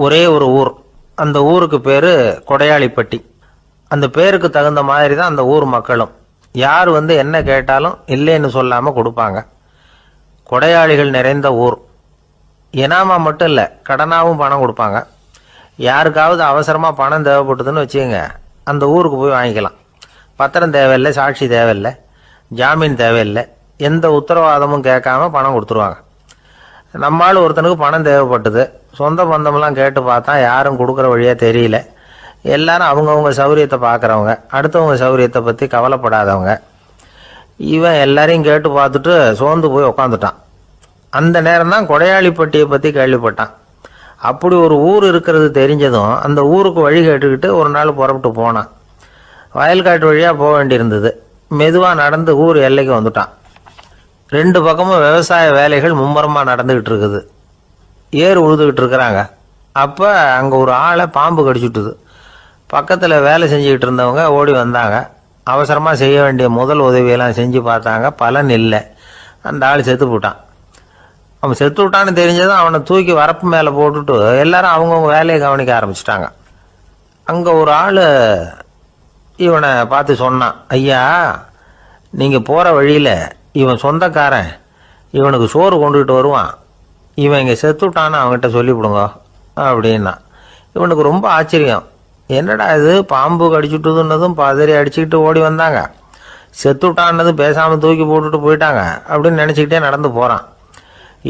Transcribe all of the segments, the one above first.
ஒரே ஒரு ஊர். அந்த ஊருக்கு பேர் கொடையாளிப்பட்டி. அந்த பேருக்கு தகுந்த மாதிரி தான் அந்த ஊர் மக்களும். யார் வந்து என்ன கேட்டாலும் இல்லைன்னு சொல்லாமல் கொடுப்பாங்க. கொடையாளிகள் நிறைந்த ஊர். இனாமா மட்டும் இல்லை, கடனாகவும் பணம் கொடுப்பாங்க. யாருக்காவது அவசரமாக பணம் தேவைப்பட்டதுன்னு வச்சுக்கோங்க, அந்த ஊருக்கு போய் வாங்கிக்கலாம். பத்திரம் தேவையில்லை, சாட்சி தேவையில்லை, ஜாமீன் தேவையில்லை, எந்த உத்தரவாதமும் கேட்காம பணம் கொடுத்துருவாங்க. நம்மால் ஒருத்தனுக்கு பணம் தேவைப்பட்டது. சொந்த பந்தமெல்லாம் கேட்டு பார்த்தா யாரும் கொடுக்குற வழியாக தெரியல. எல்லாரும் அவங்கவுங்க சௌரியத்தை பார்க்குறவங்க, அடுத்தவங்க சௌரியத்தை பற்றி கவலைப்படாதவங்க. இவன் எல்லாரையும் கேட்டு பார்த்துட்டு சோர்ந்து போய் உக்காந்துட்டான். அந்த நேரம் தான் கொடையாளிப்பட்டியை பற்றி கேள்விப்பட்டான். அப்படி ஒரு ஊர் இருக்கிறது தெரிஞ்சதும் அந்த ஊருக்கு வழி கேட்டுக்கிட்டு ஒரு நாள் புறப்பட்டு போனான். வயல்காட்டு வழியாக போக வேண்டியிருந்தது. மெதுவாக நடந்து ஊர் எல்லைக்கு வந்துட்டான். ரெண்டு பக்கமும் விவசாய வேலைகள் மும்முரமாக நடந்துக்கிட்டு இருக்குது. ஏர் உழுதுகிட்டு இருக்கிறாங்க. அப்போ அங்கே ஒரு ஆளை பாம்பு கடிச்சுட்டுது. பக்கத்தில் வேலை செஞ்சுக்கிட்டு இருந்தவங்க ஓடி வந்தாங்க. அவசரமாக செய்ய வேண்டிய முதல் உதவியெல்லாம் செஞ்சு பார்த்தாங்க. பலன் இல்லை. அந்த ஆள் செத்து போட்டான். அவன் செத்து விட்டான்னு தெரிஞ்சதும் அவனை தூக்கி வரப்பு மேலே போட்டுட்டு எல்லாரும் அவங்கவுங்க வேலையை கவனிக்க ஆரம்பிச்சிட்டாங்க. அங்கே ஒரு ஆள் இவனை பார்த்து சொன்னான், ஐயா, நீங்கள் போகிற வழியில் இவன் சொந்தக்காரன், இவனுக்கு சோறு கொண்டுகிட்டு வருவான், இவன் இங்கே செத்துட்டான்னு அவங்ககிட்ட சொல்லிவிடுங்க அப்படின்னா. இவனுக்கு ரொம்ப ஆச்சரியம். என்னடா இது, பாம்பு கடிச்சுட்டுதுன்னதும் பதறி அடிச்சுக்கிட்டு ஓடி வந்தாங்க, செத்துட்டான்னதும் பேசாமல் தூக்கி போட்டுட்டு போயிட்டாங்க அப்படின்னு நினச்சிக்கிட்டே நடந்து போகிறான்.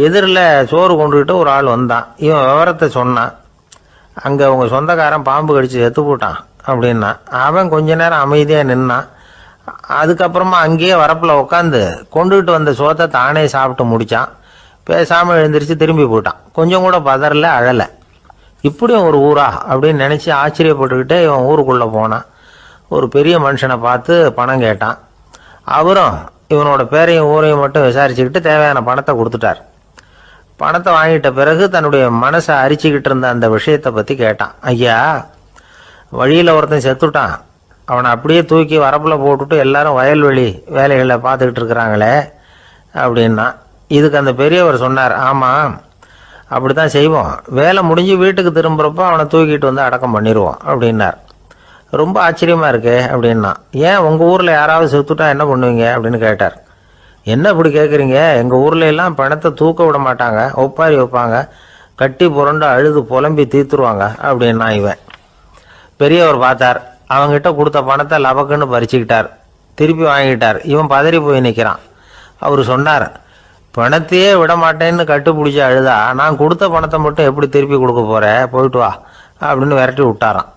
எதிரில் சோறு கொண்டுகிட்டு ஒரு ஆள் வந்தான். இவன் விவரத்தை சொன்னான். அங்கே அவங்க சொந்தக்காரன் பாம்பு கடிச்சு செத்து போட்டான் அப்படின்னா. அவன் கொஞ்ச நேரம் அமைதியாக நின்னான். அதுக்கப்புறமா அங்கேயே வரப்பில் உட்காந்து கொண்டுகிட்டு வந்த சோத்தை தானே சாப்பிட்டு முடித்தான். பேசாமல் எழுந்திரிச்சு திரும்பி போயிட்டான். கொஞ்சம் கூட பதறல, அழலை. இப்படியும் ஒரு ஊரா அப்படின்னு நினச்சி ஆச்சரியப்பட்டுக்கிட்டே இவன் ஊருக்குள்ளே போனான். ஒரு பெரிய மனுஷனை பார்த்து பணம் கேட்டான். அவரும் இவனோட பேரையும் ஊரையும் மட்டும் விசாரிச்சுக்கிட்டு தேவையான பணத்தை கொடுத்துட்டார். பணத்தை வாங்கிட்ட பிறகு தன்னுடைய மனசை அரிச்சுக்கிட்டு இருந்த அந்த விஷயத்தை பற்றி கேட்டான். ஐயா, வழியில் ஒருத்தன் செத்துட்டான், அவனை அப்படியே தூக்கி வரப்பில் போட்டுட்டு எல்லாரும் வயல்வெளி வேலைகளை பார்த்துக்கிட்டு இருக்கிறாங்களே அப்படின்னா. இதுக்கு அந்த பெரியவர் சொன்னார், ஆமாம், அப்படி தான் செய்வோம். வேலை முடிஞ்சு வீட்டுக்கு திரும்புகிறப்போ அவனை தூக்கிட்டு வந்து அடக்கம் பண்ணிடுவோம் அப்படின்னார். ரொம்ப ஆச்சரியமாக இருக்கே அப்படின்னா. ஏன் உங்கள் ஊரில் யாராவது செத்துட்டா என்ன பண்ணுவீங்க அப்படின்னு கேட்டார். என்ன இப்படி கேட்குறீங்க, எங்கள் ஊரில் எல்லாம் பணத்தை தூக்க விட மாட்டாங்க, ஒப்பாரி வைப்பாங்க, கட்டி புரண்டு அழுது புலம்பி தீத்துருவாங்க அப்படின்னா. இவன் பெரியவர் பார்த்தார். அவங்ககிட்ட கொடுத்த பணத்தை லபக்குன்னு பறிச்சுக்கிட்டார். திருப்பி வாங்கிட்டார். இவன் பதறி போய் நிற்கிறான். அவர் சொன்னார், பணத்தையே விட மாட்டேன்னு கட்டுப்பிடிச்சி அழுதா நான் கொடுத்த பணத்தை மட்டும் எப்படி திருப்பி கொடுக்க போகிறேன், போயிட்டு வா அப்படின்னு விரட்டி விட்டாரான்.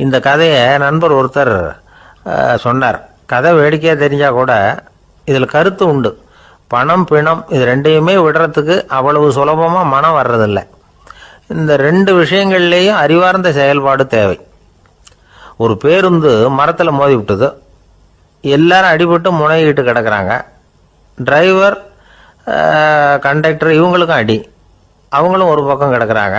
இந்த கதையை நண்பர் ஒருத்தர் சொன்னார். கதை வேடிக்கையாக தெரிஞ்சால் கூட இதில் கருத்து உண்டு. பணம் பிணம் இது ரெண்டையுமே விடுறதுக்கு அவ்வளவு சுலபமாக மனம் வர்றதில்லை. இந்த ரெண்டு விஷயங்கள்லேயும் அறிவார்ந்த செயல்பாடு தேவை. ஒரு பேருந்து மரத்தில் மோதி விட்டது. எல்லாரும் அடிபட்டு முனைகிட்டு கிடக்கிறாங்க. டிரைவர், கண்டக்டர் இவங்களுக்கும் அடி. அவங்களும் ஒரு பக்கம் கிடக்கிறாங்க.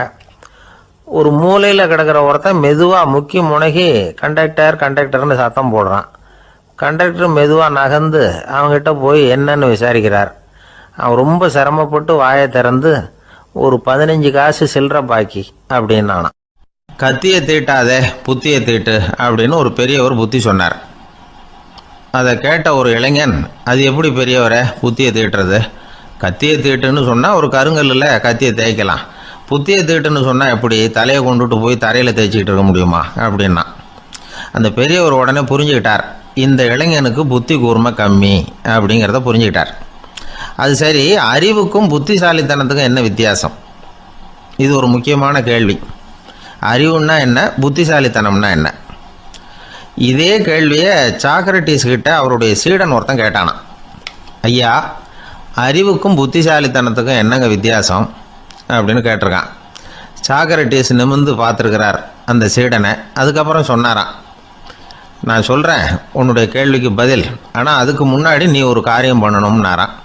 ஒரு மூலையில் கிடக்கிற ஒருத்தன் மெதுவாக முக்கி முனகி கண்டக்டர்னு சத்தம் போடுறான். கண்டக்டர் மெதுவாக நகர்ந்து அவங்ககிட்ட போய் என்னன்னு விசாரிக்கிறார். அவன் ரொம்ப சிரமப்பட்டு வாயை திறந்து ஒரு 15 காசு சில்லற பாக்கி அப்படின்னானான். கத்தியை தீட்டாதே, புத்தியை தீட்டு அப்படின்னு ஒரு பெரியவர் புத்தி சொன்னார். அதை கேட்ட ஒரு இளைஞன், அது எப்படி பெரியவரை புத்தியை தீட்டுறது, கத்தியை தீட்டுன்னு சொன்னால் ஒரு கருங்கல்லில் கத்தியை தேய்க்கலாம், புத்தியை தீட்டுன்னு சொன்னால் எப்படி தலையை கொண்டுட்டு போய் தரையில் தேய்ச்சிக்கிட்டு இருக்க முடியுமா அப்படின்னா. அந்த பெரியவர் உடனே புரிஞ்சுக்கிட்டார், இந்த இளைஞனுக்கு புத்தி கூர்மை கம்மி அப்படிங்கிறத புரிஞ்சுக்கிட்டார். அது சரி, அறிவுக்கும் புத்திசாலித்தனத்துக்கும் என்ன வித்தியாசம்? இது ஒரு முக்கியமான கேள்வி. அறிவுன்னா என்ன, புத்திசாலித்தனம்னா என்ன? இதே கேள்வியை சாக்ரட்டிஸ் கிட்ட அவருடைய சீடன் ஒருத்தன் கேட்டானான். ஐயா, அறிவுக்கும் புத்திசாலித்தனத்துக்கும் என்னங்க வித்தியாசம் அப்படின்னு கேட்டிருக்கான். சாக்ரட்டிஸ் நிமிர்ந்து பார்த்துருக்கிறார் அந்த சீடனை. அதுக்கப்புறம் சொன்னாராம், நான் சொல்கிறேன் உன்னுடைய கேள்விக்கு பதில், ஆனால் அதுக்கு முன்னாடி நீ ஒரு காரியம் பண்ணணும்னாரான்.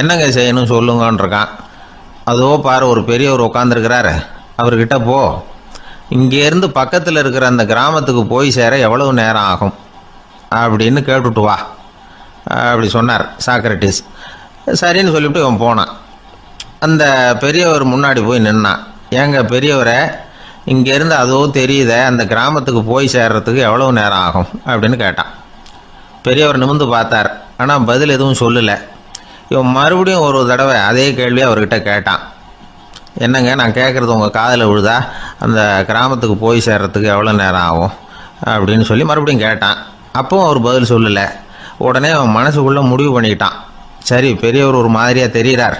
என்னங்க செய்யணும் சொல்லுங்கன்றிருக்கான். அதோ பாரு, ஒரு பெரியவர் உட்காந்துருக்கிறாரு, அவர்கிட்ட போ, இங்கேருந்து பக்கத்தில் இருக்கிற அந்த கிராமத்துக்கு போய் சேர எவ்வளவு நேரம் ஆகும் அப்படின்னு கேட்டுட்டு வா அப்படி சொன்னார் சாக்ரட்டிஸ். சரின்னு சொல்லிவிட்டு இவன் போனான். அந்த பெரியவர் முன்னாடி போய் நின்னான். ஏங்க பெரியவரை, இங்கேருந்து அதோ தெரியுத அந்த கிராமத்துக்கு போய் சேர்றதுக்கு எவ்வளவு நேரம் ஆகும் அப்படின்னு கேட்டான். பெரியவர் நிமிர்ந்து பார்த்தார். ஆனால் பதில் எதுவும் சொல்லலை. இவன் மறுபடியும் ஒரு தடவை அதே கேள்வி அவர்கிட்ட கேட்டான். என்னங்க, நான் கேட்குறது உங்கள் காதில் விழுதா? அந்த கிராமத்துக்கு போய் சேர்றதுக்கு எவ்வளோ நேரம் ஆகும் அப்படின்னு சொல்லி மறுபடியும் கேட்டான். அப்பவும் அவர் பதில் சொல்லலை. உடனே அவன் மனசுக்குள்ளே முடிவு பண்ணிக்கிட்டான். சரி, பெரியவர் ஒரு மாதிரியாக தெரிகிறார்,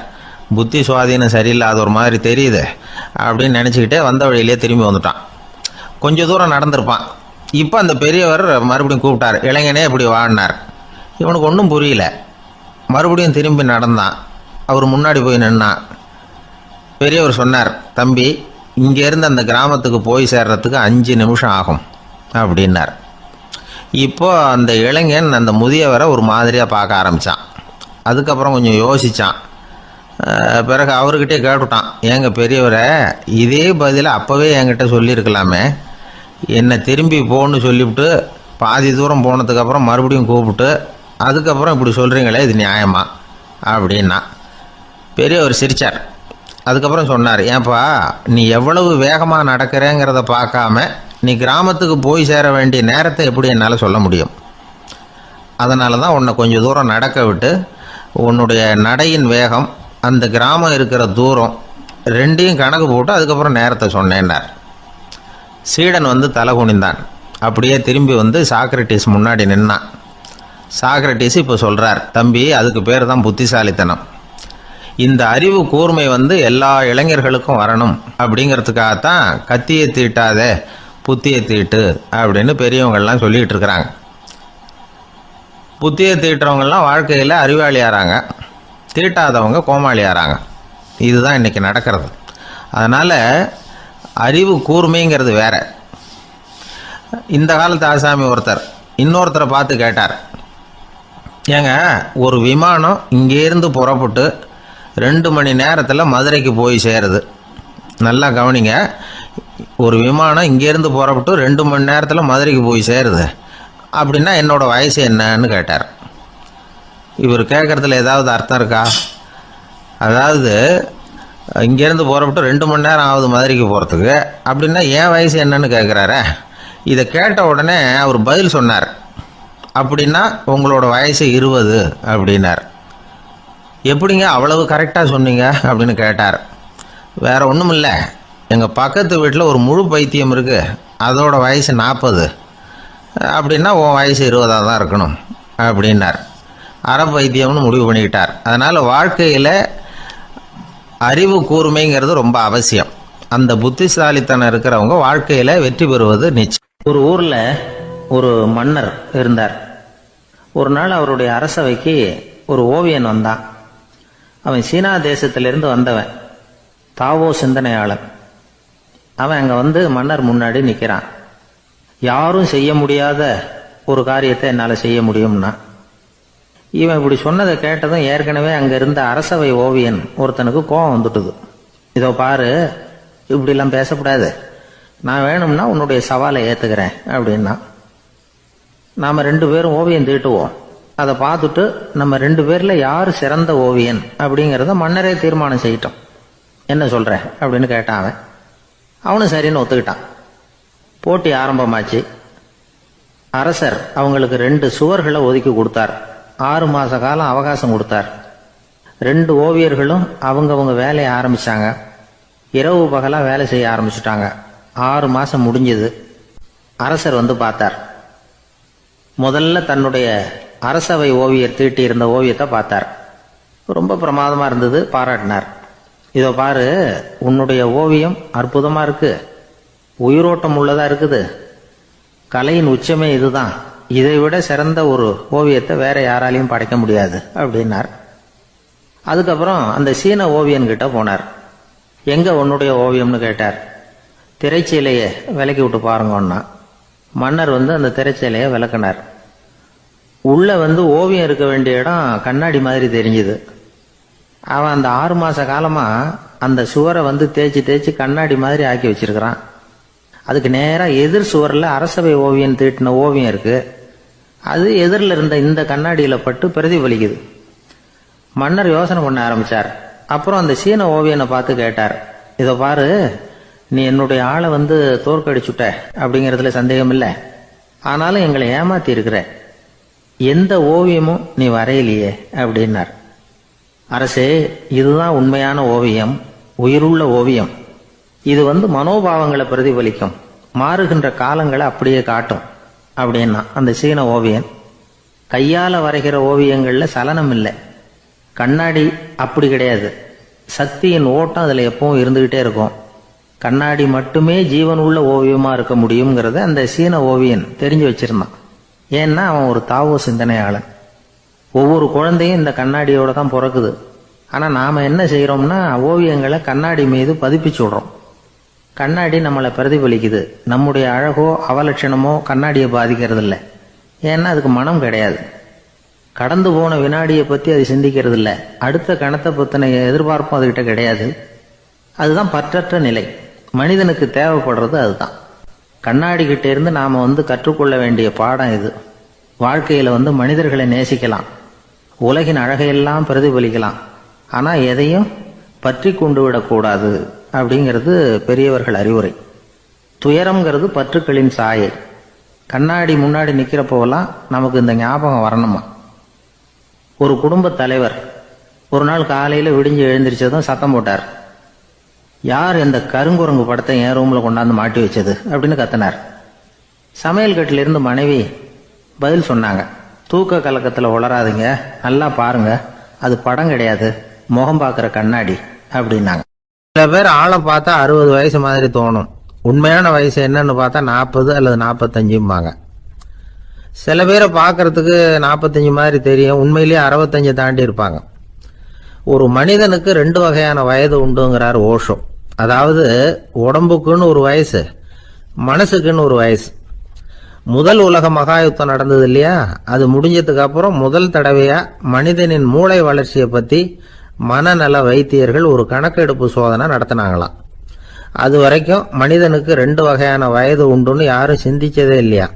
புத்தி சுவாதீனம் சரியில்லாத ஒரு மாதிரி தெரியுது அப்படின்னு நினச்சிக்கிட்டே வந்த வழியிலே திரும்பி வந்துட்டான். கொஞ்சம் தூரம் நடந்திருப்பான். இப்போ அந்த பெரியவர் மறுபடியும் கூப்பிட்டார். இளைஞனே இப்படி வாடினார். இவனுக்கு ஒன்றும் புரியல. மறுபடியும் திரும்பி நடந்தான். அவர் முன்னாடி போய் நின்னான். பெரியவர் சொன்னார், தம்பி, இங்கேருந்து அந்த கிராமத்துக்கு போய் சேர்றதுக்கு 5 நிமிஷம் ஆகும் அப்படின்னார். இப்போ அந்த இளைஞன் அந்த முதியவரை ஒரு மாதிரியாக பார்க்க ஆரம்பித்தான். அதுக்கப்புறம் கொஞ்சம் யோசித்தான். பிறகு அவர்கிட்டே கேட்டுட்டான், ஏங்க பெரியவரை, இதே பதிலை அப்போவே என்கிட்ட சொல்லியிருக்கலாமே, என்னை திரும்பி போன்னு சொல்லிவிட்டு பாதி தூரம் போனதுக்கப்புறம் மறுபடியும் கூப்பிட்டு அதுக்கப்புறம் இப்படி சொல்கிறீங்களே, இது நியாயமா அப்படின்னா. பெரியவர் சிரித்தார். அதுக்கப்புறம் சொன்னார், ஏன்பா, நீ எவ்வளவு வேகமாக நடக்கிறேங்கிறத பார்க்காம நீ கிராமத்துக்கு போய் சேர வேண்டிய நேரத்தை எப்படி என்னால் சொல்ல முடியும்? அதனால தான் உன்னை கொஞ்சம் தூரம் நடக்க விட்டு உன்னுடைய நடையின் வேகம், அந்த கிராமம் இருக்கிற தூரம் ரெண்டையும் கணக்கு போட்டு அதுக்கப்புறம் நேரத்தை சொன்னேன்னார். சீடன் வந்து தலை குனிந்தான். அப்படியே திரும்பி வந்து சாக்ரட்டிஸ் முன்னாடி நின்னான். சாக்ரட்டிஸ் இப்போ சொல்கிறார், தம்பி, அதுக்கு பேர் தான் புத்திசாலித்தனம். இந்த அறிவு கூர்மை வந்து எல்லா இளைஞர்களுக்கும் வரணும் அப்படிங்கிறதுக்காகத்தான் கத்தியை தீட்டாதே புத்தியை தீட்டு அப்படின்னு பெரியவங்கள்லாம் சொல்லிகிட்டு இருக்கிறாங்க. புத்தியை தீட்டுறவங்கெல்லாம் வாழ்க்கையில் அறிவாளியாகிறாங்க, தீட்டாதவங்க கோமாளியாகிறாங்க. இதுதான் இன்றைக்கி நடக்கிறது. அதனால் அறிவு கூர்மைங்கிறது வேற. இந்த காலத்து ஆசாமி ஒருத்தர் இன்னொருத்தரை பார்த்து கேட்டார், ஏங்க, ஒரு விமானம் இங்கேருந்து புறப்பட்டு 2 மணி நேரத்தில் மதுரைக்கு போய் சேருது. நல்லா கவனிங்க, ஒரு விமானம் இங்கேருந்து புறப்பட்டு 2 மணி நேரத்தில் மதுரைக்கு போய் சேருது அப்படின்னா என்னோடய வயசு என்னன்னு கேட்டார். இவர் கேட்குறதுல ஏதாவது அர்த்தம் இருக்கா? அதாவது இங்கேருந்து புறப்பட்டு 2 மணி நேரம் ஆகுது மதுரைக்கு போகிறதுக்கு அப்படின்னா என் வயசு என்னன்னு கேட்குறாரு. இதை கேட்ட உடனே அவர் பதில் சொன்னார், அப்படின்னா உங்களோட வயசு 20 அப்படின்னார். எப்படிங்க அவ்வளவு கரெக்டாக சொன்னீங்க அப்படின்னு கேட்டார். வேற ஒன்றும் இல்லை, எங்கள் பக்கத்து வீட்டில் ஒரு முழு பைத்தியம் இருக்குது, அதோட வயசு 40 அப்படின்னா உன் வயசு 20 தான் இருக்கணும் அப்படின்னார். அரை பைத்தியம்னு முடிவு பண்ணிக்கிட்டார். அதனால் வாழ்க்கையில் அறிவு கூர்மைங்கிறது ரொம்ப அவசியம். அந்த புத்திசாலித்தனம் இருக்கிறவங்க வாழ்க்கையில் வெற்றி பெறுவது நிச்சயம். ஒரு ஊரில் ஒரு மன்னர் இருந்தார். ஒரு நாள் அவருடைய அரசவைக்கு ஒரு ஓவியன் வந்தான். அவன் சீனா தேசத்திலிருந்து வந்தவன், தாவோ சிந்தனையாளன். அவன் அங்கே வந்து மன்னர் முன்னாடி நிற்கிறான். யாரும் செய்ய முடியாத ஒரு காரியத்தை என்னால் செய்ய முடியும்னா. இவன் இப்படி சொன்னதை கேட்டதும் ஏற்கனவே அங்கே இருந்த அரசவை ஓவியன் ஒருத்தனுக்கு கோபம் வந்துட்டுது. இதோ பாரு, இப்படிலாம் பேசக்கூடாது, நான் வேணும்னா உன்னுடைய சவாலை ஏற்றுக்கிறேன் அப்படின்னா. நாம் 2 பேரும் ஓவியம் தீட்டுவோம், அதை பார்த்துட்டு நம்ம 2 பேரில் யார் சிறந்த ஓவியன் அப்படிங்கிறத மன்னரே தீர்மானம் செய்யட்டும், என்ன சொல்கிற அப்படின்னு கேட்டான். அவனும் சரின்னு ஒத்துக்கிட்டான். போட்டி ஆரம்பமாச்சு. அரசர் அவங்களுக்கு 2 சுவர்களை ஒதுக்கி கொடுத்தார். 6 மாத காலம் அவகாசம் கொடுத்தார். 2 ஓவியர்களும் அவங்கவுங்க வேலையை ஆரம்பித்தாங்க. இரவு பகலாக வேலை செய்ய ஆரம்பிச்சுட்டாங்க. 6 மாதம் முடிஞ்சது. அரசர் வந்து பார்த்தார். முதல்ல தன்னுடைய அரசவை ஓவியர் தீட்டி இருந்த ஓவியத்தை பார்த்தார். ரொம்ப பிரமாதமாக இருந்தது, பாராட்டினார். இதோ பாரு, உன்னுடைய ஓவியம் அற்புதமாக இருக்கு, உயிரோட்டம் உள்ளதாக இருக்குது, கலையின் உச்சமே இதுதான், இதை விட சிறந்த ஒரு ஓவியத்தை வேற யாராலையும் படைக்க முடியாது அப்படின்னார். அதுக்கப்புறம் அந்த சீன ஓவியன்கிட்ட போனார். எங்க உன்னுடைய ஓவியம்னு கேட்டார். திரைச்சீலையை விலக்கி விட்டு பாருங்கன்னா. மன்னர் வந்து அந்த திரைச்சீலையை விளக்கினார். உள்ள வந்து ஓவியம் இருக்க வேண்டிய இடம் கண்ணாடி மாதிரி தெரிஞ்சுது. அவன் அந்த 6 மாச காலமா அந்த சுவரை வந்து தேய்ச்சி தேய்ச்சி கண்ணாடி மாதிரி ஆக்கி வச்சிருக்கிறான். அதுக்கு நேராக எதிர் சுவரில் அரசவை ஓவியம் தீட்டின ஓவியம் இருக்கு. அது எதிரில் இருந்த இந்த கண்ணாடியில் பட்டு பிரதிபலிக்குது. மன்னர் யோசனை பண்ண ஆரம்பிச்சார். அப்புறம் அந்த சீன ஓவியனை பார்த்து கேட்டார், இதை பாரு, நீ என்னுடைய ஆளை வந்து தோற்கடிச்சுட்ட அப்படிங்கிறதுல சந்தேகம் இல்லை. ஆனாலும் எங்களை ஏமாத்தி இருக்கிற, எந்த ஓவியமும் நீ வரையலையே அப்படின்னார். அரசே, இதுதான் உண்மையான ஓவியம், உயிருள்ள ஓவியம். இது வந்து மனோபாவங்களை பிரதிபலிக்கும், மாறுகின்ற காலங்களை அப்படியே காட்டும் அப்படின்னா அந்த சீன ஓவியன். கையால் வரைகிற ஓவியங்களில் சலனம் இல்லை. கண்ணாடி அப்படி கிடையாது. சக்தியின் ஓட்டம் அதில் எப்பவும் இருந்துகிட்டே இருக்கும். கண்ணாடி மட்டுமே ஜீவன் உள்ள ஓவியமா இருக்க முடியுங்கிறத அந்த சீன ஓவியன் தெரிஞ்சு வச்சிருந்தான். ஏன்னா அவன் ஒரு தாவோ சிந்தனையாளன். ஒவ்வொரு குழந்தையும் இந்த கண்ணாடியோட தான் பிறக்குது. ஆனா நாம என்ன செய்யறோம்னா ஓவியங்களை கண்ணாடி மீது பதிப்பிச்சு விடுறோம். கண்ணாடி நம்மளை பிரதிபலிக்குது. நம்முடைய அழகோ அவலட்சணமோ கண்ணாடியை பாதிக்கிறது இல்லை. ஏன்னா அதுக்கு மனம் கிடையாது. கடந்து போன வினாடியை பத்தி அது சிந்திக்கிறது இல்லை. அடுத்த கணத்தை பத்தின எதிர்பார்ப்பும் அதுகிட்ட கிடையாது. அதுதான் பற்றற்ற நிலை. மனிதனுக்கு தேவைப்படுறது அதுதான். கண்ணாடி கிட்ட இருந்து நாம வந்து கற்றுக்கொள்ள வேண்டிய பாடம் இது. வாழ்க்கையில வந்து மனிதர்களை நேசிக்கலாம், உலகின் அழகையெல்லாம் பிரதிபலிக்கலாம், ஆனா எதையும் பற்றி கொண்டு விடக்கூடாது அப்படிங்கிறது பெரியவர்கள் அறிவுரை. துயரம்ங்கிறது பற்றுக்களின் சாயை. கண்ணாடி முன்னாடி நிக்கிறப்போவெல்லாம் நமக்கு இந்த ஞாபகம் வரணுமா. ஒரு குடும்ப தலைவர் ஒரு நாள் காலையில விடிஞ்சு எழுந்திரிச்சதும் சத்தம் போட்டார். யார் இந்த கருங்குரங்கு படத்தை என் ரூம்ல கொண்டாந்து மாட்டி வச்சது அப்படின்னு கத்தினார். சமையல் கட்டில இருந்து மனைவி பதில் சொன்னாங்க. தூக்க கலக்கத்துல உளராதுங்க, நல்லா பாருங்க, அது படம் கிடையாது, முகம் பார்க்கிற கண்ணாடி அப்படின்னாங்க. சில பேர் ஆளை பார்த்தா 60 வயசு மாதிரி தோணும். உண்மையான வயசு என்னன்னு பார்த்தா 40 அல்லது 45. சில பேரை பார்க்கறதுக்கு 45 மாதிரி தெரியும், உண்மையிலேயே 65 தாண்டி இருப்பாங்க. ஒரு மனிதனுக்கு 2 வகையான வயது உண்டுங்கிறார் ஓஷோ. அதாவது உடம்புக்குன்னு ஒரு வயசு, மனசுக்குன்னு ஒரு வயசு. முதல் உலக மகாயுத்தம் நடந்தது இல்லையா, அது முடிஞ்சதுக்கு அப்புறம் முதல் தடவையா மனிதனின் மூளை வளர்ச்சியை பத்தி மனநல வைத்தியர்கள் ஒரு கணக்கெடுப்பு சோதனை நடத்தினாங்களாம். அது வரைக்கும் மனிதனுக்கு 2 வகையான வயது உண்டுன்னு யாரும் சிந்திச்சதே இல்லையா.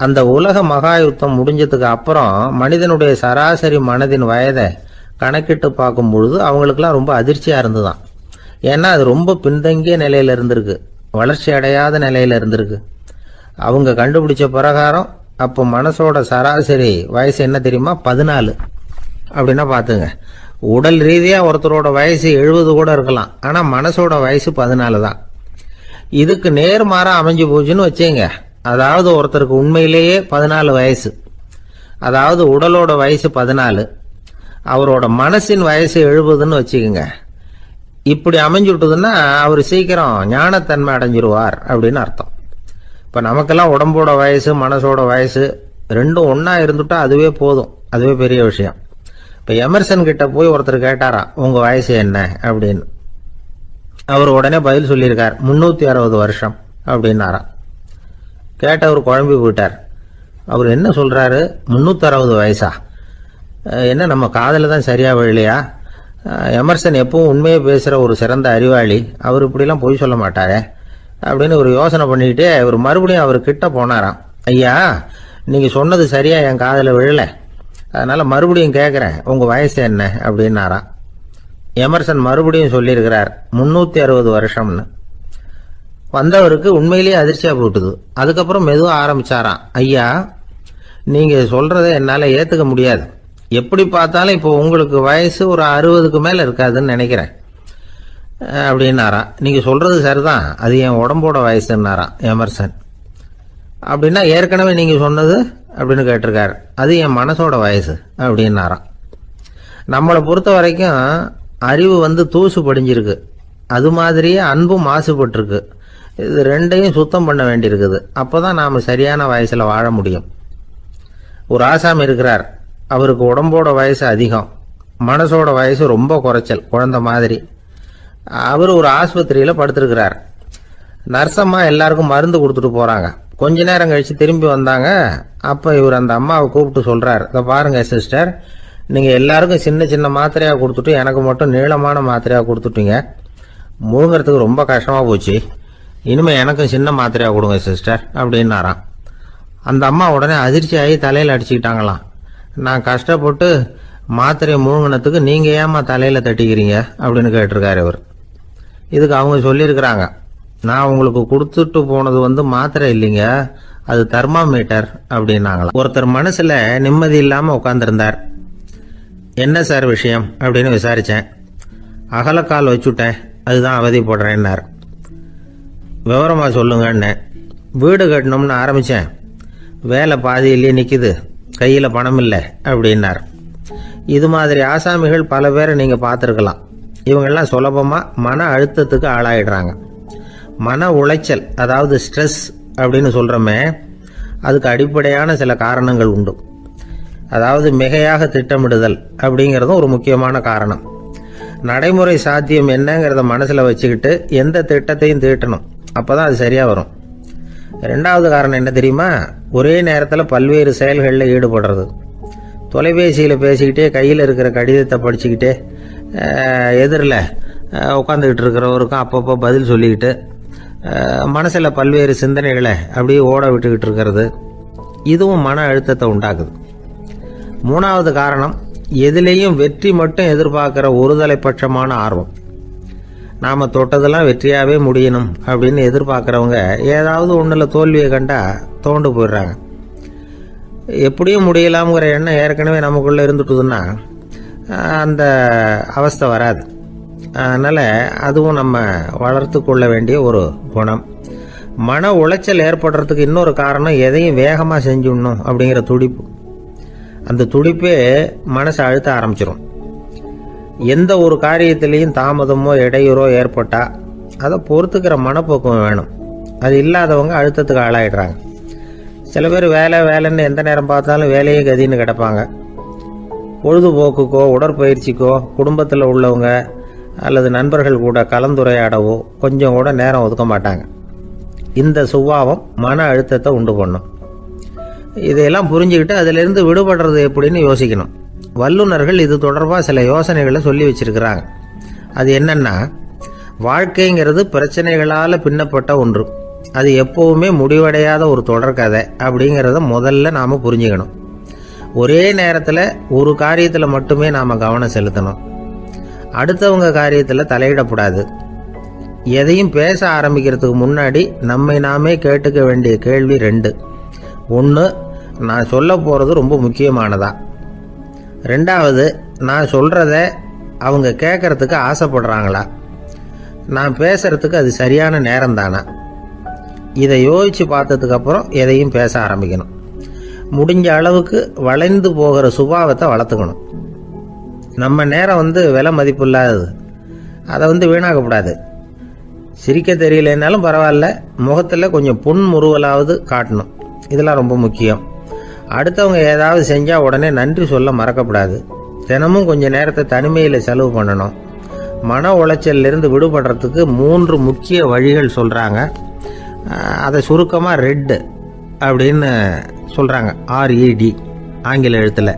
அந்த உலக மகாயுத்தம் முடிஞ்சதுக்கு அப்புறம் மனிதனுடைய சராசரி மனதின் வயதை கணக்கிட்டு பார்க்கும் பொழுது அவங்களுக்குலாம் ரொம்ப அதிர்ச்சியா இருந்துதான். ஏன்னா அது ரொம்ப பின்தங்கிய நிலையில இருந்திருக்கு, வளர்ச்சி அடையாத நிலையில இருந்திருக்கு. அவங்க கண்டுபிடிச்ச பிரகாரம் அப்போ மனசோட சராசரி வயசு என்ன தெரியுமா, 14. அப்படின்னா பாத்துங்க, உடல் ரீதியா ஒருத்தரோட வயசு 70 கூட இருக்கலாம், ஆனா மனசோட வயசு 14 தான். இதுக்கு நேர்மாறா அமைஞ்சு போச்சுன்னு வச்சேங்க. அதாவது ஒருத்தருக்கு உண்மையிலேயே 14 வயசு, அதாவது உடலோட வயசு 14, அவரோட மனசின் வயசு 70ன்னு வச்சுக்கோங்க. இப்படி அமைஞ்சுட்டுதுன்னா அவர் சீக்கிரம் ஞானத்தன்மை அடைஞ்சிருவார் அப்படின்னு அர்த்தம். இப்ப நமக்கெல்லாம் உடம்போட வயசு மனசோட வயசு ரெண்டும் ஒன்னா இருந்துட்டா அதுவே போதும், அதுவே பெரிய விஷயம். இப்ப எமர்சன் கிட்ட போய் ஒருத்தர் கேட்டாராம், உங்க வயசு என்ன அப்படின்னு. அவர் உடனே பதில் சொல்லியிருக்கார், 360 வருஷம் அப்படின்னாராம். கேட்டவர் குழம்பி போயிட்டார். அவர் என்ன சொல்றாரு, 360 வயசா? என்ன நம்ம காதல தான் சரியா விழலையா? எமர்சன் எப்பவும் உண்மையை பேசுற ஒரு சிறந்த அறிவாளி, அவர் இப்படிலாம் பொய் சொல்ல மாட்டாரே அப்படின்னு ஒரு யோசனை பண்ணிக்கிட்டே இவர் மறுபடியும் அவர் கிட்ட போனாராம். ஐயா, நீங்க சொன்னது சரியா என் காதல விழல, அதனால மறுபடியும் கேட்கிறேன், உங்க வயசு என்ன அப்படின்னாராம். எமர்சன் மறுபடியும் சொல்லியிருக்கிறார், 360 வருஷம்னு. வந்தவருக்கு உண்மையிலேயே அதிர்ச்சியா போட்டுது. அதுக்கப்புறம் மெதுவா ஆரம்பிச்சாராம், ஐயா நீங்க சொல்றதை என்னால ஏத்துக்க முடியாது. எப்படி பார்த்தாலும் இப்போ உங்களுக்கு வயசு ஒரு 60க்கு மேல இருக்காதுன்னு நினைக்கிறேன் அப்படின்னாராம். நீங்க சொல்றது சரிதான், அது என் உடம்போட வயசுன்னாராம் எமர்சன். அப்படின்னா ஏற்கனவே நீங்க சொன்னது அப்படின்னு கேட்டிருக்காரு, அது என் மனசோட வயசு அப்படின்னாராம். நம்மளை பொறுத்த வரைக்கும் அறிவு வந்து தூசு படிஞ்சிருக்கு, அது மாதிரியே அன்பும் மாசுபட்டிருக்கு. இது ரெண்டையும் சுத்தம் பண்ண வேண்டியிருக்குது. அப்போதான் நாம சரியான வயசுல வாழ முடியும். ஒரு ஆசாமி இருக்கிறார், அவருக்கு உடம்போட வயசு அதிகம், மனசோட வயசு ரொம்ப குறைச்சல், குழந்தை மாதிரி. அவர் ஒரு ஆஸ்பத்திரியில படுத்திருக்கிறார். நர்சம்மா எல்லாருக்கும் மருந்து கொடுத்துட்டு போறாங்க. கொஞ்ச நேரம் கழிச்சு திரும்பி வந்தாங்க. அப்ப இவர் அந்த அம்மாவை கூப்பிட்டு சொல்றாரு, இதை பாருங்க சிஸ்டர், நீங்க எல்லாருக்கும் சின்ன சின்ன மாத்திரையா கொடுத்துட்டு எனக்கு மட்டும் நீளமான மாத்திரையா கொடுத்துட்டீங்க, முழுங்கிறதுக்கு ரொம்ப கஷ்டமா போச்சு, இனிமே எனக்கும் சின்ன மாத்திரையா கொடுங்க சிஸ்டர் அப்படின்னாராம். அந்த அம்மா உடனே அதிர்ச்சியாகி தலையில அடிச்சுக்கிட்டாங்களாம். நான் கஷ்டப்பட்டு மாத்திரையை முழுங்கினத்துக்கு நீங்க ஏமா தலையில தட்டிக்கிறீங்க அப்படின்னு கேட்டிருக்காரு இவர். இதுக்கு அவங்க சொல்லியிருக்கிறாங்க, நான் உங்களுக்கு கொடுத்துட்டு போனது வந்து மாத்திரை இல்லைங்க, அது தெர்மாமீட்டர் அப்படின்னாங்களாம். ஒருத்தர் மனசுல நிம்மதி இல்லாம உட்கார்ந்துருந்தார். என்ன சார் விஷயம் அப்படின்னு விசாரிச்சேன். அகலக்கால் வச்சுட்டேன், அதுதான் அவதிப்படுறேன்னார். விவரமா சொல்லுங்கன்னு. வீடு கட்டணும்னு ஆரம்பிச்சேன், வேலை பாதியிலேயே நிக்குது, கையில பணம் இல்லை அப்படின்னார். இது மாதிரி ஆசாமிகள் பல பேரை நீங்க பார்த்துருக்கலாம். இவங்கெல்லாம் சுலபமா மன அழுத்தத்துக்கு ஆளாயிடுறாங்க. மன உளைச்சல், அதாவது ஸ்ட்ரெஸ் அப்படின்னு சொல்றோமே, அதுக்கு அடிப்படையான சில காரணங்கள் உண்டு. அதாவது மிகையாக திட்டமிடுதல் அப்படிங்கிறதும் ஒரு முக்கியமான காரணம். நடைமுறை சாத்தியம் என்னங்கிறத மனசுல வச்சுக்கிட்டு எந்த திட்டத்தையும் தீட்டணும், அப்பதான் அது சரியா வரும். ரெண்டாவது காரணம் என்ன தெரியுமா? ஒரே நேரத்தில் பல்வேறு செயல்களில் ஈடுபடுறது. தொலைபேசியில் பேசிக்கிட்டே கையில் இருக்கிற கடிதத்தை படிச்சுக்கிட்டே எதிரில் உட்காந்துக்கிட்டு இருக்கிறவருக்கும் அப்பப்போ பதில் சொல்லிக்கிட்டு மனசில் பல்வேறு சிந்தனைகளை அப்படியே ஓட விட்டுக்கிட்டு இருக்கிறது, இதுவும் மன அழுத்தத்தை உண்டாக்குது. மூணாவது காரணம், எதிலேயும் வெற்றி மட்டும் எதிர்பார்க்குற ஒருதலைப்பட்சமான ஆர்வம். நாம் தொட்டதெல்லாம் வெற்றியாகவே முடியணும் அப்படின்னு எதிர்பார்க்குறவங்க ஏதாவது ஒன்றில் தோல்வியை கண்டா தோண்டு போயிடுறாங்க. எப்படியும் முடியலாம்ங்கிற எண்ணம் ஏற்கனவே நமக்குள்ளே இருந்துட்டுதுன்னா அந்த அவஸ்தை வராது. அதனால் அதுவும் நம்ம வளர்த்து கொள்ள வேண்டிய ஒரு குணம். மன உளைச்சல் ஏற்படுறதுக்கு இன்னொரு காரணம், எதையும் வேகமாக செஞ்சிடணும் அப்படிங்கிற துடிப்பு. அந்த துடிப்பே மனசை அழுத்த ஆரம்பிச்சிடும். எந்த ஒரு காரியத்திலையும் தாமதமோ இடையூறோ ஏற்பட்டா அதை பொறுத்துக்கிற மனப்போக்கம் வேணும். அது இல்லாதவங்க அழுத்தத்துக்கு ஆளாயிடுறாங்க. சில பேர் வேலைன்னு எந்த நேரம் பார்த்தாலும் வேலையே கதின்னு கிடப்பாங்க. பொழுதுபோக்குக்கோ உடற்பயிற்சிக்கோ குடும்பத்தில் உள்ளவங்க அல்லது நண்பர்கள் கூட கலந்துரையாடவோ கொஞ்சம் கூட நேரம் ஒதுக்க மாட்டாங்க. இந்த சுபாவம் மன அழுத்தத்தை உண்டு பண்ணும். இதையெல்லாம் புரிஞ்சுக்கிட்டு அதிலிருந்து விடுபடுறது எப்படின்னு யோசிக்கணும். வல்லுநர்கள் இது தொடர்பாக சில யோசனைகளை சொல்லி வச்சிருக்கிறாங்க. அது என்னன்னா, வாழ்க்கைங்கிறது பிரச்சனைகளால் பின்னப்பட்ட ஒன்று. அது எப்பவுமே முடிவடையாத ஒரு தொடர்கதை அப்படிங்கிறத முதல்ல நாம் புரிஞ்சுக்கணும். ஒரே நேரத்தில் ஒரு காரியத்தில் மட்டுமே நாம் கவனம் செலுத்தணும். அடுத்தவங்க காரியத்தில் தலையிடக்கூடாது. எதையும் பேச ஆரம்பிக்கிறதுக்கு முன்னாடி நம்மை நாமே கேட்டுக்க வேண்டிய கேள்வி 2. 1, நான் சொல்ல போகிறது ரொம்ப முக்கியமானதா? 2வது, நான் சொல்கிறத அவங்க கேட்கறதுக்கு ஆசைப்படுறாங்களா? நான் பேசுறதுக்கு அது சரியான நேரம் தானா? இதை யோசித்து பார்த்ததுக்கப்புறம் எதையும் பேச ஆரம்பிக்கணும். முடிஞ்ச அளவுக்கு வளைந்து போகிற சுபாவத்தை வளர்த்துக்கணும். நம்ம நேரம் விலை மதிப்பு இல்லாதது, அதை வீணாக்கக்கூடாது. சிரிக்க தெரியலனாலும் பரவாயில்ல, முகத்தில் கொஞ்சம் புன்முறுவலாவது காட்டணும். இதெல்லாம் ரொம்ப முக்கியம். அடுத்தவங்க ஏதாவது செஞ்சால் உடனே நன்றி சொல்ல மறக்கக்கூடாது. தினமும் கொஞ்சம் நேரத்தை தனிமையில் செலவு பண்ணணும். மன உளைச்சலிருந்து விடுபடுறதுக்கு 3 முக்கிய வழிகள் சொல்கிறாங்க. அதை சுருக்கமாக ரெட் அப்படின்னு சொல்கிறாங்க. RED ஆங்கில எழுத்தில்.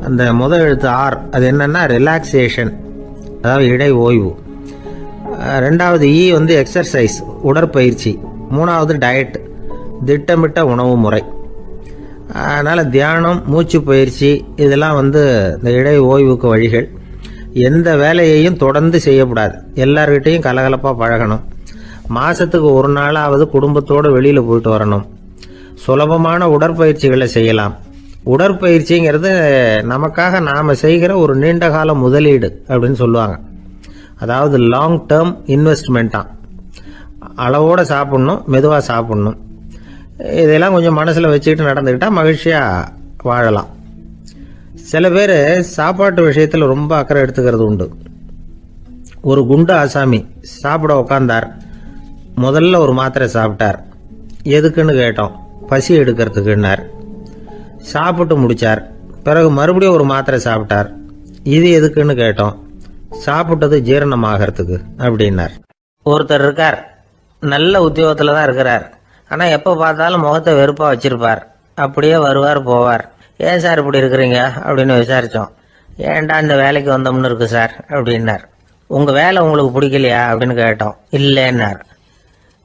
அந்த முதல் எழுத்து R, அது என்னன்னா ரிலாக்ஸேஷன், அதாவது இடை ஓய்வு. 2வது E எக்ஸர்சைஸ், உடற்பயிற்சி. 3வது டயட், திட்டமிட்ட உணவு முறை. அதனால் தியானம், மூச்சு பயிற்சி இதெல்லாம் இந்த இடை ஓய்வுக்கு வழிகள். எந்த வேலையையும் தொடர்ந்து செய்யக்கூடாது. எல்லார்கிட்டையும் கலகலப்பாக பழகணும். மாதத்துக்கு ஒரு நாளாவது குடும்பத்தோடு வெளியில் போயிட்டு வரணும். சுலபமான உடற்பயிற்சிகளை செய்யலாம். உடற்பயிற்சிங்கிறது நமக்காக நாம் செய்கிற ஒரு நீண்ட கால முதலீடு அப்படின்னு சொல்லுவாங்க. அதாவது லாங் டேர்ம் இன்வெஸ்ட்மெண்ட்டாக. அளவோடு சாப்பிட்ணும், மெதுவாக சாப்பிட்ணும். இதெல்லாம் கொஞ்சம் மனசில் வச்சுக்கிட்டு நடந்துக்கிட்டால் மகிழ்ச்சியாக வாழலாம். சில பேர் சாப்பாட்டு விஷயத்தில் ரொம்ப அக்கறை எடுத்துக்கிறது உண்டு. ஒரு குண்டு ஆசாமி சாப்பிட உக்காந்தார். முதல்ல ஒரு மாத்திரை சாப்பிட்டார். எதுக்குன்னு கேட்டோம். பசி எடுக்கிறதுக்குன்னார். சாப்பிட்டு முடிச்சார். பிறகு மறுபடியும் ஒரு மாத்திரை சாப்பிட்டார். இது எதுக்குன்னு கேட்டோம். சாப்பிட்டது ஜீரணமாகறதுக்கு அப்படின்னார். ஒருத்தர் இருக்கார், நல்ல உத்தியோகத்தில் தான் இருக்கிறார். ஆனால் எப்போ பார்த்தாலும் முகத்தை வெறுப்பாக வச்சிருப்பார். அப்படியே வருவார் போவார். ஏன் சார் இப்படி இருக்கிறீங்க அப்படின்னு விசாரித்தோம். ஏன்டா இந்த வேலைக்கு வந்தோம்னு இருக்கு சார் அப்படின்னார். உங்கள் வேலை உங்களுக்கு பிடிக்கலையா அப்படின்னு கேட்டோம். இல்லைன்னார்.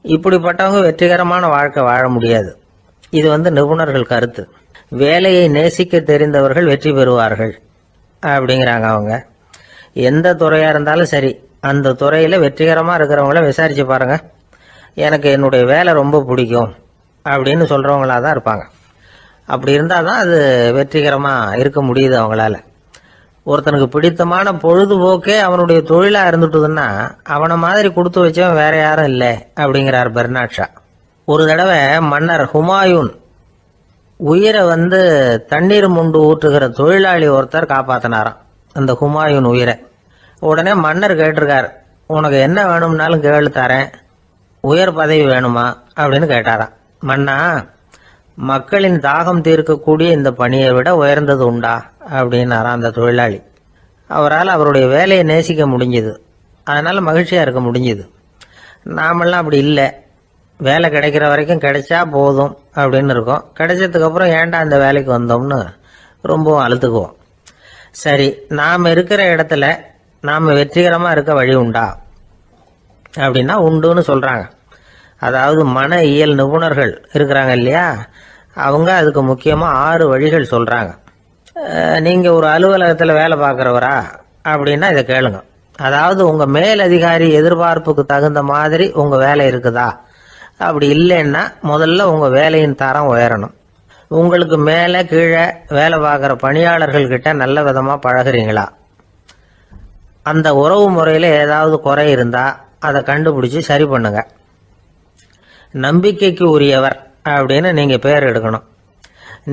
இப்படிப்பட்டவங்க வெற்றிகரமான வாழ்க்கை வாழ முடியாது. இது நிபுணர்கள் கருத்து. வேலையை நேசிக்க தெரிந்தவர்கள் வெற்றி பெறுவார்கள் அப்படிங்கிறாங்க அவங்க. எந்த துறையாக இருந்தாலும் சரி, அந்த துறையில வெற்றிகரமா இருக்கிறவங்கள விசாரிச்சு பாருங்க. எனக்கு என்னுடைய வேலை ரொம்ப பிடிக்கும் அப்படின்னு சொல்றவங்களா தான் இருப்பாங்க. அப்படி இருந்தால் தான் அது வெற்றிகரமா இருக்க முடியுது அவங்களால. ஒருத்தனுக்கு பிடித்தமான பொழுதுபோக்கே அவனுடைய தொழிலா இருந்துட்டுதுன்னா அவனை மாதிரி கொடுத்து வச்சவன் வேற யாரும் இல்லை அப்படிங்கிறார் பெர்னாட் ஷா. ஒரு தடவை மன்னர் ஹுமாயூன் உயிரை தண்ணீர் முண்டு ஊற்றுகிற தொழிலாளி ஒருத்தர் காப்பாத்தினாராம் அந்த ஹுமாயூன் உயிரை. உடனே மன்னர் கேட்டிருக்கார், உனக்கு என்ன வேணும்னாலும் கேளு தரேன், உயர் பதவி வேணுமா அப்படின்னு கேட்டாராம். மன்னா, மக்களின் தாகம் தீர்க்கக்கூடிய இந்த பணியை விட உயர்ந்தது உண்டா அப்படின்னாராம் அந்த தொழிலாளி. அவரால் அவருடைய வேலையை நேசிக்க முடிஞ்சது, அதனால மகிழ்ச்சியா இருக்க முடிஞ்சது. நாமெல்லாம் அப்படி இல்லை, வேலை கிடைக்கிற வரைக்கும் கிடைச்சா போதும் அப்படின்னு இருக்கோம். கிடைச்சதுக்கு அப்புறம் ஏன்டா அந்த வேலைக்கு வந்தோம்னு ரொம்பவும் அழுத்துக்குவோம். சரி, நாம் இருக்கிற இடத்துல நாம் வெற்றிகரமா இருக்க வழி உண்டா அப்படின்னா உண்டுன்னு சொல்றாங்க. அதாவது மன இயல் நிபுணர்கள் இருக்கிறாங்க இல்லையா, அவங்க அதுக்கு முக்கியமா 6 வழிகள் சொல்றாங்க. நீங்க ஒரு அலுவலகத்துல வேலை பார்க்கறவரா அப்படின்னா இதை கேளுங்க. அதாவது உங்க மேல் அதிகாரி எதிர்பார்ப்புக்கு தகுந்த மாதிரி உங்க வேலை இருக்குதா? அப்படி இல்லைன்னா முதல்ல உங்க வேலையின் தரம் உயரணும். உங்களுக்கு மேல கீழே வேலை பார்க்குற பணியாளர்கள் கிட்ட நல்ல விதமா பழகுறீங்களா? அந்த உறவு முறையில ஏதாவது குறை இருந்தா அதை கண்டுபிடிச்சு சரி பண்ணுங்க. நம்பிக்கைக்கு உரியவர் அப்படின்னு நீங்க பேர் எடுக்கணும்.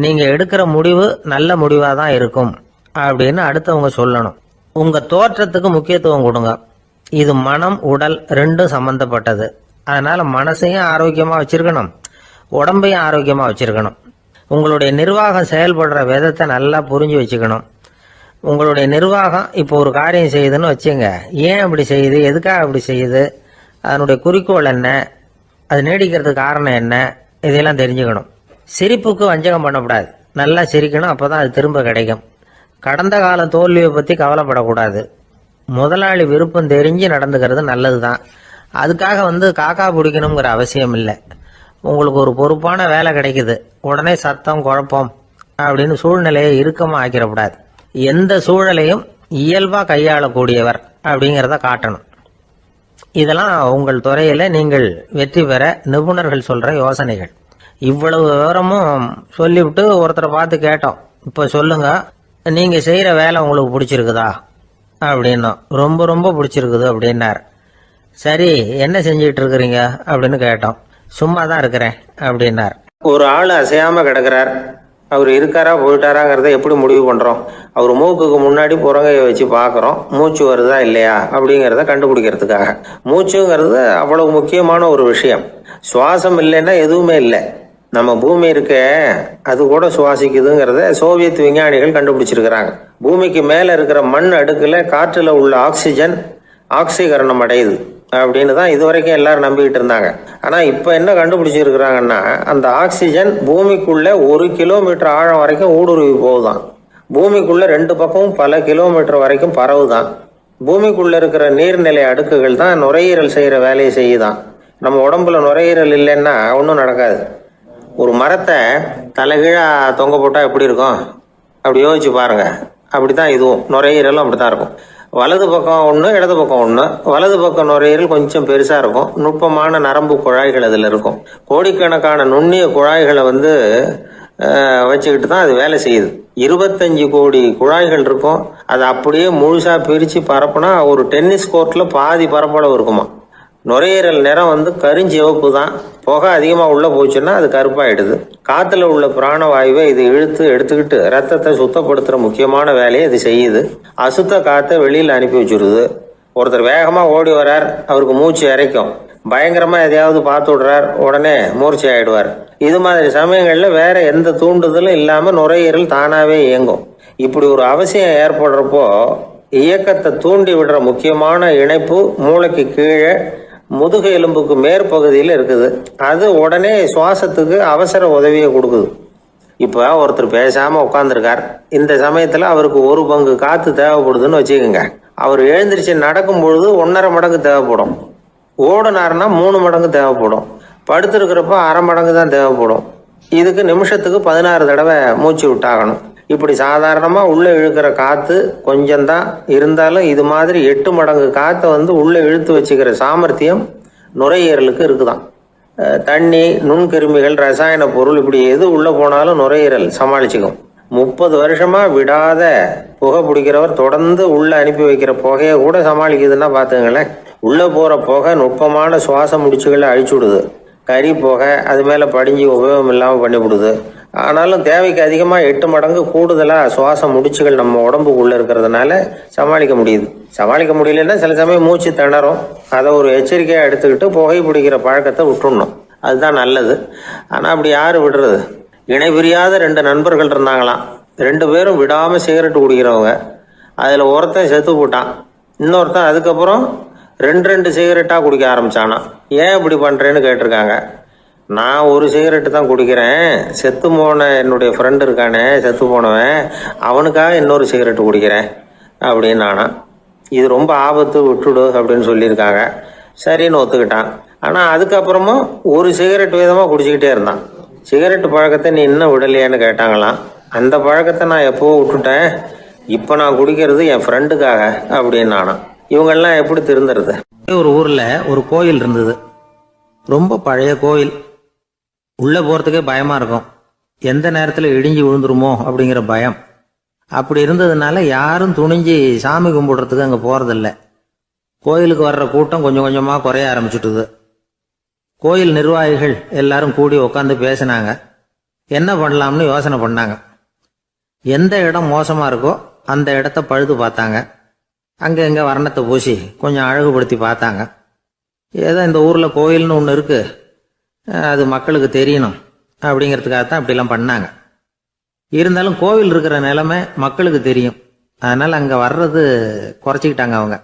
நீங்க எடுக்கிற முடிவு நல்ல முடிவா தான் இருக்கும் அப்படின்னு அடுத்தவங்க சொல்லணும். உங்க தோற்றத்துக்கு முக்கியத்துவம் கொடுங்க. இது மனம் உடல் ரெண்டும் சம்பந்தப்பட்டது. அதனால மனசையும் ஆரோக்கியமா வச்சிருக்கணும், உடம்பையும் ஆரோக்கியமா வச்சிருக்கணும். உங்களுடைய நிர்வாகம் செயல்படுற விதத்தை நல்லா புரிஞ்சு வச்சுக்கணும். உங்களுடைய நிர்வாகம் இப்போ ஒரு காரியம் செய்யுதுன்னு வச்சுங்க, ஏன் அப்படி செய்யுது, எதுக்காக அப்படி செய்யுது, அதனுடைய குறிக்கோள் என்ன, அது நீடிக்கிறதுக்கு காரணம் என்ன, இதெல்லாம் தெரிஞ்சுக்கணும். சிரிப்புக்கு வஞ்சகம் பண்ணக்கூடாது, நல்லா சிரிக்கணும், அப்பதான் அது திரும்ப கிடைக்கும். கடந்த கால தோல்வியை பத்தி கவலைப்படக்கூடாது. முதலாளி விருப்பம் தெரிஞ்சு நடந்துக்கிறது நல்லதுதான். அதுக்காக காக்கா பிடிக்கணுங்கிற அவசியம் இல்லை. உங்களுக்கு ஒரு பொறுப்பான வேலை கிடைக்குது, உடனே சத்தம் குழப்பம் அப்படின்னு சூழ்நிலையை இறுக்கமா ஆக்கிடக்கூடாது. எந்த சூழலையும் இயல்பா கையாளக்கூடியவர் அப்படிங்கிறத காட்டணும். இதெல்லாம் உங்கள் துறையில நீங்கள் வெற்றி பெற நிபுணர்கள் சொல்ற யோசனைகள். இவ்வளவு விவரமும் சொல்லிவிட்டு ஒருத்தரை பார்த்து கேட்டோம், இப்ப சொல்லுங்க, நீங்க செய்யற வேலை உங்களுக்கு பிடிச்சிருக்குதா அப்படின்னா. ரொம்ப ரொம்ப பிடிச்சிருக்குது அப்படின்னார். சரி, என்ன செஞ்சிட்டு இருக்கிறீங்க அப்படின்னு கேட்டோம். சும்மா தான் இருக்கிறேன் அப்படின்னார். ஒரு ஆள் அசையாம கிடக்கிறார், அவர் இருக்காரா போயிட்டாராங்கிறத எப்படி முடிவு பண்றோம்? அவர் மூக்குக்கு முன்னாடி புறங்கையை வச்சு பாக்குறோம், மூச்சு வருதா இல்லையா அப்படிங்கறத கண்டுபிடிக்கிறதுக்காக. மூச்சுங்கிறது அவ்வளவு முக்கியமான ஒரு விஷயம். சுவாசம் இல்லைன்னா எதுவுமே இல்லை. நம்ம பூமி இருக்க, அது கூட சுவாசிக்குதுங்கிறத சோவியத் விஞ்ஞானிகள் கண்டுபிடிச்சிருக்கிறாங்க. பூமிக்கு மேல இருக்கிற மண் அடுக்குல காற்றுல உள்ள ஆக்சிஜன் ஆக்சிகரணம் அடையுது அப்படின்னு தான் இதுவரைக்கும் எல்லாரும் நம்பிக்கிட்டு இருந்தாங்க. ஆனா இப்ப என்ன கண்டுபிடிச்சிருக்கிறாங்கன்னா, அந்த ஆக்சிஜன் பூமிக்குள்ள 1 கிலோமீட்டர் ஆழம் வரைக்கும் ஊடுருவி போகுதான். பூமிக்குள்ள 2 பக்கமும் பல கிலோமீட்டர் வரைக்கும் பரவுதான். பூமிக்குள்ள இருக்கிற நீர்நிலை அடுக்குகள் தான் நுரையீரல் செய்யற வேலையை செய்யுதான். நம்ம உடம்புல நுரையீரல் இல்லைன்னா ஒன்றும் நடக்காது. ஒரு மரத்தை தலைகீழா தொங்க போட்டா எப்படி இருக்கும் அப்படி யோசிச்சு பாருங்க. அப்படித்தான் இதுவும், நுரையீரலும் அப்படித்தான் இருக்கும். வலது பக்கம் ஒன்று, இடது பக்கம் ஒன்று. வலது பக்கம் நுரையீரல் கொஞ்சம் பெருசா இருக்கும், நுட்பமான நரம்பு குழாய்கள் அதுல இருக்கும். கோடிக்கணக்கான நுண்ணிய குழாய்களை வச்சுக்கிட்டு தான் அது வேலை செய்யுது. 25 கோடி குழாய்கள் இருக்கும். அது அப்படியே முழுசா பிரிச்சு பரப்புனா ஒரு டென்னிஸ் கோர்ட்ல பாதி பரப்பளவு இருக்குமா. நுரையீரல் நிறம் கருஞ்சிவப்பு தான். புகை அதிகமா உள்ள போச்சுன்னா அது கருப்பாயிடுது. காத்துல உள்ள பிராணவாயுவை இது இழுத்து எடுத்துக்கிட்டு ரத்தத்தை சுத்தப்படுத்துற முக்கியமான வேலையை இது செய்யுது. அசுத்த காத்தை வெளியில அனுப்பி வச்சிருது. ஒருத்தர் வேகமா ஓடி வர்றார், அவருக்கு மூச்சு இறைக்கும். பயங்கரமா எதையாவது பார்த்து விடுறார், உடனே மூர்ச்சி ஆயிடுவார். இது மாதிரி சமயங்கள்ல வேற எந்த தூண்டுதலும் இல்லாம நுரையீரல் தானாவே இயங்கும். இப்படி ஒரு அவசியம் ஏற்படுறப்போ இயக்கத்தை தூண்டி விடுற முக்கியமான இணைப்பு மூளைக்கு கீழே முதுகு எலும்புக்கு மேற்பகுதியில் இருக்குது. அது உடனே சுவாசத்துக்கு அவசர உதவியை கொடுக்குது. இப்ப ஒருத்தர் பேசாம உட்கார்ந்துருக்கார். இந்த சமயத்துல அவருக்கு 1 பங்கு காத்து தேவைப்படுதுன்னு வச்சுக்கோங்க. அவர் எழுந்திரிச்சு நடக்கும் பொழுது 1.5 மடங்கு தேவைப்படும். ஓடுனாருன்னா 3 மடங்கு தேவைப்படும். படுத்திருக்கிறப்ப 1/2 மடங்கு தான் தேவைப்படும். இதுக்கு நிமிஷத்துக்கு 16 தடவை மூச்சு விட்டாகணும். இப்படி சாதாரணமாக உள்ளே இழுக்கிற காற்று கொஞ்சம்தான் இருந்தாலும் இது மாதிரி 8 மடங்கு காற்றை வந்து உள்ளே இழுத்து வச்சுக்கிற சாமர்த்தியம் நுரையீரலுக்கு இருக்குதான். தண்ணி, நுண்கிருமிகள், ரசாயன பொருள் இப்படி எது உள்ளே போனாலும் நுரையீரல் சமாளிச்சுக்கும். 30 வருஷமா விடாத புகை பிடிக்கிறவர் தொடர்ந்து உள்ள அனுப்பி வைக்கிற புகையை கூட சமாளிக்குதுன்னா பார்த்துங்களேன். உள்ளே போகிற புகை நுட்பமான சுவாச முடிச்சுகளை அழிச்சு விடுது. கறி புகை அது மேலே படிஞ்சு உபயோகம் இல்லாமல் பண்ணிவிடுது. ஆனாலும் தேவைக்கு அதிகமாக 8 மடங்கு கூடுதலாக சுவாச முடிச்சுகள் நம்ம உடம்புக்குள்ளே இருக்கிறதுனால சமாளிக்க முடியுது. சமாளிக்க முடியலன்னா சில சமயம் மூச்சு திணறும். அதை ஒரு எச்சரிக்கையாக எடுத்துக்கிட்டு புகை பிடிக்கிற பழக்கத்தை விட்டுடணும். அதுதான் நல்லது. ஆனால் அப்படி யார் விடுறது? இணை பிரியாத 2 நண்பர்கள் இருந்தாங்களாம். 2 பேரும் விடாமல் சிகரெட்டு குடிக்கிறவங்க. அதில் ஒருத்தன் செத்து போட்டான். இன்னொருத்தன் அதுக்கப்புறம் 2 சிகரெட்டாக குடிக்க ஆரம்பித்தானான். ஏன் இப்படி பண்ணுறேன்னு கேட்டிருக்காங்க. நான் ஒரு சிகரெட்டு தான் குடிக்கிறேன், செத்து போன என்னுடைய ஃப்ரெண்டு இருக்கானே செத்து போனவன், அவனுக்காக இன்னொரு சிகரெட்டு குடிக்கிறேன் அப்படின்னு நானா. இது ரொம்ப ஆபத்து, விட்டுடு அப்படின்னு சொல்லியிருக்காங்க. சரின்னு ஒத்துக்கிட்டான். ஆனால் அதுக்கப்புறமும் ஒரு சிகரெட் வீதமாக குடிச்சிக்கிட்டே இருந்தான். சிகரெட்டு பழக்கத்தை நீ இன்னும் விடலையான்னு கேட்டாங்களாம். அந்த பழக்கத்தை நான் எப்போ விட்டுட்டேன், இப்போ நான் குடிக்கிறது என் ஃப்ரெண்டுக்காக அப்படின்னு நானா. இவங்கெல்லாம் எப்படி திருந்துறது? ஒரு ஊரில் ஒரு கோயில் இருந்தது. ரொம்ப பழைய கோயில். உள்ளே போகிறதுக்கே பயமாக இருக்கும். எந்த நேரத்தில் இடிஞ்சு விழுந்துருமோ அப்படிங்கிற பயம். அப்படி இருந்ததுனால யாரும் துணிஞ்சு சாமி கும்பிடுறதுக்கு அங்கே போகிறதில்ல. கோயிலுக்கு வர்ற கூட்டம் கொஞ்சம் கொஞ்சமாக குறைய ஆரம்பிச்சுட்டுது. கோயில் நிர்வாகிகள் எல்லாரும் கூடி உட்காந்து பேசினாங்க. என்ன பண்ணலாம்னு யோசனை பண்ணாங்க. எந்த இடம் மோசமாக இருக்கோ அந்த இடத்த பழுது பார்த்தாங்க. அங்கே எங்கே வர்ணத்தை பூசி கொஞ்சம் அழகுபடுத்தி பார்த்தாங்க. ஏதோ இந்த ஊரில் கோயில்னு ஒன்று இருக்குது, அது மக்களுக்கு தெரியணும் அப்படிங்கிறதுக்காகத்தான் அப்படிலாம் பண்ணாங்க. இருந்தாலும் கோவில் இருக்கிற நிலைமை மக்களுக்கு தெரியும். அதனால் அங்கே வர்றது குறைச்சிக்கிட்டாங்க அவங்க.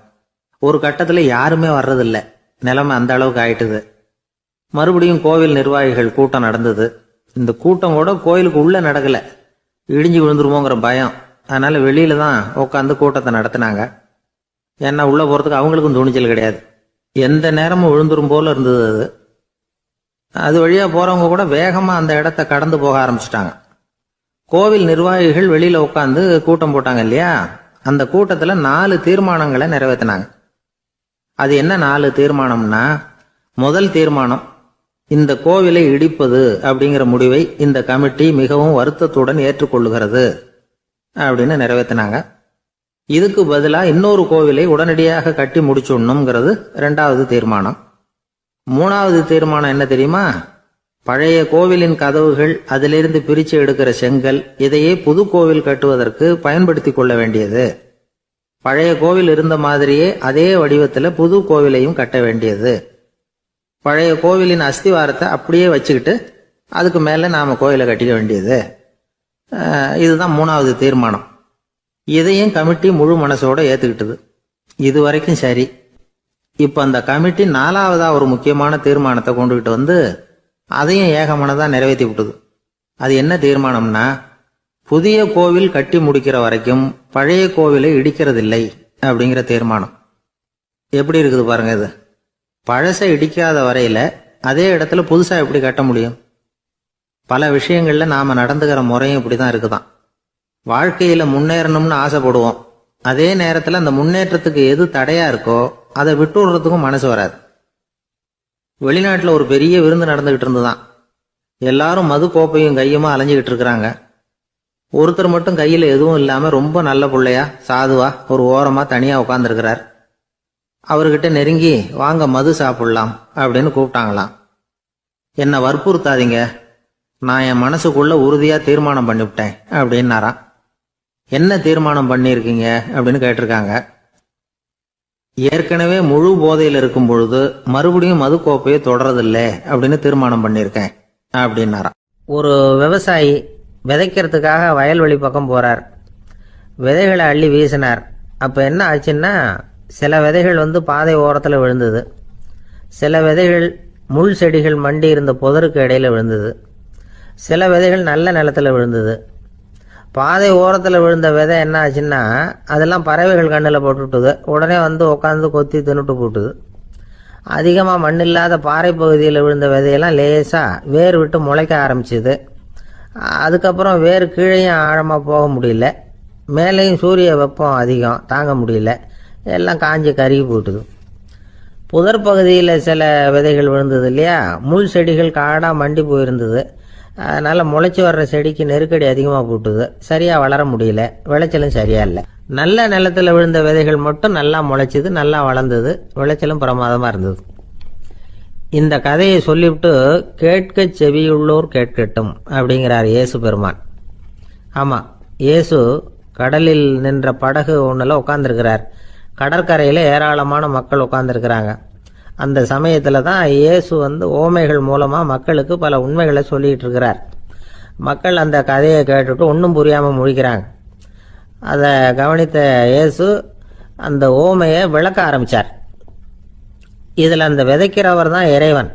ஒரு கட்டத்தில் யாருமே வர்றதில்லை. நிலைமை அந்த அளவுக்கு ஆயிட்டுது. மறுபடியும் கோவில் நிர்வாகிகள் கூட்டம் நடந்தது. இந்த கூட்டம் கூட கோயிலுக்கு உள்ளே நடக்கலை. இடிஞ்சு விழுந்துருமோங்கிற பயம். அதனால் வெளியில தான் உட்காந்து கூட்டத்தை நடத்தினாங்க. ஏன்னா உள்ளே போகிறதுக்கு அவங்களுக்கும் துணிச்சல் கிடையாது. எந்த நேரமும் விழுந்துரும் போல இருந்தது அது. அது வழியாக போகிறவங்க கூட வேகமாக அந்த இடத்த கடந்து போக ஆரம்பிச்சிட்டாங்க. கோவில் நிர்வாகிகள் வெளியில் உட்காந்து கூட்டம் போட்டாங்க இல்லையா, அந்த கூட்டத்தில் 4 தீர்மானங்களை நிறைவேற்றினாங்க. அது என்ன 4 தீர்மானம்னா, முதல் தீர்மானம், இந்த கோவிலை இடிப்பது அப்படிங்கிற முடிவை இந்த கமிட்டி மிகவும் வருத்தத்துடன் ஏற்றுக்கொள்ளுகிறது அப்படின்னு நிறைவேற்றினாங்க. இதுக்கு பதிலாக இன்னொரு கோவிலை உடனடியாக கட்டி முடிச்சுடணுங்கிறது 2வது தீர்மானம். 3வது தீர்மானம் என்ன தெரியுமா? பழைய கோவிலின் கதவுகள், அதிலிருந்து பிரித்து எடுக்கிற செங்கல், இதையே புது கோவில் கட்டுவதற்கு பயன்படுத்தி கொள்ள வேண்டியது. பழைய கோவில் இருந்த மாதிரியே அதே வடிவத்தில் புது கோவிலையும் கட்ட வேண்டியது. பழைய கோவிலின் அஸ்திவாரத்தை அப்படியே வச்சுக்கிட்டு அதுக்கு மேலே நாம் கோவிலை கட்டிக்க வேண்டியது. இதுதான் 3வது தீர்மானம். இதையும் கமிட்டி முழு மனசோட ஏற்றுக்கிட்டது. இது வரைக்கும் சரி. இப்போ அந்த கமிட்டி 4வதா ஒரு முக்கியமான தீர்மானத்தை கொண்டுகிட்டு வந்து அதையும் ஏகமனதாக நிறைவேற்றி விட்டது. அது என்ன தீர்மானம்னா, புதிய கோவில் கட்டி முடிக்கிற வரைக்கும் பழைய கோவிலை இடிக்கிறதில்லை அப்படிங்கிற தீர்மானம். எப்படி இருக்குது பாருங்க இது. பழசை இடிக்காத வரையில அதே இடத்துல புதுசாக எப்படி கட்ட முடியும்? பல விஷயங்களில் நாம் நடந்துக்கிற முறையும் இப்படி தான் இருக்குதான். வாழ்க்கையில் முன்னேறணும்னு ஆசைப்படுவோம். அதே நேரத்தில் அந்த முன்னேற்றத்துக்கு எது தடையாக இருக்கோ அதை விட்டு விடுறதுக்கும் மனசு வராது. வெளிநாட்டில் ஒரு பெரிய விருந்து நடந்துகிட்டு இருந்துதான். எல்லாரும் மது கோப்பையும் கையுமா அலைஞ்சிக்கிட்டு இருக்கிறாங்க. ஒருத்தர் மட்டும் கையில் எதுவும் இல்லாமல் ரொம்ப நல்ல பிள்ளையா சாதுவா ஒரு ஓரமாக தனியாக உட்காந்துருக்கிறார். அவர்கிட்ட நெருங்கி வாங்க மது சாப்பிடலாம் அப்படின்னு கூப்பிட்டாங்களாம். என்னை வற்புறுத்தாதீங்க, நான் என் மனசுக்குள்ள உறுதியாக தீர்மானம் பண்ணிவிட்டேன் அப்படின்னாராம். என்ன தீர்மானம் பண்ணியிருக்கீங்க அப்படின்னு கேட்டிருக்காங்க. ஏற்கனவே முழு போதையில் இருக்கும் பொழுது மறுபடியும் மது கோப்பையை தொடரதில்லை அப்படின்னு தீர்மானம் பண்ணியிருக்கேன் அப்படின்னாராம். ஒரு விவசாயி விதைக்கிறதுக்காக வயல்வெளி பக்கம் போகிறார். விதைகளை அள்ளி வீசினார். அப்போ என்ன ஆச்சுன்னா, சில விதைகள் பாதை ஓரத்தில் விழுந்தது. சில விதைகள் முள் செடிகள் மண்டி இருந்த புதருக்கு இடையில விழுந்தது. சில விதைகள் நல்ல நிலத்தில் விழுந்தது. பாதை ஓரத்தில் விழுந்த விதை என்ன ஆச்சுன்னா, அதெல்லாம் பறவைகள் கண்ணில் போட்டுவிட்டுது. உடனே உட்காந்து கொத்தி தின்னுட்டு போட்டுது. அதிகமாக மண் இல்லாத பாறை பகுதியில் விழுந்த விதையெல்லாம் லேசாக வேர் விட்டு முளைக்க ஆரம்பிச்சுது. அதுக்கப்புறம் வேறு கீழேயும் ஆழமாக போக முடியல, மேலேயும் சூரிய வெப்பம் அதிகம் தாங்க முடியல, எல்லாம் காஞ்சி கருகி போட்டுது. புதர் பகுதியில் சில விதைகள் விழுந்தது இல்லையா, முள் செடிகள் காடாக மண்டி போயிருந்தது. அதனால் முளைச்சி வர்ற செடிக்கு நெருக்கடி அதிகமாக போட்டுது, சரியாக வளர முடியல, விளைச்சலும் சரியா இல்லை. நல்ல நிலத்தில் விழுந்த விதைகள் மட்டும் நல்லா முளைச்சிது, நல்லா வளர்ந்தது, விளைச்சலும் பிரமாதமாக இருந்தது. இந்த கதையை சொல்லிவிட்டு கேட்க செவியுள்ளோர் கேட்கட்டும் அப்படிங்கிறார் இயேசு பெருமான். ஆமாம், இயேசு கடலில் நின்ற படகு ஒன்றில் உட்காந்துருக்கிறார். கடற்கரையில் ஏராளமான மக்கள் உட்காந்துருக்கிறாங்க. அந்த சமயத்தில் தான் இயேசு ஓமைகள் மூலமாக மக்களுக்கு பல உண்மைகளை சொல்லிகிட்டு இருக்கிறார். மக்கள் அந்த கதையை கேட்டுட்டு ஒன்றும் புரியாமல் முழிக்கிறாங்க. அதை கவனித்த இயேசு அந்த ஓமையை விளக்க ஆரம்பித்தார். இதில் அந்த விதைக்கிறவர் தான் இறைவன்.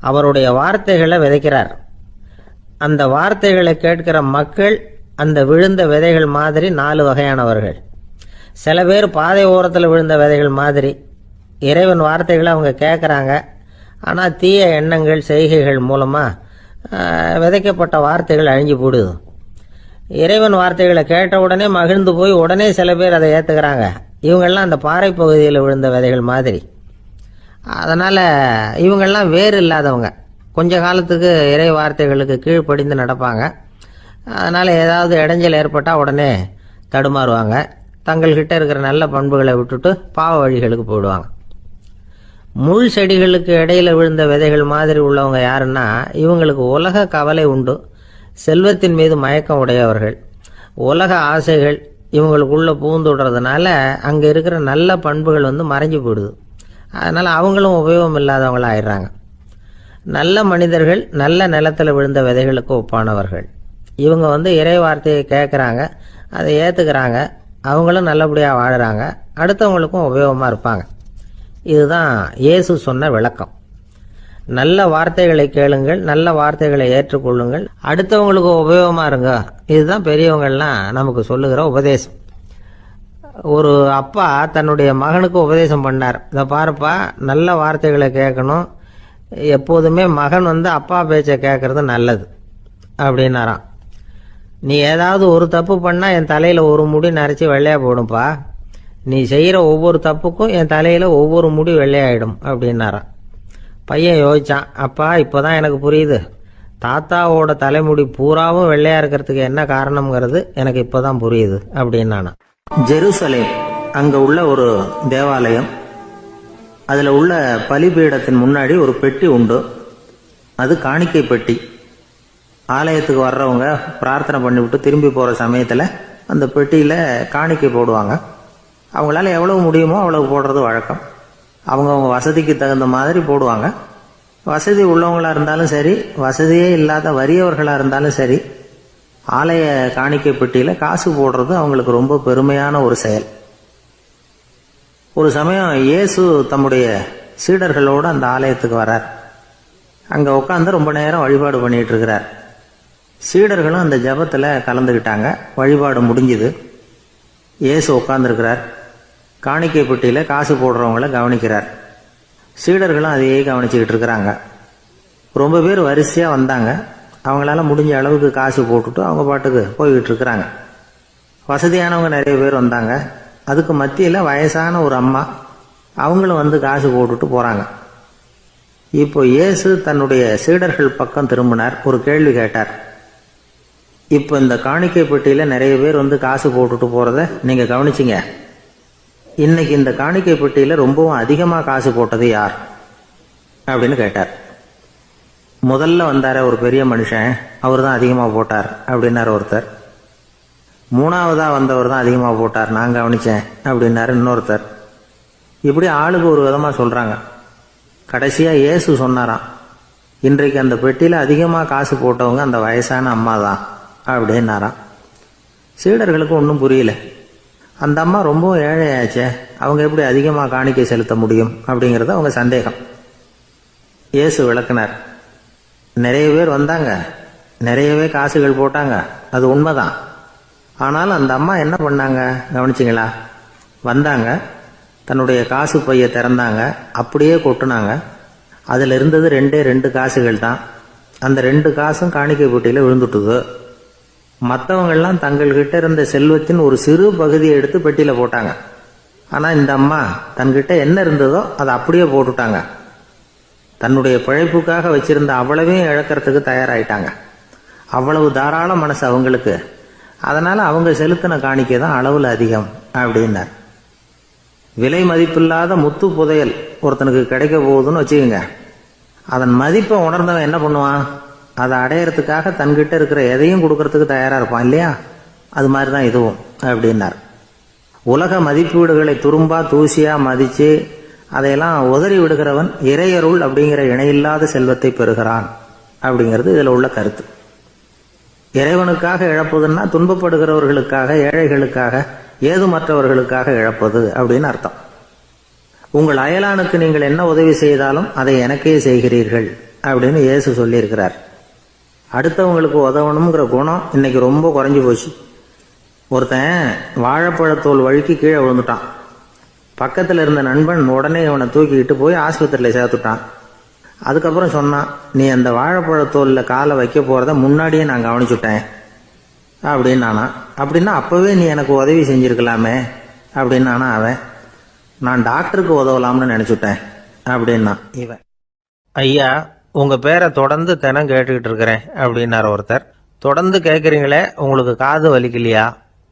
அவருடைய வார்த்தைகளை விதைக்கிறார். அந்த வார்த்தைகளை கேட்கிற மக்கள் அந்த விழுந்த விதைகள் மாதிரி 4 வகையானவர்கள். சில பேர் பாதை ஓரத்தில் விழுந்த விதைகள் மாதிரி. இறைவன் வார்த்தைகளை அவங்க கேட்குறாங்க, ஆனால் தீய எண்ணங்கள் செய்கைகள் மூலமாக விதைக்கப்பட்ட வார்த்தைகள் அழிஞ்சு போடுது. இறைவன் வார்த்தைகளை கேட்ட உடனே மகிழ்ந்து போய் உடனே சில பேர் அதை ஏற்றுக்கிறாங்க. இவங்கெல்லாம் அந்த பாறை பகுதியில் விழுந்த விதைகள் மாதிரி. அதனால் இவங்கெல்லாம் வேறு இல்லாதவங்க, கொஞ்ச காலத்துக்கு இறை வார்த்தைகளுக்கு கீழ்ப்படிந்து நடப்பாங்க. அதனால் ஏதாவது இடைஞ்சல் ஏற்பட்டால் உடனே தடுமாறுவாங்க. தங்கள்கிட்ட இருக்கிற நல்ல பண்புகளை விட்டுட்டு பாவ வழிகளுக்கு போயிடுவாங்க. முள் செடிகளுக்கு இடையில விழுந்த விதைகள் மாதிரி உள்ளவங்க யாருன்னா, இவங்களுக்கு உலக கவலை உண்டு, செல்வத்தின் மீது மயக்கம் உடையவர்கள், உலக ஆசைகள் இவங்களுக்குள்ள பூந்துடுறதுனால அங்கே இருக்கிற நல்ல பண்புகள் மறைஞ்சு போயிடுது. அதனால் அவங்களும் உபயோகம் இல்லாதவங்களாக ஆயிடுறாங்க. நல்ல மனிதர்கள் நல்ல நிலத்தில் விழுந்த விதைகளுக்கு ஒப்பானவர்கள். இவங்க இறை வார்த்தையை கேட்குறாங்க, அதை ஏற்றுக்கிறாங்க, அவங்களும் நல்லபடியாக வாழுறாங்க, அடுத்தவங்களுக்கும் உபயோகமாக இருப்பாங்க. இதுதான் இயேசு சொன்ன விளக்கம். நல்ல வார்த்தைகளை கேளுங்கள், நல்ல வார்த்தைகளை ஏற்றுக்கொள்ளுங்கள், அடுத்தவங்களுக்கு உபயோகமாக இருங்க. இதுதான் பெரியவங்கள்லாம் நமக்கு சொல்லுகிற உபதேசம். ஒரு அப்பா தன்னுடைய மகனுக்கு உபதேசம் பண்ணார். இதை பாருப்பா, நல்ல வார்த்தைகளை கேட்கணும், எப்போதுமே மகன் அப்பா பேச்சை கேட்கறது நல்லது அப்படின்னாராம். நீ ஏதாவது ஒரு தப்பு பண்ணால் என் தலையில் ஒரு முடி நரைச்சி வெள்ளையா போடும்பா, நீ செய்கிற ஒவ்வொரு தப்புக்கும் என் தலையில் ஒவ்வொரு முடி வெள்ளையாயிடும் அப்படின்னாராம். பையன் யோசிச்சான், அப்பா இப்போதான் எனக்கு புரியுது, தாத்தாவோட தலைமுடி பூராவும் வெள்ளையா இருக்கிறதுக்கு என்ன காரணம்ங்கிறது எனக்கு இப்போதான் புரியுது அப்படின்னானா. ஜெருசலேம் அங்க உள்ள ஒரு தேவாலயம், அதுல உள்ள பலிபீடத்தின் முன்னாடி ஒரு பெட்டி உண்டு. அது காணிக்கை பெட்டி. ஆலயத்துக்கு வர்றவங்க பிரார்த்தனை பண்ணிவிட்டு திரும்பி போற சமயத்துல அந்த பெட்டியில காணிக்கை போடுவாங்க. அவங்களால எவ்வளவு முடியுமோ அவ்வளவு போடுறது வழக்கம். அவங்கவுங்க வசதிக்கு தகுந்த மாதிரி போடுவாங்க. வசதி உள்ளவங்களா இருந்தாலும் சரி, வசதியே இல்லாத வறியவர்களா இருந்தாலும் சரி, ஆலய காணிக்கை பெட்டியில காசு போடுறது அவங்களுக்கு ரொம்ப பெருமையான ஒரு செயல். ஒரு சமயம் இயேசு தம்முடைய சீடர்களோடு அந்த ஆலயத்துக்கு வர்றார். அங்க உட்காந்து ரொம்ப நேரம் வழிபாடு பண்ணிட்டு இருக்கிறார். சீடர்களும் அந்த ஜபத்துல கலந்துக்கிட்டாங்க. வழிபாடு முடிஞ்சுது. இயேசு உட்கார்ந்துருக்கிறார். காணிக்கை பெட்டியில காசு போடுறவங்கள கவனிக்கிறார். சீடர்களும் அதையே கவனிச்சுக்கிட்டு இருக்கிறாங்க. ரொம்ப பேர் வரிசையா வந்தாங்க. அவங்களால முடிஞ்ச அளவுக்கு காசு போட்டுட்டு அவங்க பாட்டுக்கு போய்கிட்டு இருக்கிறாங்க. வசதியானவங்க நிறைய பேர் வந்தாங்க. அதுக்கு மத்தியில் வயசான ஒரு அம்மா, அவங்களும் காசு போட்டுட்டு போறாங்க. இப்போ இயேசு தன்னுடைய சீடர்கள் பக்கம் திரும்பினார். ஒரு கேள்வி கேட்டார். இப்போ இந்த காணிக்கை பெட்டியில நிறைய பேர் காசு போட்டுட்டு போறத நீங்க கவனிச்சிங்க. இன்னைக்கு இந்த காணிக்கை பெட்டியில ரொம்பவும் அதிகமா காசு போட்டது யார் அப்படின்னு கேட்டார். முதல்ல வந்தார ஒரு பெரிய மனுஷன், அவர் தான் அதிகமா போட்டார் அப்படின்னாரு ஒருத்தர். மூணாவதா வந்தவர் தான் அதிகமா போட்டார், நான் கவனிச்சேன் அப்படின்னாரு இன்னொருத்தர். இப்படி ஆளுக்கு ஒரு விதமா சொல்றாங்க. கடைசியா இயேசு சொன்னாராம், இன்றைக்கு அந்த பெட்டியில அதிகமா காசு போட்டவங்க அந்த வயசான அம்மா தான் அப்படின்னாராம். சீடர்களுக்கு ஒன்றும் புரியல. அந்த அம்மா ரொம்பவும் ஏழையாச்சே, அவங்க எப்படி அதிகமா காணிக்கை செலுத்த முடியும் அப்படிங்கறது அவங்க சந்தேகம். இயேசு விளக்குனார். நிறைய பேர் வந்தாங்க, நிறையவே காசுகள் போட்டாங்க, அது உண்மைதான். ஆனாலும் அந்த அம்மா என்ன பண்ணாங்க கவனிச்சிங்களா? வந்தாங்க, தன்னுடைய காசு பைய திறந்தாங்க, அப்படியே கொட்டுனாங்க. அதுல இருந்தது 2 காசுகள் தான். அந்த 2 காசும் காணிக்கை பெட்டியில விழுந்துட்டுது. மற்றவங்கெல்லாம் தங்கள்கிட்ட இருந்த செல்வத்தின் ஒரு சிறு பகுதியை எடுத்து பெட்டியில போட்டாங்க. ஆனா இந்த அம்மா தன்கிட்ட என்ன இருந்ததோ அதை அப்படியே போட்டுட்டாங்க. தன்னுடைய பிழைப்புக்காக வச்சிருந்த அவ்வளவையும் இழக்கிறதுக்கு தயாராயிட்டாங்க. அவ்வளவு தாராள மனசு அவங்களுக்கு. அதனால அவங்க செலுத்தின காணிக்கை தான் அளவுல அதிகம் அப்படின்னார். விலை மதிப்பில்லாத முத்து புதையல் ஒருத்தனுக்கு கிடைக்க போகுதுன்னு வச்சுக்கோங்க. அதன் மதிப்பை உணர்ந்தவன் என்ன பண்ணுவான்? அதை அடையறதுக்காக தன்கிட்ட இருக்கிற எதையும் கொடுக்கறதுக்கு தயாரா இருப்பான் இல்லையா? அது மாதிரிதான் இதுவும் அப்படின்னார். உலக மதிப்பீடுகளை துரும்பா தூசியா மதிச்சு அதையெல்லாம் உதறி விடுகிறவன் இறையருள் அப்படிங்கிற இணையில்லாத செல்வத்தை பெறுகிறான் அப்படிங்கிறது இதுல உள்ள கருத்து. இறைவனுக்காக இழப்பதுன்னா துன்பப்படுகிறவர்களுக்காக, ஏழைகளுக்காக, ஏதுமற்றவர்களுக்காக இழப்பது அப்படின்னு அர்த்தம். உங்கள் அயலானுக்கு நீங்கள் என்ன உதவி செய்தாலும் அதை எனக்கே செய்கிறீர்கள் அப்படின்னு இயேசு சொல்லியிருக்கிறார். அடுத்தவங்களுக்கு உதவணுங்கிற குணம் இன்னைக்கு ரொம்ப குறைஞ்சு போச்சு. ஒருத்தன் வாழைப்பழத்தோல் வழுக்கி கீழே விழுந்துட்டான். பக்கத்தில் இருந்த நண்பன் உடனே இவனை தூக்கிக்கிட்டு போய் ஆஸ்பத்திரியில் சேர்த்துட்டான். அதுக்கப்புறம் சொன்னான், நீ அந்த வாழைப்பழத்தோலில் காலை வைக்க போகிறத முன்னாடியே நான் கவனிச்சுட்டேன் அப்படின்னானா. அப்படின்னா அப்போவே நீ எனக்கு உதவி செஞ்சிருக்கலாமே அப்படின்னானா அவன். நான் டாக்டருக்கு உதவலாம்னு நினச்சிட்டேன் அப்படின்னா இவன். ஐயா, உங்க பேரை தொடர்ந்து தினம் கேட்டுக்கிட்டு இருக்கிறேன் அப்படின்னாரு ஒருத்தர். தொடர்ந்து கேட்குறீங்களே, உங்களுக்கு காது வலிக்கலையா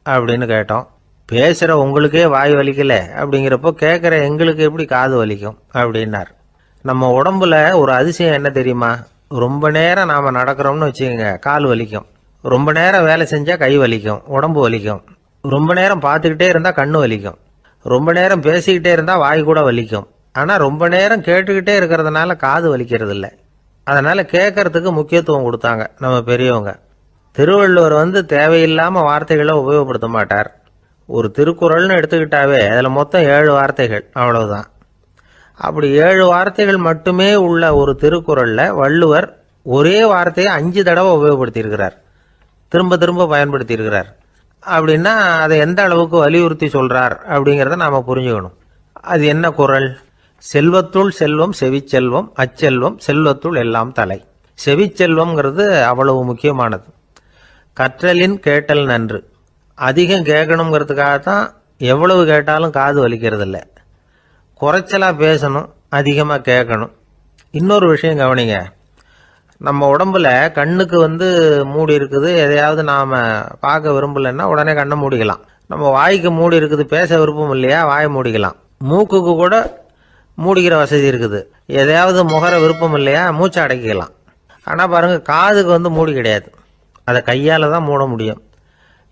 அப்படின்னு கேட்டோம். பேசுகிற உங்களுக்கே வாய் வலிக்கல அப்படிங்கிறப்போ கேட்குற எங்களுக்கு எப்படி காது வலிக்கும் அப்படின்னார். நம்ம உடம்புல ஒரு அதிசயம் என்ன தெரியுமா? ரொம்ப நேரம் நாம் நடக்கிறோம்னு வச்சுக்கோங்க, கால் வலிக்கும். ரொம்ப நேரம் வேலை செஞ்சால் கை வலிக்கும், உடம்பு வலிக்கும். ரொம்ப நேரம் பார்த்துக்கிட்டே இருந்தால் கண்ணு வலிக்கும். ரொம்ப நேரம் பேசிக்கிட்டே இருந்தால் வாய் கூட வலிக்கும். ஆனால் ரொம்ப நேரம் கேட்டுக்கிட்டே இருக்கிறதுனால காது வலிக்கிறது இல்லை. அதனால் கேட்கறதுக்கு முக்கியத்துவம் கொடுத்தாங்க நம்ம பெரியவங்க. திருவள்ளுவர் தேவையில்லாமல் வார்த்தைகளை உபயோகப்படுத்த மாட்டார். ஒரு திருக்குறள்னு எடுத்துக்கிட்டாவே அதில் மொத்தம் 7 வார்த்தைகள், அவ்வளவுதான். அப்படி 7 வார்த்தைகள் மட்டுமே உள்ள ஒரு திருக்குறளில் வள்ளுவர் ஒரே வார்த்தையை 5 தடவை உபயோகப்படுத்தியிருக்கிறார், திரும்ப திரும்ப பயன்படுத்தியிருக்கிறார். அப்படின்னா அதை எந்த அளவுக்கு வலியுறுத்தி சொல்றார் அப்படிங்கிறத நாம புரிஞ்சுக்கணும். அது என்ன குறள்? செல்வத்துள் செல்வம் செவிச்செல்வம், அச்செல்வம் செல்வத்துள் எல்லாம் தலை. செவிச்செல்வம்ங்கிறது அவ்வளவு முக்கியமானது. கற்றலின் கேட்டல் நன்று. அதிகம் கேட்கணுங்கிறதுக்காகத்தான் எவ்வளவு கேட்டாலும் காது வலிக்கிறது இல்லை. குறைச்சலா பேசணும், அதிகமாக கேட்கணும். இன்னொரு விஷயம் கவனிங்க, நம்ம உடம்புல கண்ணுக்கு மூடி இருக்குது, எதையாவது நாம பார்க்க விரும்பலைன்னா உடனே கண்ணை மூடிக்கலாம். நம்ம வாய்க்கு மூடி இருக்குது, பேச விருப்பம் இல்லையா, வாயை மூடிக்கலாம். மூக்குக்கு கூட மூடிக்கிற வசதி இருக்குது, எதையாவது முகர விருப்பம் இல்லையா, மூச்சை அடக்கிக்கலாம். ஆனால் பாருங்க, காதுக்கு மூடி கிடையாது, அதை கையால் தான் மூட முடியும்.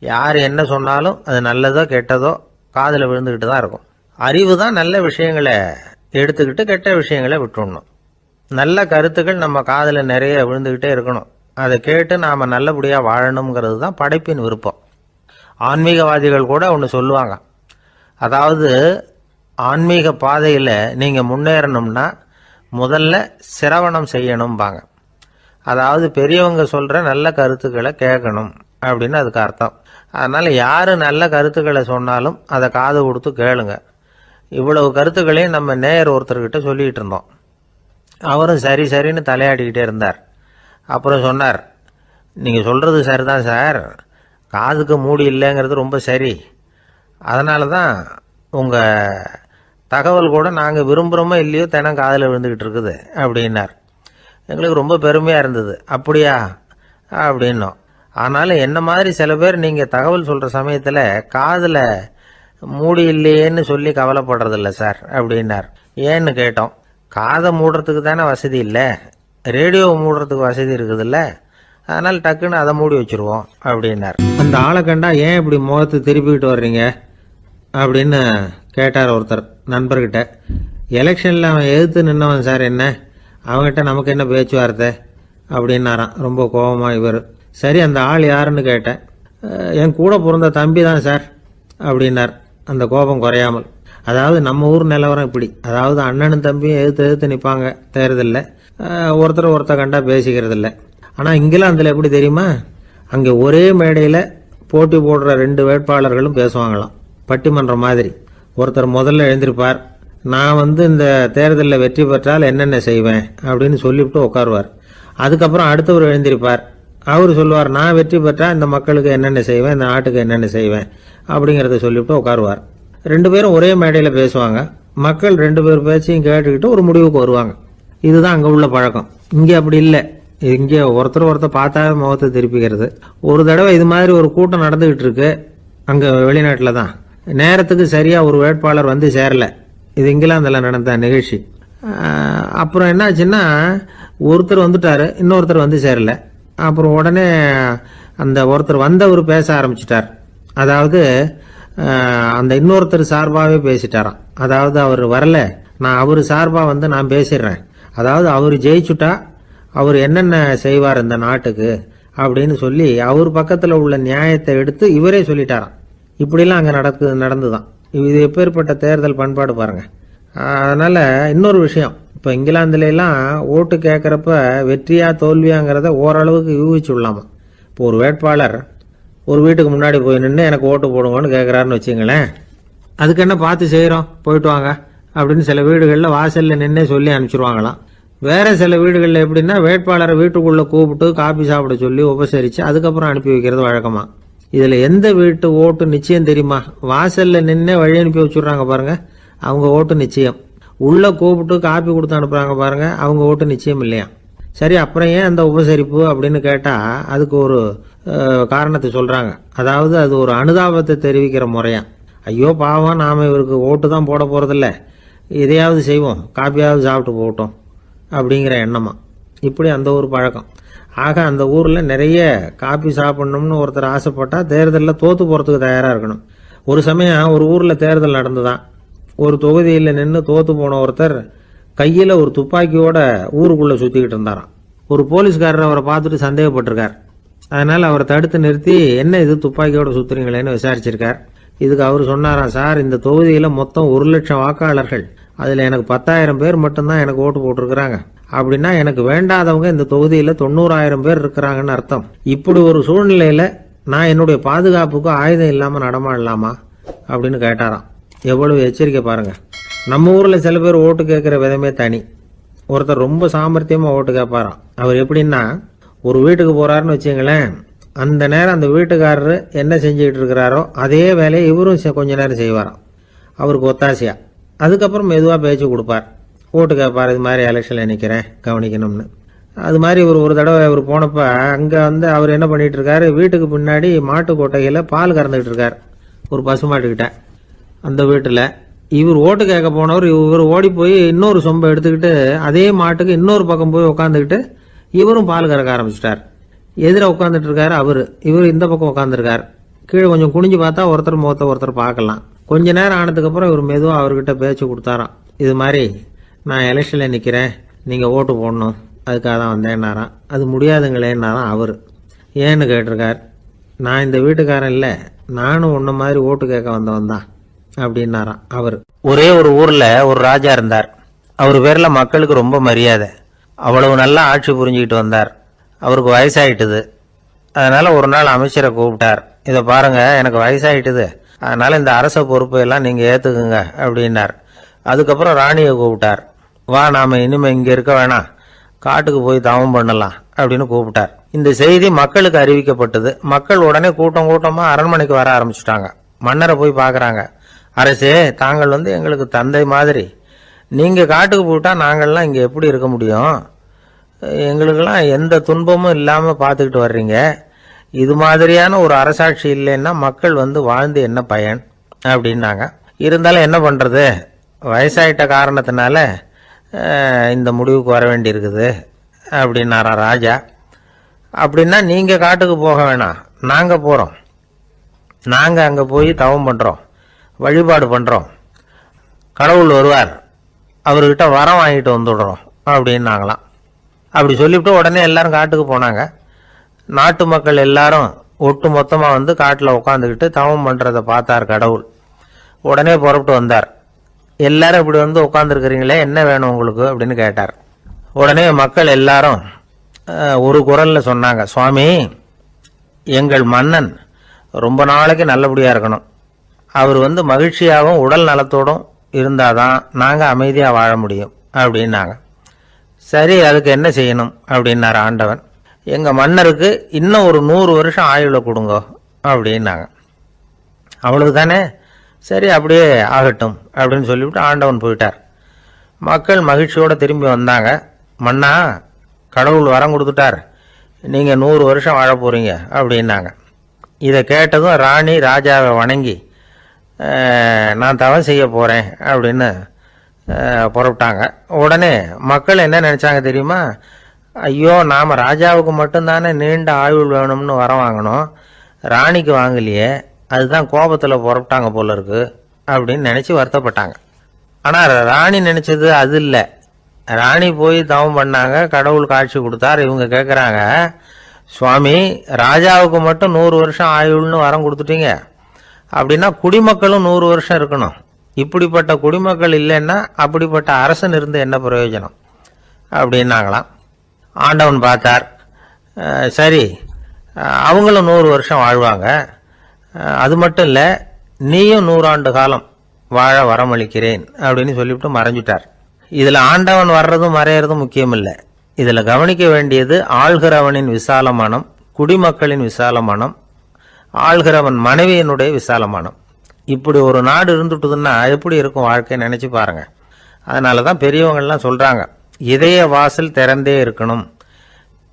யார் என்ன சொன்னாலும் அது நல்லதோ கெட்டதோ காதில் விழுந்துக்கிட்டு தான் இருக்கும். அறிவு தான் நல்ல விஷயங்களை எடுத்துக்கிட்டு கெட்ட விஷயங்களை விட்டுடணும். நல்ல கருத்துக்கள் நம்ம காதில் நிறைய விழுந்துக்கிட்டே இருக்கணும். அதை கேட்டு நாம் நல்லபடியாக வாழணுங்கிறது தான் படைப்பின் விருப்பம். ஆன்மீகவாதிகள் கூட ஒன்று சொல்லுவாங்க, அதாவது ஆன்மீக பாதையில் நீங்கள் முன்னேறணும்னா முதல்ல சிரவணம் செய்யணும்பாங்க. அதாவது பெரியவங்க சொல்கிற நல்ல கருத்துக்களை கேட்கணும் அப்படின்னு அதுக்கு அர்த்தம். அதனால் யார் நல்ல கருத்துக்களை சொன்னாலும் அதை காது கொடுத்து கேளுங்க. இவ்வளவு கருத்துக்களையும் நம்ம நேயர் ஒருத்தர்கிட்ட சொல்லிகிட்டு இருந்தோம். அவரும் சரி சரின்னு தலையாடிக்கிட்டே இருந்தார். அப்புறம் சொன்னார், நீங்கள் சொல்கிறது சரிதான் சார், காதுக்கு மூடி இல்லைங்கிறது ரொம்ப சரி. அதனால தான் உங்கள் தகவல் கூட நாங்கள் விரும்புகிறோமோ இல்லையோ தினம் காதில் விழுந்துக்கிட்டு இருக்குது அப்படின்னார். எங்களுக்கு ரொம்ப பெருமையாக இருந்தது. அப்படியா அப்படின்னோம். ஆனாலும் என்ன மாதிரி சில பேர் நீங்கள் தகவல் சொல்கிற சமயத்தில் காதில் மூடி இல்லையேன்னு சொல்லி கவலைப்படுறதில்ல சார் அப்படின்னார். ஏன்னு கேட்டோம். காதை மூடுறதுக்கு தானே வசதி இல்லை, ரேடியோவை மூடுறதுக்கு வசதி இருக்குதுல்ல, அதனால் டக்குன்னு அதை மூடி வச்சுருவோம் அப்படின்னார். அந்த ஆளை கண்டா ஏன் இப்படி முகத்தை திருப்பிக்கிட்டு வர்றீங்க அப்படின்னு கேட்டார் ஒருத்தர் நண்பர்கிட்ட. எலெக்ஷனில் அவன் எதிர்த்து நின்னவன் சார், என்ன அவங்ககிட்ட நமக்கு என்ன பேச்சுவார்த்தை அப்படின்னாராம் ரொம்ப கோபமாக இவர். சரி, அந்த ஆள் யாருன்னு கேட்டேன். என் கூட பிறந்த தம்பி தான் சார் அப்படின்னார் அந்த கோபம் குறையாமல். அதாவது நம்ம ஊர் நிலவரம் இப்படி, அதாவது அண்ணனும் தம்பியும் எதிர்த்து நிற்பாங்க தேர்தலில், ஒருத்தர் கண்டா பேசிக்கிறது இல்லை. ஆனால் இங்கிலாந்தில் எப்படி தெரியுமா, அங்கே ஒரே மேடையில் போட்டி போடுற 2 வேட்பாளர்களும் பேசுவாங்களாம், பட்டிமன்றம் மாதிரி. ஒருத்தர் முதல்ல எழுந்திருப்பார், நான் வந்து இந்த தேர்தலில் வெற்றி பெற்றால் என்னென்ன செய்வேன் அப்படின்னு சொல்லிவிட்டு உட்காருவார். அதுக்கப்புறம் அடுத்தவர் எழுந்திருப்பார். அவர் சொல்லுவார், நான் வெற்றி பெற்றால் இந்த மக்களுக்கு என்னென்ன செய்வேன், இந்த நாட்டுக்கு என்னென்ன செய்வேன் அப்படிங்கிறத சொல்லிவிட்டு உட்காருவார். ரெண்டு பேரும் ஒரே மேடையில் பேசுவாங்க. மக்கள் ரெண்டு பேர் பேச்சையும் கேட்டுக்கிட்டு ஒரு முடிவுக்கு வருவாங்க. இதுதான் அங்கே உள்ள பழக்கம். இங்கே அப்படி இல்லை. இங்கே ஒருத்தர் பார்த்தா முகத்தை திருப்பிக்கிறது. ஒரு தடவை இது மாதிரி ஒரு கூட்டம் நடந்துகிட்டு இருக்கு அங்கே வெளிநாட்டில் தான். நேரத்துக்கு சரியா ஒரு வேட்பாளர் வந்து சேரல. இது இங்கிலாந்தில் நடந்த நிகழ்ச்சி. அப்புறம் என்னாச்சுன்னா, ஒருத்தர் வந்துட்டாரு, இன்னொருத்தர் வந்து சேரல. அப்புறம் உடனே அந்த ஒருத்தர் வந்தவர் பேச ஆரம்பிச்சிட்டார். அதாவது அந்த இன்னொருத்தர் சார்பாகவே பேசிட்டாராம். அதாவது அவர் வரல, நான் அவர் சார்பாக வந்து நான் பேசிடுறேன். அதாவது அவர் ஜெயிச்சுட்டா அவர் என்னென்ன செய்வார் இந்த நாட்டுக்கு அப்படின்னு சொல்லி அவர் பக்கத்தில் உள்ள நியாயத்தை எடுத்து இவரே சொல்லிட்டாராம். இப்படிலாம் அங்கே நடந்துதான். இது எப்பேற்பட்ட தேர்தல் பண்பாடு பாருங்க. அதனால இன்னொரு விஷயம், இப்போ இங்கிலாந்துல எல்லாம் ஓட்டு கேட்கறப்ப வெற்றியா தோல்வியாங்கிறத ஓரளவுக்கு யூகிச்சு விடலாமா. இப்போ ஒரு வேட்பாளர் ஒரு வீட்டுக்கு முன்னாடி போய் நின்று எனக்கு ஓட்டு போடுங்கன்னு கேட்குறாருன்னு வச்சுங்களேன். அதுக்கு என்ன பார்த்து செய்கிறோம், போயிட்டு வாங்க அப்படின்னு சில வீடுகளில் வாசலில் நின்னே சொல்லி அனுப்பிச்சிருவாங்களாம். வேற சில வீடுகளில் எப்படின்னா, வேட்பாளரை வீட்டுக்குள்ளே கூப்பிட்டு காபி சாப்பிட சொல்லி உபசரித்து அதுக்கப்புறம் அனுப்பி வைக்கிறது வழக்கமா. இதில் எந்த வீட்டு ஓட்டு நிச்சயம் தெரியுமா? வாசலில் நின்னே வழி அனுப்பி வச்சுடுறாங்க பாருங்க, அவங்க ஓட்டு நிச்சயம். உள்ளே கூப்பிட்டு காப்பி கொடுத்து அனுப்புகிறாங்க பாருங்க, அவங்க ஓட்டு நிச்சயம் இல்லையா. சரி, அப்புறம் ஏன் அந்த உபசரிப்பு அப்படின்னு கேட்டால் அதுக்கு ஒரு காரணத்தை சொல்கிறாங்க. அதாவது அது ஒரு அனுதாபத்தை தெரிவிக்கிற முறையா. ஐயோ பாவம், நாம் இவருக்கு ஓட்டு தான் போட போகிறதில்ல, இதையாவது செய்வோம், காப்பியாவது சாப்பிட்டு போகட்டும் அப்படிங்கிற எண்ணமா. இப்படி அந்த ஒரு பழக்கம். ஆக அந்த ஊரில் நிறைய காப்பி சாப்பிடணும்னு ஒருத்தர் ஆசைப்பட்டா தேர்தலில் தோற்று போகிறதுக்கு தயாராக இருக்கணும். ஒரு சமயம் ஒரு ஊரில் தேர்தல் நடந்துதான். ஒரு தொகுதியில் நின்று தோற்று போன ஒருத்தர் கையில் ஒரு துப்பாக்கியோட ஊருக்குள்ளே சுற்றிக்கிட்டு இருந்தாராம். ஒரு போலீஸ்காரர் அவரை பார்த்துட்டு சந்தேகப்பட்டிருக்கார். அதனால் அவரை தடுத்து நிறுத்தி, என்ன இது துப்பாக்கியோட சுற்றுறீங்களேன்னு விசாரிச்சிருக்கார். இதுக்கு அவர் சொன்னாராம், சார், இந்த தொகுதியில் மொத்தம் 1,00,000 வாக்காளர்கள், அதில் எனக்கு 10,000 பேர் மட்டும்தான் எனக்கு ஓட்டு போட்டிருக்கிறாங்க. அப்படின்னா எனக்கு வேண்டாதவங்க இந்த தொகுதியில் 90,000 பேர் இருக்கிறாங்கன்னு அர்த்தம். இப்படி ஒரு சூழ்நிலையில் நான் என்னுடைய பாதுகாப்புக்கு ஆயுதம் இல்லாமல் நடமாடலாமா அப்படின்னு கேட்டாராம். எவ்வளவு எச்சரிக்கை பாருங்க. நம்ம ஊரில் சில பேர் ஓட்டு கேட்குற விதமே தனி. ஒருத்தர் ரொம்ப சாமர்த்தியமாக ஓட்டு கேட்பாராம். அவர் எப்படின்னா, ஒரு வீட்டுக்கு போறாருன்னு வச்சுங்களேன், அந்த நேரம் அந்த வீட்டுக்காரரு என்ன செஞ்சுக்கிட்டு இருக்கிறாரோ அதே வேலையை இவரும் கொஞ்ச நேரம் செய்வாராம், அவருக்கு ஒத்தாசையா. அதுக்கப்புறம் மெதுவாக பேச்சு கொடுப்பார், ஓட்டு கேட்பார். இது மாதிரி எலெக்ஷனில் நிற்கிறேன், கவனிக்கணும்னு. அது மாதிரி ஒரு தடவை அவர் போனப்ப அங்கே வந்து அவர் என்ன பண்ணிட்டு இருக்காரு, வீட்டுக்கு பின்னாடி மாட்டு கொட்டையில் பால் கறந்துகிட்டு இருக்கார் ஒரு பசுமாட்டுக்கிட்ட. அந்த வீட்டில் இவர் ஓட்டு கேட்க போனவர் இவர் ஓடி போய் இன்னொரு சொம்பை எடுத்துக்கிட்டு அதே மாட்டுக்கு இன்னொரு பக்கம் போய் உட்காந்துக்கிட்டு இவரும் பால் கறக்க ஆரம்பிச்சிட்டார். எதிர உட்காந்துட்டு இருக்காரு அவரு, இவர் இந்த பக்கம் உட்காந்துருக்கார். கீழே கொஞ்சம் குனிஞ்சு பார்த்தா ஒருத்தர் முகத்தை ஒருத்தர் பார்க்கலாம். கொஞ்ச நேரம் ஆனதுக்கு அப்புறம் இவர் மெதுவாக அவர்கிட்ட பேச்சு கொடுத்தாராம். இது மாதிரி நான் எலெக்ஷனில் நிற்கிறேன், நீங்கள் ஓட்டு போடணும், அதுக்காக தான் வந்தேன்னாராம். அது முடியாதுங்களேன்னாராம் அவர். ஏன்னு கேட்டிருக்கார். நான் இந்த வீட்டுக்காரன் இல்லை, நானும் உன்ன மாதிரி ஓட்டு கேட்க வந்தவன் தான் அப்படின்னாராம் அவர். ஒரே ஒரு ஊர்ல ஒரு ராஜா இருந்தார். அவர் பேர்ல மக்களுக்கு ரொம்ப மரியாதை. அவ்வளவு நல்லா ஆட்சி புரிஞ்சுக்கிட்டு வந்தார். அவருக்கு வயசாயிட்டுது. அதனால ஒரு நாள் அமைச்சரை கூப்பிட்டார். இதை பாருங்க, எனக்கு வயசாயிட்டுது, அதனால இந்த அரச பொறுப்பை எல்லாம் நீங்க ஏத்துக்குங்க அப்படின்னார். அதுக்கப்புறம் ராணியை கூப்பிட்டார். வா, நாம இனிமே இங்க இருக்க வேணாம், காட்டுக்கு போய் தவம் பண்ணலாம் அப்படின்னு கூப்பிட்டார். இந்த செய்தி மக்களுக்கு அறிவிக்கப்பட்டது. மக்கள் உடனே கூட்டம் கூட்டமா அரண்மனைக்கு வர ஆரம்பிச்சுட்டாங்க. மன்னரை போய் பாக்குறாங்க. அரசே, தாங்கள் வந்து எங்களுக்கு தந்தை மாதிரி, நீங்க காட்டுக்கு போயிட்டா நாங்கள்லாம் இங்க எப்படி இருக்க முடியும்? எங்களுக்கெல்லாம் எந்த துன்பமும் இல்லாம பாத்துக்கிட்டு வர்றீங்க. இது மாதிரியான ஒரு அரசாட்சி இல்லைன்னா மக்கள் வந்து வாழ்ந்து என்ன பயன் அப்படின்னாங்க. இருந்தாலும் என்ன பண்றது, வயசாயிட்ட காரணத்தினால இந்த முடிவுக்கு வர வேண்டி இருக்குது அப்படின்னாரா ராஜா. அப்படின்னா நீங்க காட்டுக்கு போக வேணாம், நாங்க போறோம். நாங்க அங்க போய் தவம் பண்றோம், வழிபாடு பண்றோம், கடவுள் வருவார், அவர்கிட்ட வரம் வாங்கிட்டு வந்துடுறோம் அப்படின்னாங்களாம். அப்படி சொல்லிவிட்டு உடனே எல்லாரும் காட்டுக்கு போனாங்க. நாட்டு மக்கள் எல்லாரும் ஒட்டு மொத்தமா வந்து காட்டுல உட்காந்துக்கிட்டு தவம் பண்றதை பார்த்தார் கடவுள். உடனே புறப்பட்டு வந்தார். எல்லாரும் இப்படி வந்து உட்காந்துருக்கிறீங்களே, என்ன வேணும் உங்களுக்கு அப்படின்னு கேட்டார். உடனே மக்கள் எல்லாரும் ஒரு குரல்ல சொன்னாங்க, சுவாமி, எங்கள் மன்னன் ரொம்ப நாளைக்கு நல்லபடியா இருக்கணும். அவர் வந்து மகிழ்ச்சியாகவும் உடல் நலத்தோடும் இருந்தாதான் நாங்கள் அமைதியாக வாழ முடியும் அப்படின்னாங்க. சரி, அதுக்கு என்ன செய்யணும் அப்படின்னாரு ஆண்டவன். எங்கள் மன்னருக்கு இன்னும் ஒரு 100 வருஷம் ஆயுளை கொடுங்க அப்படின்னாங்க. அவ்வளவு தானே, சரி அப்படியே ஆகட்டும் அப்படின்னு சொல்லிவிட்டு ஆண்டவன் போயிட்டார். மக்கள் மகிழ்ச்சியோடு திரும்பி வந்தாங்க. மன்னா, கடவுள் வரம் கொடுத்துட்டார், நீங்கள் 100 வருஷம் வாழ போகிறீங்க அப்படின்னாங்க. இதை கேட்டதும் ராணி ராஜாவை வணங்கி நான் தவம் செய்ய போகிறேன் அப்படின்னு புறப்பட்டாங்க. உடனே மக்கள் என்ன நினச்சாங்க தெரியுமா? ஐயோ, நாம் ராஜாவுக்கு மட்டும்தானே நீண்ட ஆயுள் வேணும்னு வரம் வாங்கினோம், ராணிக்கு வாங்கலையே, அதுதான் கோபத்தில் புறப்பட்டாங்க போல இருக்கு அப்படின்னு நினச்சி வருத்தப்பட்டாங்க. ஆனால் ராணி நினச்சது அது இல்லை. ராணி போய் தவம் பண்ணாங்க, கடவுள் காட்சி கொடுத்தார். இவங்க கேட்குறாங்க, சுவாமி, ராஜாவுக்கு மட்டும் 100 வருஷம் ஆயுள்னு வரம் கொடுத்துட்டீங்க, அப்படின்னா குடிமக்களும் 100 வருஷம் இருக்கணும். இப்படிப்பட்ட குடிமக்கள் இல்லைன்னா அப்படிப்பட்ட அரசன் இருந்து என்ன பிரயோஜனம் அப்படின்னாங்களாம். ஆண்டவன் பார்த்தார், சரி அவங்களும் 100 வருஷம் வாழ்வாங்க, அது மட்டும் இல்லை நீயும் 100 ஆண்டு காலம் வாழ வரமளிக்கிறேன் அப்படின்னு சொல்லிவிட்டு மறைஞ்சிட்டார். இதில் ஆண்டவன் வர்றதும் மறையறதும் முக்கியம் இல்லை. இதில் கவனிக்க வேண்டியது ஆள்கிறவனின் விசாலமானம், குடிமக்களின் விசாலமானம், ஆள்கிறவன் மனைவியினுடைய விசாலமானம். இப்படி ஒரு நாடு இருந்துட்டுதுன்னா எப்படி இருக்கும் வாழ்க்கை நினைச்சு பாருங்க. அதனால தான் பெரியவங்கள்லாம் சொல்றாங்க, இதய வாசல் திறந்தே இருக்கணும்,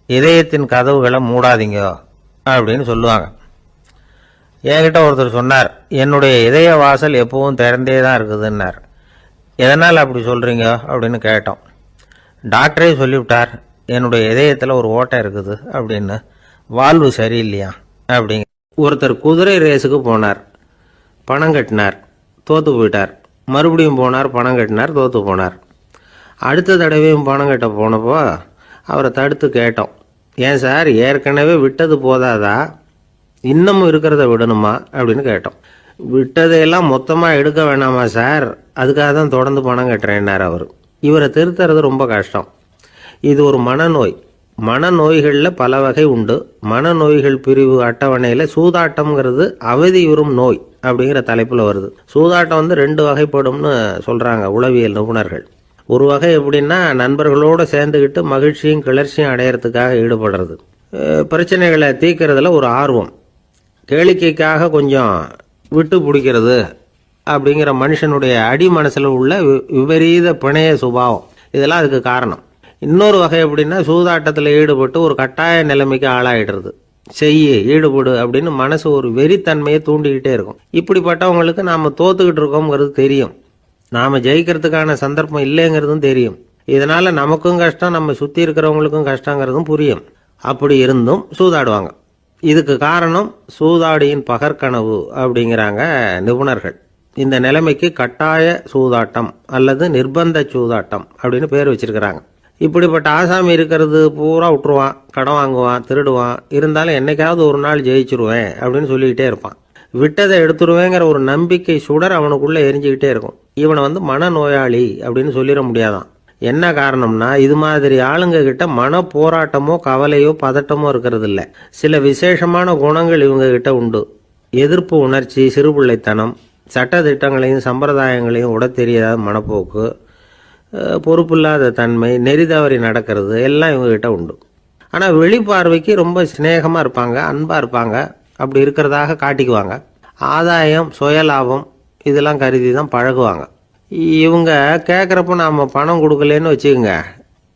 இதயத்தின் கதவுகளை மூடாதீங்க அப்படின்னு சொல்லுவாங்க. என்கிட்ட ஒருத்தர் சொன்னார், என்னுடைய இதய வாசல் எப்பவும் திறந்தே தான் இருக்குதுன்னார். எதனால் அப்படி சொல்றீங்க அப்படின்னு கேட்டோம். டாக்டரே சொல்லிவிட்டார், என்னுடைய இதயத்தில் ஒரு ஓட்டை இருக்குது அப்படின்னு, வால்வு சரியில்லையா அப்படிங்க. ஒருத்தர் குதிரை ரேஸுக்கு போனார், பணம் கட்டினார், தோற்று போயிட்டார். மறுபடியும் போனார், பணம் கட்டினார், தோற்று போனார். அடுத்த தடவையும் பணம் கட்ட போனப்போ அவரை தடுத்து கேட்டோம், ஏன் சார் ஏற்கனவே விட்டது போதாதா, இன்னமும் இருக்கிறத விடணுமா அப்படின்னு கேட்டோம். விட்டதையெல்லாம் மொத்தமாக எடுக்க வேணாமா சார், அதுக்காக தான் தொடர்ந்து பணம் கட்டுறேன்னார் அவர். இவரை திருத்துறது ரொம்ப கஷ்டம். இது ஒரு மனநோய். மனநோய்களில் பல வகை உண்டு. மனநோய்கள் பிரிவு அட்டவணையில் சூதாட்டம்ங்கிறது அவதியுறும் நோய் அப்படிங்கிற தலைப்பில் வருது. சூதாட்டம் 2 வகைப்படும்னு சொல்கிறாங்க உளவியல் நிபுணர்கள். ஒரு வகை எப்படின்னா, நண்பர்களோடு சேர்ந்துக்கிட்டு மகிழ்ச்சியும் கிளர்ச்சியும் அடையிறதுக்காக ஈடுபடுறது, பிரச்சனைகளை தீர்க்கறதுல ஒரு ஆர்வம், கேளிக்கைக்காக கொஞ்சம் விட்டு பிடிக்கிறது அப்படிங்கிற மனுஷனுடைய அடி மனசில் உள்ள விபரீத பிணைய சுபாவம், இதெல்லாம் அதுக்கு காரணம். இன்னொரு வகை எப்படின்னா, சூதாட்டத்தில் ஈடுபட்டு ஒரு கட்டாய நிலைமைக்கு ஆளாயிடுறது, ஈடுபடு அப்படின்னு மனசு ஒரு வெறித்தன்மையை தூண்டிக்கிட்டே இருக்கும். இப்படிப்பட்டவங்களுக்கு நாம் தோத்துக்கிட்டு இருக்கோங்கிறது தெரியும், நாம் ஜெயிக்கிறதுக்கான சந்தர்ப்பம் இல்லைங்கிறதும் தெரியும். இதனால நமக்கும் கஷ்டம், நம்ம சுற்றி இருக்கிறவங்களுக்கும் கஷ்டங்கிறதும் புரியும். அப்படி இருந்தும் சூதாடுவாங்க. இதுக்கு காரணம் சூதாடியின் பகற்கனவு அப்படிங்கிறாங்க நிபுணர்கள். இந்த நிலைமைக்கு கட்டாய சூதாட்டம் அல்லது நிர்பந்த சூதாட்டம் அப்படின்னு பேர் வச்சிருக்கிறாங்க. இப்படிப்பட்ட ஆசாமி இருக்கிறது பூரா விட்டுருவான், கடன் வாங்குவான், திருடுவான், இருந்தாலும் என்னைக்காவது ஒரு நாள் ஜெயிச்சிருவேன் அப்படின்னு சொல்லிக்கிட்டே இருப்பான். விட்டதை எடுத்துருவேங்கிற ஒரு நம்பிக்கை சுடர் அவனுக்குள்ள எரிஞ்சுக்கிட்டே இருக்கும். இவனை மனநோயாளி அப்படின்னு சொல்லிட முடியாதான். என்ன காரணம்னா, இது மாதிரி ஆளுங்க கிட்ட மன போராட்டமோ கவலையோ பதட்டமோ இருக்கிறது இல்லை. சில விசேஷமான குணங்கள் இவங்க கிட்ட உண்டு. எதிர்ப்பு உணர்ச்சி, சிறுபிள்ளைத்தனம், சட்ட திட்டங்களையும் சம்பிரதாயங்களையும் உட தெரியாத மனப்போக்கு, பொறுப்பில்லாத தன்மை, நெறிதவறி நடக்கிறது எல்லாம் இவங்ககிட்ட உண்டு. ஆனால் வெளிப்பார்வைக்கு ரொம்ப சிநேகமாக இருப்பாங்க, அன்பாக இருப்பாங்க, அப்படி இருக்கிறதாக காட்டிக்குவாங்க. ஆதாயம், சுயலாபம் இதெல்லாம் கருதி தான் பழகுவாங்க. இவங்க கேட்குறப்ப நாம் பணம் கொடுக்கலன்னு வச்சுக்கோங்க,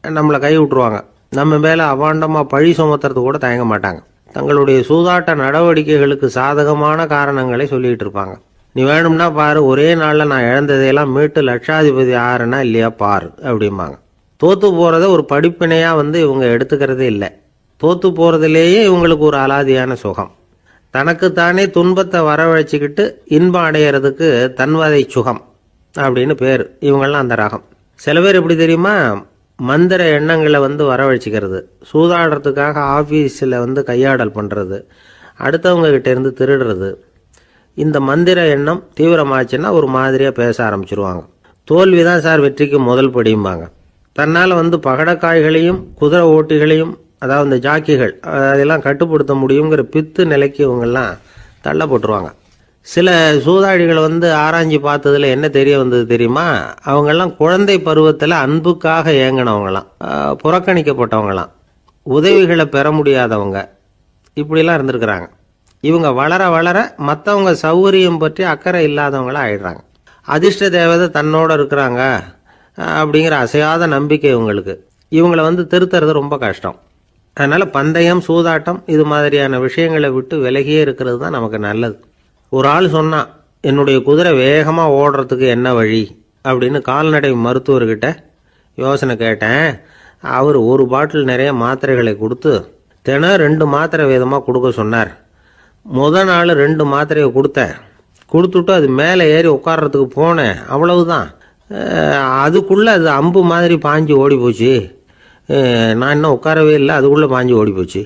நம்மளை கை விட்டுருவாங்க. நம்ம மேலே அவாண்டமாக பழி சுமத்துறது கூட தயங்க மாட்டாங்க. தங்களுடைய சூதாட்ட நடவடிக்கைகளுக்கு சாதகமான காரணங்களை சொல்லிகிட்டு இருப்பாங்க. நீ வேணும்னா பாரு, ஒரே நாளில் நான் இழந்ததையெல்லாம் மீட்டு லட்சாதிபதி ஆறேன்னா இல்லையா பாரு அப்படிம்பாங்க. தோற்று போகிறத ஒரு படிப்பினையாக இவங்க எடுத்துக்கிறதே இல்லை. தோற்று போகிறதுலேயே இவங்களுக்கு ஒரு அலாதியான சுகம். தனக்குத்தானே துன்பத்தை வரவழைச்சிக்கிட்டு இன்பம் அடையிறதுக்கு தன்வதை சுகம் அப்படின்னு பேர். இவங்கெல்லாம் அந்த ரகம். சில பேர் எப்படி தெரியுமா, மந்திர எண்ணங்களை வரவழைச்சிக்கிறது, சூதாடுறதுக்காக ஆஃபீஸில் கையாடல் பண்ணுறது, அடுத்தவங்க கிட்ட இருந்து திருடுறது. இந்த மந்திர எண்ணம் தீவிரமாச்சுன்னா ஒரு மாதிரியாக பேச ஆரம்பிச்சிருவாங்க. தோல்வி தான் சார் வெற்றிக்கு முதல் படியும்பாங்க. தன்னால் பகடக்காய்களையும் குதிரை ஓட்டிகளையும், அதாவது இந்த ஜாக்கிகள், அதெல்லாம் கட்டுப்படுத்த முடியுங்கிற பித்து நிலைக்கு இவங்கெல்லாம் தள்ளப்பட்டுருவாங்க. சில சூதாடிகளை ஆராய்ஞ்சு பார்த்ததுல என்ன தெரிய வந்தது தெரியுமா? அவங்கெல்லாம் குழந்தை பருவத்தில் அன்புக்காக ஏங்கினவங்களாம், புறக்கணிக்கப்பட்டவங்களாம், உதவிகளை பெற முடியாதவங்க, இப்படிலாம் இருந்திருக்கிறாங்க. இவங்க வளர வளர மற்றவங்க சௌகரியம் பற்றி அக்கறை இல்லாதவங்களா ஆயிடுறாங்க. அதிர்ஷ்ட தேவதை தன்னோட இருக்கிறாங்க அப்படிங்கிற அசையாத நம்பிக்கை இவங்களுக்கு. இவங்களை திருத்துறது ரொம்ப கஷ்டம். அதனால பந்தயம், சூதாட்டம் இது மாதிரியான விஷயங்களை விட்டு விலகியே இருக்கிறது தான் நமக்கு நல்லது. ஒரு ஆள் சொன்னான், என்னுடைய குதிரை வேகமாக ஓடுறதுக்கு என்ன வழி அப்படின்னு கால்நடை மருத்துவர்கிட்ட யோசனை கேட்டேன். அவர் ஒரு பாட்டில் நிறைய மாத்திரைகளை கொடுத்து தினம் 2 மாத்திரை வேதமாக கொடுக்க சொன்னார். நாள் 2 மாத்திரையை கொடுத்துட்டு அது மேலே ஏறி உட்கார்றதுக்கு போனேன். அவ்வளவுதான். அதுக்குள்ளே அது அம்பு மாதிரி பாஞ்சு ஓடி போச்சு. நான் இன்னும் உட்காரவே இல்லை, அதுக்குள்ளே பாஞ்சு ஓடி போச்சு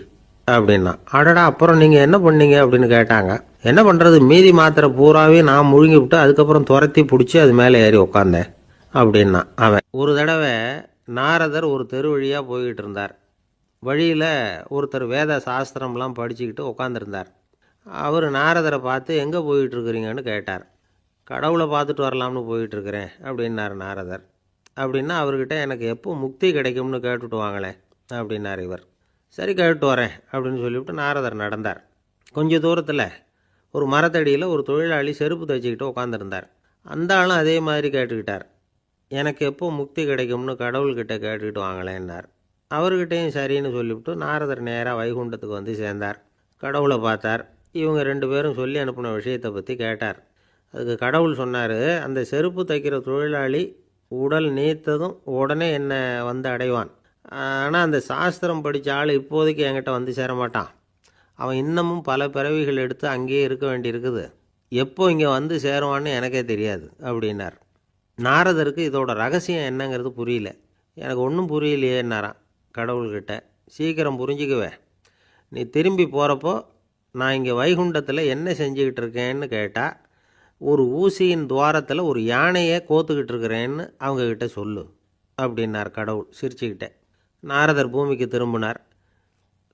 அப்படின்னா. அடடா, அப்புறம் நீங்கள் என்ன பண்ணீங்க அப்படின்னு கேட்டாங்க. என்ன பண்ணுறது, மீதி மாத்திரை பூராவே நான் முழுங்கி விட்டு அதுக்கப்புறம் துரத்தி பிடிச்சி அது மேலே ஏறி உட்காந்தேன் அப்படின்னா அவன். ஒரு தடவை நாரதர் ஒரு தெரு வழியாக போய்கிட்டு இருந்தார். வழியில் ஒருத்தர் வேத சாஸ்திரம்லாம் படிச்சுக்கிட்டு உட்காந்துருந்தார். அவர் நாரதரை பார்த்து எங்கே போயிட்டுருக்குறீங்கன்னு கேட்டார். கடவுளை பார்த்துட்டு வரலாம்னு போயிட்டுருக்கிறேன் அப்படின்னார் நாரதர். அப்படின்னா அவர்கிட்ட எனக்கு எப்போ முக்தி கிடைக்கும்னு கேட்டுட்டு வாங்களேன் அப்படின்னார் இவர். சரி, கேட்டு வரேன் அப்படின்னு சொல்லிவிட்டு நாரதர் நடந்தார். கொஞ்சம் தூரத்தில் ஒரு மரத்தடியில் ஒரு தொழிலாளி செருப்பு தைச்சிக்கிட்டு உட்காந்துருந்தார். அந்த ஆளும் அதே மாதிரி கேட்டுக்கிட்டார். எனக்கு எப்போ முக்தி கிடைக்கும்னு கடவுள்கிட்ட கேட்டுக்கிட்டு வாங்களேன்னார். அவர்கிட்டையும் சரின்னு சொல்லிவிட்டு நாரதர் நேராக வைகுண்டத்துக்கு சேர்ந்தார். கடவுளை பார்த்தார். இவங்க 2 பேரும் சொல்லி அனுப்பின விஷயத்தை பற்றி கேட்டார். அதுக்கு கடவுள் சொன்னார், அந்த செருப்பு தைக்கிற தொழிலாளி உடல் நீத்ததும் உடனே என்னை அடைவான். ஆனால் அந்த சாஸ்திரம் படித்த ஆள் இப்போதைக்கு என்கிட்ட சேரமாட்டான். அவன் இன்னமும் பல பிறவிகள் எடுத்து அங்கேயே இருக்க வேண்டியிருக்குது. எப்போ இங்கே சேருவான்னு எனக்கே தெரியாது அப்படின்னார். நாரதருக்கு இதோட ரகசியம் என்னங்கிறது புரியல. எனக்கு ஒன்றும் புரியலையேன்னாரான் கடவுள்கிட்ட. சீக்கிரம் புரிஞ்சுக்குவே, நீ திரும்பி போகிறப்போ நான் இங்கே வைகுண்டத்தில் என்ன செஞ்சுக்கிட்டு இருக்கேன்னு கேட்டால், ஒரு ஊசியின் துவாரத்தில் ஒரு யானையை கோத்துக்கிட்டு இருக்கிறேன்னு அவங்கக்கிட்ட சொல்லு அப்படின்னார் கடவுள் சிரிச்சுக்கிட்டே. நாரதர் பூமிக்கு திரும்பினார்.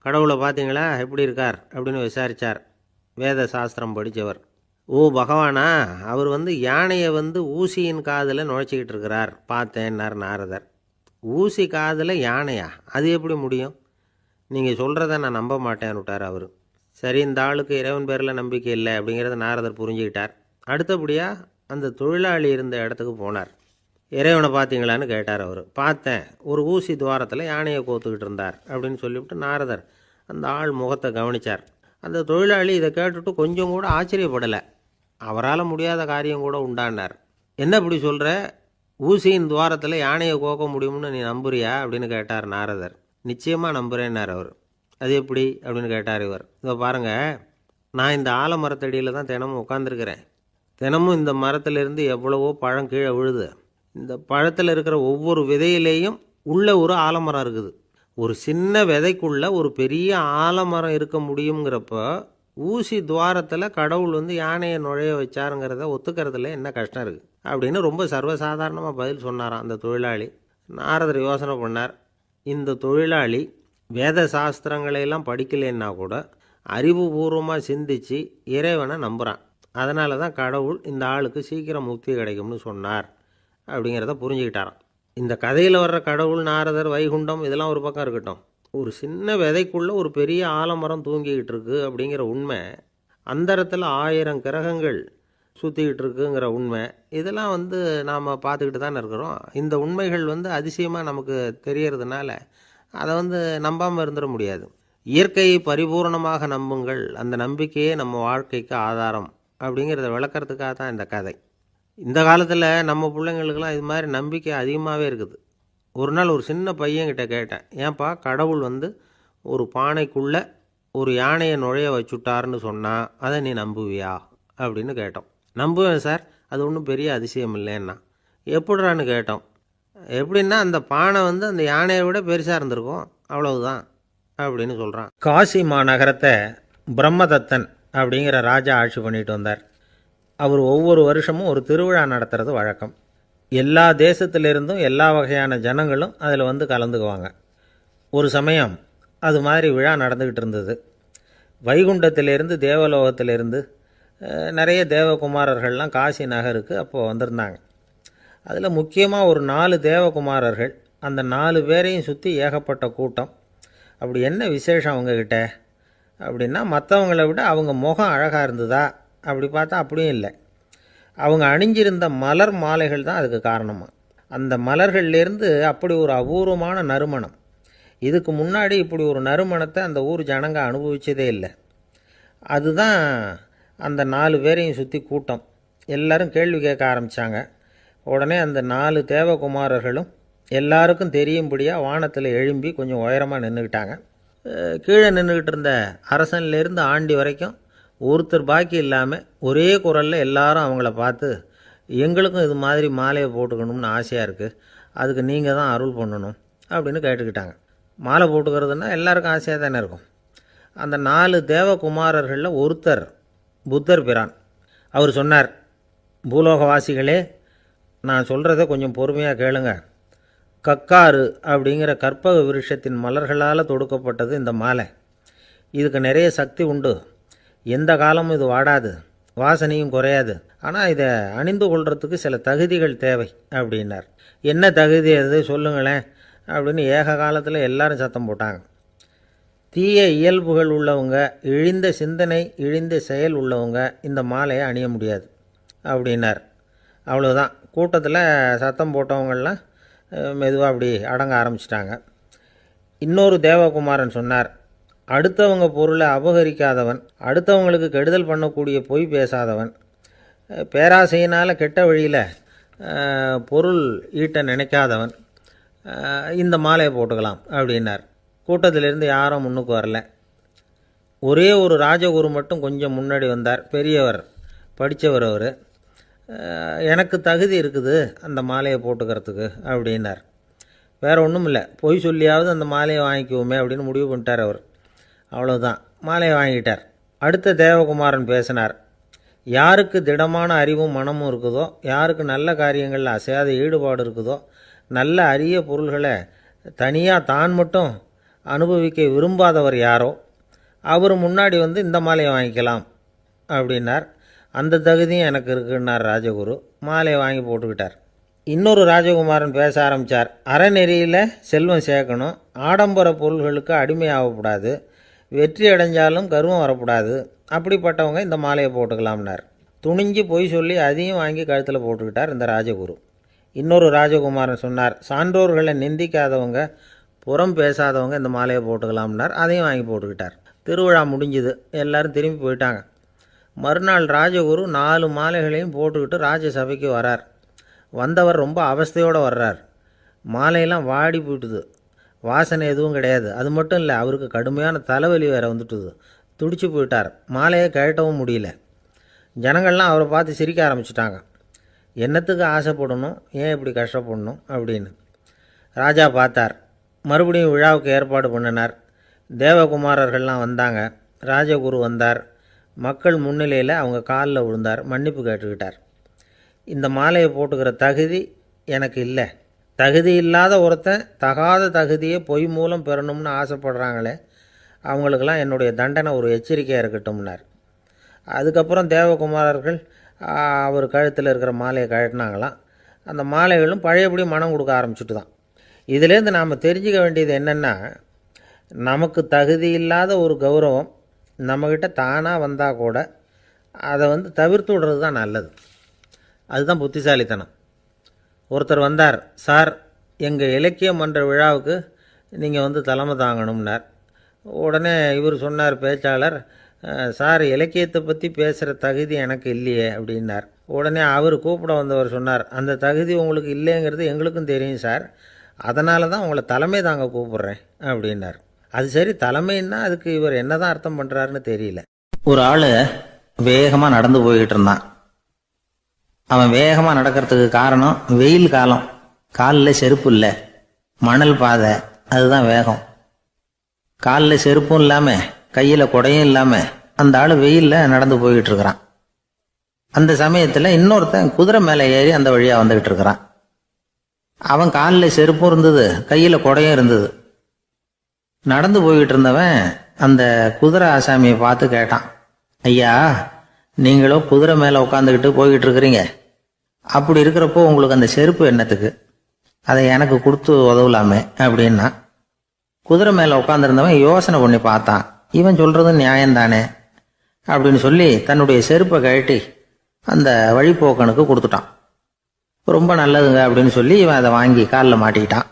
கடவுளை பார்த்தீங்களா, எப்படி இருக்கார் அப்படின்னு விசாரித்தார் வேத சாஸ்திரம் படித்தவர். ஓ பகவானா, அவர் யானையை ஊசியின் காதில் நுழைச்சிக்கிட்டு இருக்கிறார் பார்த்தேன்னார் நாரதர். ஊசி காதில் யானையா, அது எப்படி முடியும்? நீங்கள் சொல்கிறத நான் நம்ப மாட்டேன்னு விட்டார் அவர். சரி, இந்த ஆளுக்கு இறைவன் பேரில் நம்பிக்கை இல்லை அப்படிங்கிறத நாரதர் புரிஞ்சுக்கிட்டார். அடுத்தபடியாக அந்த தொழிலாளி இருந்த இடத்துக்கு போனார். இறைவனை பார்த்தீங்களான்னு கேட்டார் அவர். பார்த்தேன், ஒரு ஊசி துவாரத்தில் யானையை கோத்துக்கிட்டு இருந்தார் அப்படின்னு சொல்லிவிட்டு நாரதர் அந்த ஆள் முகத்தை கவனித்தார். அந்த தொழிலாளி இதை கேட்டுட்டு கொஞ்சம் கூட ஆச்சரியப்படலை. அவரால் முடியாத காரியம் கூட உண்டானார். என்ன இப்படி சொல்கிற, ஊசியின் துவாரத்தில் யானையை கோக்க முடியும்னு நீ நம்புறியா அப்படின்னு கேட்டார் நாரதர். நிச்சயமாக நம்புகிறேன்னார் அவர். அது எப்படி அப்படின்னு கேட்டார் இவர். இதை பாருங்கள், நான் இந்த ஆலமரத்தடியில் தான் தினமும் உட்காந்துருக்கிறேன். தினமும் இந்த மரத்திலிருந்து எவ்வளவோ பழம் கீழே விழுது. இந்த பழத்தில் இருக்கிற ஒவ்வொரு விதையிலேயும் உள்ள ஒரு ஆலமரம் இருக்குது. ஒரு சின்ன விதைக்குள்ள ஒரு பெரிய ஆலமரம் இருக்க முடியுங்கிறப்ப ஊசி துவாரத்தில் கடவுள் யானையை நுழைய வச்சாருங்கிறத ஒத்துக்கிறதுல என்ன கஷ்டம் இருக்குது அப்படின்னு ரொம்ப சர்வசாதாரணமாக பதில் சொன்னாராம் அந்த தொழிலாளி. நாரதர் யோசனை பண்ணார். இந்த தொழிலாளி வேத சாஸ்திரங்களையெல்லாம் படிக்கலைன்னா கூட அறிவுபூர்வமாக சிந்தித்து இறைவனை நம்புகிறான். அதனால தான் கடவுள் இந்த ஆளுக்கு சீக்கிரம் முக்தி கிடைக்கும்னு சொன்னார் அப்படிங்கிறத புரிஞ்சுக்கிட்டாராம். இந்த கதையில் வர்ற கடவுள், நாரதர், வைகுண்டம் இதெல்லாம் ஒரு பக்கம் இருக்கட்டும், ஒரு சின்ன விதைக்குள்ளே ஒரு பெரிய ஆலமரம் தூங்கிக்கிட்டு இருக்கு அப்படிங்கிற உண்மை, அந்தரத்தில் 1000 கிரகங்கள் சுற்றிக்கிட்டு இருக்குங்கிற உண்மை, இதெல்லாம் நாம் பார்த்துக்கிட்டு தானே இருக்கிறோம். இந்த உண்மைகள் அதிசயமாக நமக்கு தெரியறதுனால அதை நம்பாமல் இருந்துட முடியாது. இயற்கையை பரிபூர்ணமாக நம்புங்கள், அந்த நம்பிக்கையே நம்ம வாழ்க்கைக்கு ஆதாரம் அப்படிங்கிறத விளக்கிறதுக்காக தான் இந்த கதை. இந்த காலத்தில் நம்ம பிள்ளைங்களுக்கெல்லாம் இது மாதிரி நம்பிக்கை அதிகமாகவே இருக்குது. ஒரு நாள் ஒரு சின்ன பையன்கிட்ட கேட்டேன், ஏன்பா கடவுள் ஒரு பானைக்குள்ளே ஒரு யானையை நுழைய வச்சுட்டாருன்னு சொன்னால் அதை நீ நம்புவியா அப்படின்னு கேட்டோம். நம்புவேன் சார், அது ஒன்றும் பெரிய அதிசயம் இல்லைன்னா. எப்படிறான்னு கேட்டோம். எப்படின்னா அந்த பானை அந்த யானையை விட பெருசாக இருந்திருக்கும், அவ்வளவுதான் அப்படின்னு சொல்கிறான். காசி மாநகரத்தை பிரம்மதத்தன் அப்படிங்கிற ராஜா ஆட்சி பண்ணிட்டு வந்தார். அவர் ஒவ்வொரு வருஷமும் ஒரு திருவிழா நடத்துறது வழக்கம். எல்லா தேசத்திலிருந்தும் எல்லா வகையான ஜனங்களும் அதில் கலந்துக்குவாங்க. ஒரு சமயம் அது மாதிரி விழா நடந்துக்கிட்டு இருந்தது. வைகுண்டத்திலிருந்து தேவலோகத்திலிருந்து நிறைய தேவகுமாரர்கள்லாம் காசி நகருக்கு அப்போது வந்திருந்தாங்க. அதில் முக்கியமாக ஒரு 4 தேவகுமாரர்கள், அந்த 4 பேரையும் சுற்றி ஏகப்பட்ட கூட்டம். அப்படி என்ன விசேஷம் அவங்கக்கிட்ட அப்படின்னா, மற்றவங்கள விட அவங்க முகம் அழகாக இருந்ததா அப்படி பார்த்தா அப்படியும் இல்லை. அவங்க அணிஞ்சிருந்த மலர் மாலைகள் தான் அதுக்கு காரணமாக. அந்த மலர்கள்லேருந்து அப்படி ஒரு அபூர்வமான நறுமணம். இதுக்கு முன்னாடி இப்படி ஒரு நறுமணத்தை அந்த ஊர் ஜனங்க அனுபவிச்சதே இல்லை. அதுதான் அந்த 4 பேரையும் சுற்றி கூட்டம். எல்லாரும் கேள்வி கேட்க ஆரம்பித்தாங்க. உடனே அந்த 4 தேவகுமாரர்களும் எல்லாருக்கும் தெரியும்படியாக வானத்தில் எழும்பி கொஞ்சம் உயரமாக நின்றுக்கிட்டாங்க. கீழே நின்றுக்கிட்டு இருந்த அரசன்லேருந்து ஆண்டி வரைக்கும் ஒருத்தர் பாக்கி இல்லாமல் ஒரே குரலில் எல்லாரும் அவங்கள பார்த்து, எங்களுக்கும் இது மாதிரி மாலையை போட்டுக்கணும்னு ஆசையாக இருக்குது, அதுக்கு நீங்கள் தான் அருள் பண்ணணும் அப்படின்னு கேட்டுக்கிட்டாங்க. மாலை போட்டுக்கிறதுனா எல்லாருக்கும் ஆசையாக தானே இருக்கும். அந்த 4 தேவகுமாரர்களில் ஒருத்தர் புத்தர் பிரான். அவர் சொன்னார், பூலோகவாசிகளே, நான் சொல்கிறத கொஞ்சம் பொறுமையாக கேளுங்க. கக்காரு அப்படிங்கிற கற்பக விருட்சத்தின் மலர்களால் தொடுக்கப்பட்டது இந்த மாலை. இதுக்கு நிறைய சக்தி உண்டு. எந்த காலமும் இது வாடாது, வாசனையும் குறையாது. ஆனால் இதை அணிந்து கொள்றதுக்கு சில தகுதிகள் தேவை அப்படின்னார். என்ன தகுதி அது சொல்லுங்களேன் அப்படின்னு ஏக காலத்தில் எல்லாரும் சத்தம் போட்டாங்க. தீய இயல்புகள் உள்ளவங்க, இழிந்த சிந்தனை, இழிந்த செயல் உள்ளவங்க இந்த மாலையை அணிய முடியாது அப்படின்னார். அவ்வளோதான். கூட்டத்தில் சத்தம் போட்டவங்கள்லாம் மெதுவாக அப்படி அடங்க ஆரம்பிச்சிட்டாங்க. இன்னொரு தேவகுமாரன் சொன்னார், அடுத்தவங்க பொருளை அபகரிக்காதவன், அடுத்தவங்களுக்கு கெடுதல் பண்ணக்கூடிய பொய் பேசாதவன், பேராசையினால் கெட்ட வழியில் பொருள் ஈட்ட நினைக்காதவன் இந்த மாலையை போட்டுக்கலாம் அப்படின்னார். கூட்டத்திலிருந்து யாரும் முன்னுக்கு வரல. ஒரே ஒரு ராஜகுரு மட்டும் கொஞ்சம் முன்னாடி வந்தார். பெரியவர், படித்தவர். அவர், எனக்கு தகுதி இருக்குது அந்த மாலையை போட்டுக்கிறதுக்கு அப்படின்னார். வேறு ஒன்றும் இல்லை, பொய் சொல்லியாவது அந்த மாலையை வாங்கிக்குவோமே அப்படின்னு முடிவு பண்ணிட்டார் அவர். அவ்வளோதான், மாலையை வாங்கிட்டார். அடுத்த தேவகுமாரன் பேசினார். யாருக்கு திடமான அறிவும் மனமும் இருக்குதோ, யாருக்கு நல்ல காரியங்களில் அசையாத ஈடுபாடு இருக்குதோ, நல்ல அரிய பொருள்களை தனியாக தான் மட்டும் அனுபவிக்க விரும்பாதவர் யாரோ அவர் முன்னாடி வந்து இந்த மாலையை வாங்கிக்கலாம் அப்படின்னார். அந்த தகுதியும் எனக்கு இருக்குன்னார் ராஜகுரு. மாலையை வாங்கி போட்டுக்கிட்டார். இன்னொரு ராஜகுமாரன் பேச ஆரம்பித்தார். அறநெறியில் செல்வம் சேர்க்கணும், ஆடம்பர பொருள்களுக்கு அடிமையாகக்கூடாது, வெற்றி அடைஞ்சாலும் கர்வம் வரக்கூடாது, அப்படிப்பட்டவங்க இந்த மாலையை போட்டுக்கலாம்னார். துணிஞ்சு பொய் சொல்லி அதையும் வாங்கி கழுத்தில் போட்டுக்கிட்டார் இந்த ராஜகுரு. இன்னொரு ராஜகுமாரன் சொன்னார், சான்றோர்களை நிந்திக்காதவங்க, புறம் பேசாதவங்க இந்த மாலையை போட்டுக்கலாம்னார். அதையும் வாங்கி போட்டுக்கிட்டார். திருவிழா முடிஞ்சுது, எல்லோரும் திரும்பி போயிட்டாங்க. மறுநாள் ராஜகுரு 4 மாலைகளையும் போட்டுக்கிட்டு ராஜசபைக்கு வரார். வந்தவர் ரொம்ப அவஸ்தையோடு வர்றார். மாலையெல்லாம் வாடி போயிட்டுது, வாசனை எதுவும் கிடையாது. அது மட்டும் இல்லை, அவருக்கு கடுமையான தலைவலி வேறு வந்துட்டுது. துடிச்சு போயிட்டார். மாலையை கழட்டவும் முடியல. ஜனங்கள்லாம் அவரை பார்த்து சிரிக்க ஆரம்பிச்சிட்டாங்க. என்னத்துக்கு ஆசைப்படணும், ஏன் இப்படி கஷ்டப்படணும் அப்படின்னு. ராஜா பார்த்தார். மறுபடியும் விழாவுக்கு ஏற்பாடு பண்ணினார். தேவகுமாரர்கள்லாம் வந்தாங்க. ராஜகுரு வந்தார். மக்கள் முன்னிலையில் அவங்க காலில் விழுந்தார், மன்னிப்பு கேட்டுக்கிட்டார். இந்த மாலையை போட்டுக்கிற தகுதி எனக்கு இல்லை. தகுதி இல்லாத ஒருத்தன் தகாத தகுதியை பொய் மூலம் பெறணும்னு ஆசைப்படுறாங்களே, அவங்களுக்கெல்லாம் என்னுடைய தண்டனை ஒரு எச்சரிக்கையாக இருக்கட்டும்னார். அதுக்கப்புறம் தேவகுமாரர்கள் அவர் கழுத்தில் இருக்கிற மாலையை கழட்டினாங்களாம். அந்த மாலைகளும் பழையபடி மனம் கொடுக்க ஆரம்பிச்சுட்டு தான். இதிலேருந்து நாம் தெரிஞ்சுக்க வேண்டியது என்னென்னா, நமக்கு தகுதி இல்லாத ஒரு கௌரவம் நம்மக்கிட்ட தானாக வந்தால் கூட அதை தவிர்த்து விடுறது தான் நல்லது. அதுதான் புத்திசாலித்தனம். ஒருத்தர் வந்தார். சார், எங்கள் இலக்கிய மன்ற விழாவுக்கு நீங்கள் தலைமை தாங்கணும்னார். உடனே இவர் சொன்னார், பேச்சாளர், சார், இலக்கியத்தை பற்றி பேசுகிற தகுதி எனக்கு இல்லையே அப்படின்னார். உடனே அவர் கூப்பிட வந்தவர் சொன்னார், அந்த தகுதி உங்களுக்கு இல்லைங்கிறது எங்களுக்கும் தெரியும் சார், அதனால தான் உங்களை தலைமை தாங்க கூப்பிட்றேன் அப்படின்னார். அது சரி, தலைமைன்னா அதுக்கு இவர் என்னதான் அர்த்தம் பண்ணுறாருன்னு தெரியல. ஒரு ஆள் வேகமாக நடந்து போய்கிட்டு இருந்தான். அவன் வேகமாக நடக்கிறதுக்கு காரணம் வெயில் காலம், காலில் செருப்பு இல்லை, மணல் பாதை, அதுதான் வேகம். காலில் செருப்பும் இல்லாமல் கையில் குடையும் இல்லாமல் அந்த ஆள் வெயிலில் நடந்து போய்கிட்டு இருக்கிறான். அந்த சமயத்தில் இன்னொருத்தன் குதிரை மேலே ஏறி அந்த வழியாக வந்துக்கிட்டு இருக்கிறான். அவன் காலில் செருப்பும் இருந்தது, கையில் குடையும் இருந்தது. நடந்து போய்கிட்டு இருந்தவன் அந்த குதிரை ஆசாமியை பார்த்து கேட்டான், ஐயா, நீங்களோ குதிரை மேலே உட்காந்துக்கிட்டு போய்கிட்டு இருக்கிறீங்க. அப்படி இருக்கிறப்போ உங்களுக்கு அந்த செருப்பு என்னத்துக்கு? அதை எனக்கு கொடுத்து உதவலாமே அப்படின்னா. குதிரை மேலே உட்காந்துருந்தவன் யோசனை பண்ணி பார்த்தான். இவன் சொல்றது நியாயம்தானே அப்படின்னு சொல்லி தன்னுடைய செருப்பை கழட்டி அந்த வழிப்போக்கனுக்கு கொடுத்துட்டான். ரொம்ப நல்லதுங்க அப்படின்னு சொல்லி இவன் அதை வாங்கி காலில் மாட்டிக்கிட்டான்.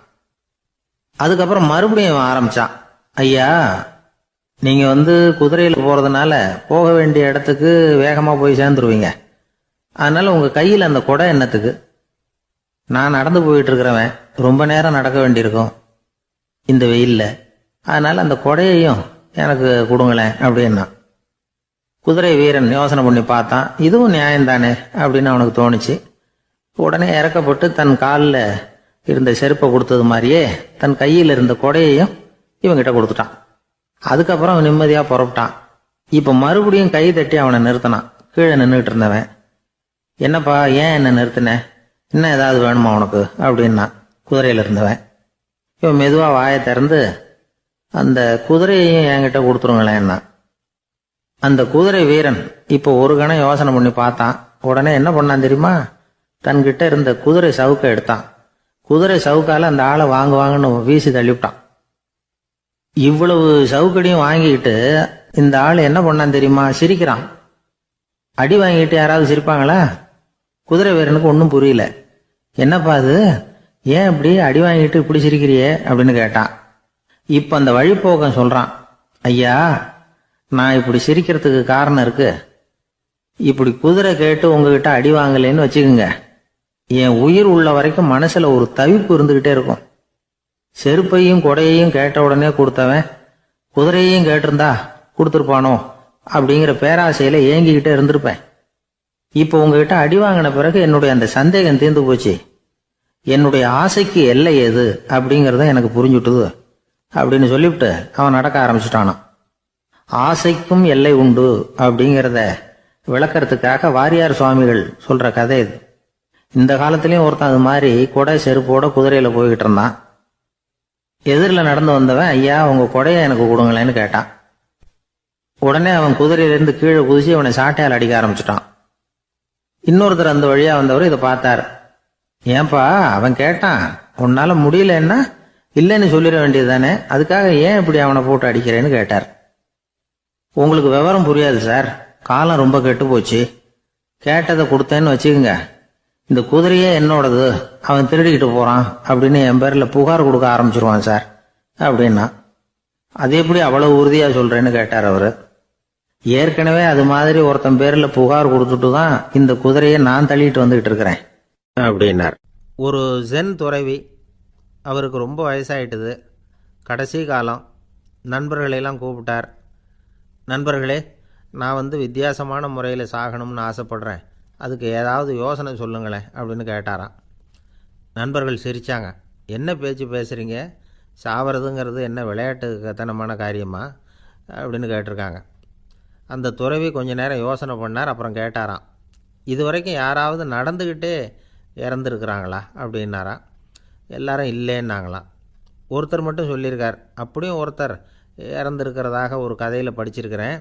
அதுக்கப்புறம் மறுபடியும் இவன் ஆரம்பிச்சான். ஐயா, நீங்க குதிரையில் போறதுனால போக வேண்டிய இடத்துக்கு வேகமா போய் சேர்ந்துருவீங்க. அதனால உங்க கையில் அந்த குடை என்னத்துக்கு? நான் நடந்து போயிட்டு இருக்கிறவன் ரொம்ப நேரம் நடக்க வேண்டியிருக்கும் இந்த வெயில்ல. அதனால அந்த கொடையையும் எனக்கு கொடுங்களேன் அப்படின்னா. குதிரை வீரன் யோசனை பண்ணி பார்த்தான். இதுவும் நியாயம்தானே அப்படின்னு அவனுக்கு தோணுச்சு. உடனே இறக்கப்பட்டு தன் காலில் இருந்த செருப்பை கொடுத்தது மாதிரியே தன் கையில் இருந்த கொடையையும் இவங்கிட்ட கொடுத்துட்டான். அதுக்கப்புறம் அவன் நிம்மதியா புறப்பட்டான். இப்ப மறுபடியும் கை தட்டி அவனை நிறுத்தினான். கீழே நின்றுட்டு இருந்தவன், என்னப்பா ஏன் என்ன நிறுத்தின? இன்னும் ஏதாவது வேணுமா உனக்கு அப்படின்னா குதிரையில இருந்தவன். இவன் மெதுவா வாயை திறந்து அந்த குதிரையையும் என்கிட்ட கொடுத்துருங்களேன்னா. அந்த குதிரை வீரன் இப்போ ஒரு கணம் யோசனை பண்ணி பார்த்தான். உடனே என்ன பண்ணான் தெரியுமா? தன்கிட்ட இருந்த குதிரை சவுக்கை எடுத்தான். குதிரை சவுக்கால அந்த ஆளை வாங்குவாங்கன்னு வீசி தள்ளிவிட்டான். இவ்வளவு சவுக்கடியும் வாங்கிட்டு இந்த ஆள் என்ன பண்ணான் தெரியுமா? சிரிக்கிறான். அடி வாங்கிட்டு யாராவது சிரிப்பாங்களா? குதிரை வீரனுக்கு ஒன்றும் புரியல. என்னப்பா அது, ஏன் இப்படி அடி வாங்கிட்டு இப்படி சிரிக்கிறியே அப்படின்னு கேட்டான். இப்ப அந்த வழிப்போக்கன் சொல்றான், ஐயா, நான் இப்படி சிரிக்கிறதுக்கு காரணம் இருக்கு. இப்படி குதிரை கேட்டு உங்ககிட்ட அடி வாங்கலைன்னு வச்சுக்கோங்க, என் உயிர் உள்ள வரைக்கும் மனசுல ஒரு தவிப்பு இருந்துகிட்டே இருக்கும். செருப்பையும் கொடையையும் கேட்ட உடனே கொடுத்தவன் குதிரையையும் கேட்டிருந்தா கொடுத்துருப்பானோ அப்படிங்கிற பேராசையில ஏங்கிக்கிட்டே இருந்திருப்பேன். இப்போ உங்ககிட்ட அடி வாங்கின பிறகு என்னுடைய அந்த சந்தேகம் தீர்ந்து போச்சு. என்னுடைய ஆசைக்கு எல்லை எது அப்படிங்கறத எனக்கு புரிஞ்சுட்டுது அப்படின்னு சொல்லிவிட்டு அவன் நடக்க ஆரம்பிச்சுட்டானான். ஆசைக்கும் எல்லை உண்டு அப்படிங்கிறத விளக்கறதுக்காக வாரியார் சுவாமிகள் சொல்ற கதை இது. இந்த காலத்திலயும் ஒருத்தன் அது மாதிரி கொடை செருப்போட குதிரையில போய்கிட்டு இருந்தான். எதிரில் நடந்து வந்தவன், ஐயா உங்க கொடையை எனக்கு கொடுங்களேன்னு கேட்டான். உடனே அவன் குதிரையிலிருந்து கீழே குதிச்சு அவனை சாட்டையால் அடிக்க ஆரம்பிச்சுட்டான். இன்னொருத்தர் அந்த வழியா வந்தவர் இதை பார்த்தார். ஏன்பா அவன் கேட்டான், உன்னால முடியலன்னா இல்லைன்னு சொல்லிட வேண்டியது தானே, அதுக்காக ஏன் இப்படி அவனை போட்டு அடிக்கிறேன்னு கேட்டார். உங்களுக்கு விவரம் புரியாது சார், காலம் ரொம்ப கெட்டு போச்சு. கேட்டதை கொடுத்தேன்னு வச்சுக்கோங்க, இந்த குதிரையே என்னோடது, அவன் திருடிக்கிட்டு போறான் அப்படின்னு என் பேர்ல புகார் கொடுக்க ஆரம்பிச்சிருவான் சார் அப்படின்னா. அது எப்படி அவ்வளவு உறுதியா சொல்றேன்னு கேட்டார் அவரு. ஏற்கனவே அது மாதிரி ஒருத்தன் பேர்ல புகார் கொடுத்துட்டு தான் இந்த குதிரையை நான் தள்ளிட்டு வந்துகிட்டு இருக்கிறேன் அப்படின்னார். ஒரு ஜென் துறவி, அவருக்கு ரொம்ப வயசாயிட்டுது, கடைசி காலம். நண்பர்களையெல்லாம் கூப்பிட்டார். நண்பர்களே, நான் வித்தியாசமான முறையில் சாகணும்னு ஆசைப்படுறேன், அதுக்கு ஏதாவது யோசனை சொல்லுங்களேன் அப்படின்னு கேட்டாராம். நண்பர்கள் சிரித்தாங்க. என்ன பேச்சு பேசுகிறீங்க, சாவறதுங்கிறது என்ன விளையாட்டு கத்தனமான காரியமா அப்படின்னு கேட்டிருக்காங்க. அந்த துறவி கொஞ்ச நேரம் யோசனை பண்ணார். அப்புறம் கேட்டாராம், இது வரைக்கும் யாராவது நடந்துக்கிட்டே இறந்துருக்குறாங்களா அப்படின்னாராம். எல்லாரும் இல்லைன்னாங்களாம். ஒருத்தர் மட்டும் சொல்லியிருக்கார், அப்படியும் ஒருத்தர் இறந்துருக்கிறதாக ஒரு கதையில் படிச்சிருக்கிறேன்,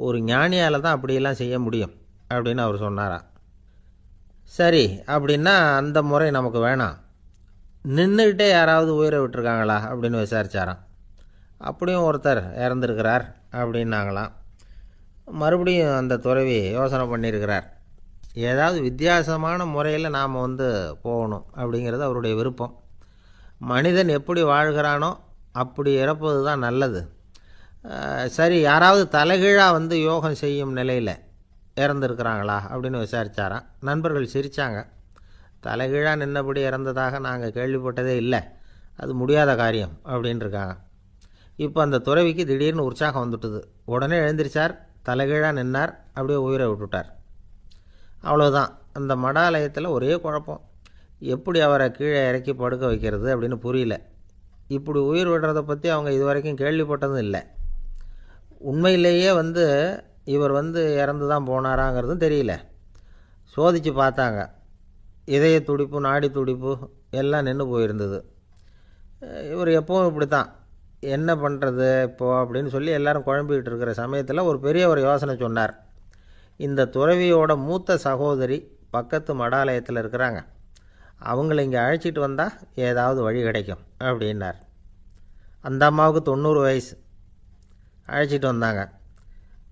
ஒரு ஞானியால் தான் அப்படியெல்லாம் செய்ய முடியும் அப்படின்னு அவர் சொன்னாராம். சரி, அப்படின்னா அந்த முறை நமக்கு வேணாம், நின்றுக்கிட்டே யாராவது உயிரை விட்டுருக்காங்களா அப்படின்னு விசாரிச்சாராம். அப்படியும் ஒருத்தர் இறந்துருக்கிறார் அப்படின்னாங்களாம். மறுபடியும் அந்த துறவி யோசனை பண்ணியிருக்கிறார். ஏதாவது வித்தியாசமான முறையில் நாம் போகணும் அப்படிங்கிறது அவருடைய விருப்பம். மனிதன் எப்படி வாழ்கிறானோ அப்படி இறப்பது தான் நல்லது. சரி, யாராவது தலைகீழாக யோகம் செய்யும் நிலையில் இறந்துருக்கிறாங்களா அப்படின்னு விசாரித்தாராம். நண்பர்கள் சிரித்தாங்க. தலைகீழாக நின்னபடி இறந்ததாக நாங்கள் கேள்விப்பட்டதே இல்லை, அது முடியாத காரியம் அப்படின்னு இருக்காங்க. இப்போ அந்த துறவிக்கு திடீர்னு உற்சாகம் வந்துட்டுது. உடனே எழுந்திரிச்சார், தலைகீழாக நின்னார், அப்படியே உயிரை விட்டுட்டார். அவ்வளோதான். அந்த மடாலயத்தில் ஒரே குழப்பம், எப்படி அவரை கீழே இறக்கி படுக்க வைக்கிறது அப்படின்னு புரியல. இப்படி உயிர் விடுறதை பற்றி அவங்க இதுவரைக்கும் கேள்விப்பட்டதும் இல்லை. உண்மையிலேயே இவர் இறந்து தான் போனாராங்கிறதும் தெரியல. சோதித்து பார்த்தாங்க. இதய துடிப்பு, நாடி துடிப்பு எல்லாம் நின்று போயிருந்தது. இவர் எப்பவும் இப்படி தான், என்ன பண்ணுறது இப்போது அப்படின்னு சொல்லி எல்லாரும் குழம்பிக்கிட்டு இருக்கிற சமயத்தில் ஒரு பெரிய ஒரு யோசனை சொன்னார். இந்த துறவியோட மூத்த சகோதரி பக்கத்து மடாலயத்தில் இருக்கிறாங்க, அவங்கள இங்கே அழைச்சிட்டு வந்தால் ஏதாவது வழி கிடைக்கும் அப்படின்னார். அந்த அம்மாவுக்கு 90 வயசு. அழைச்சிட்டு வந்தாங்க.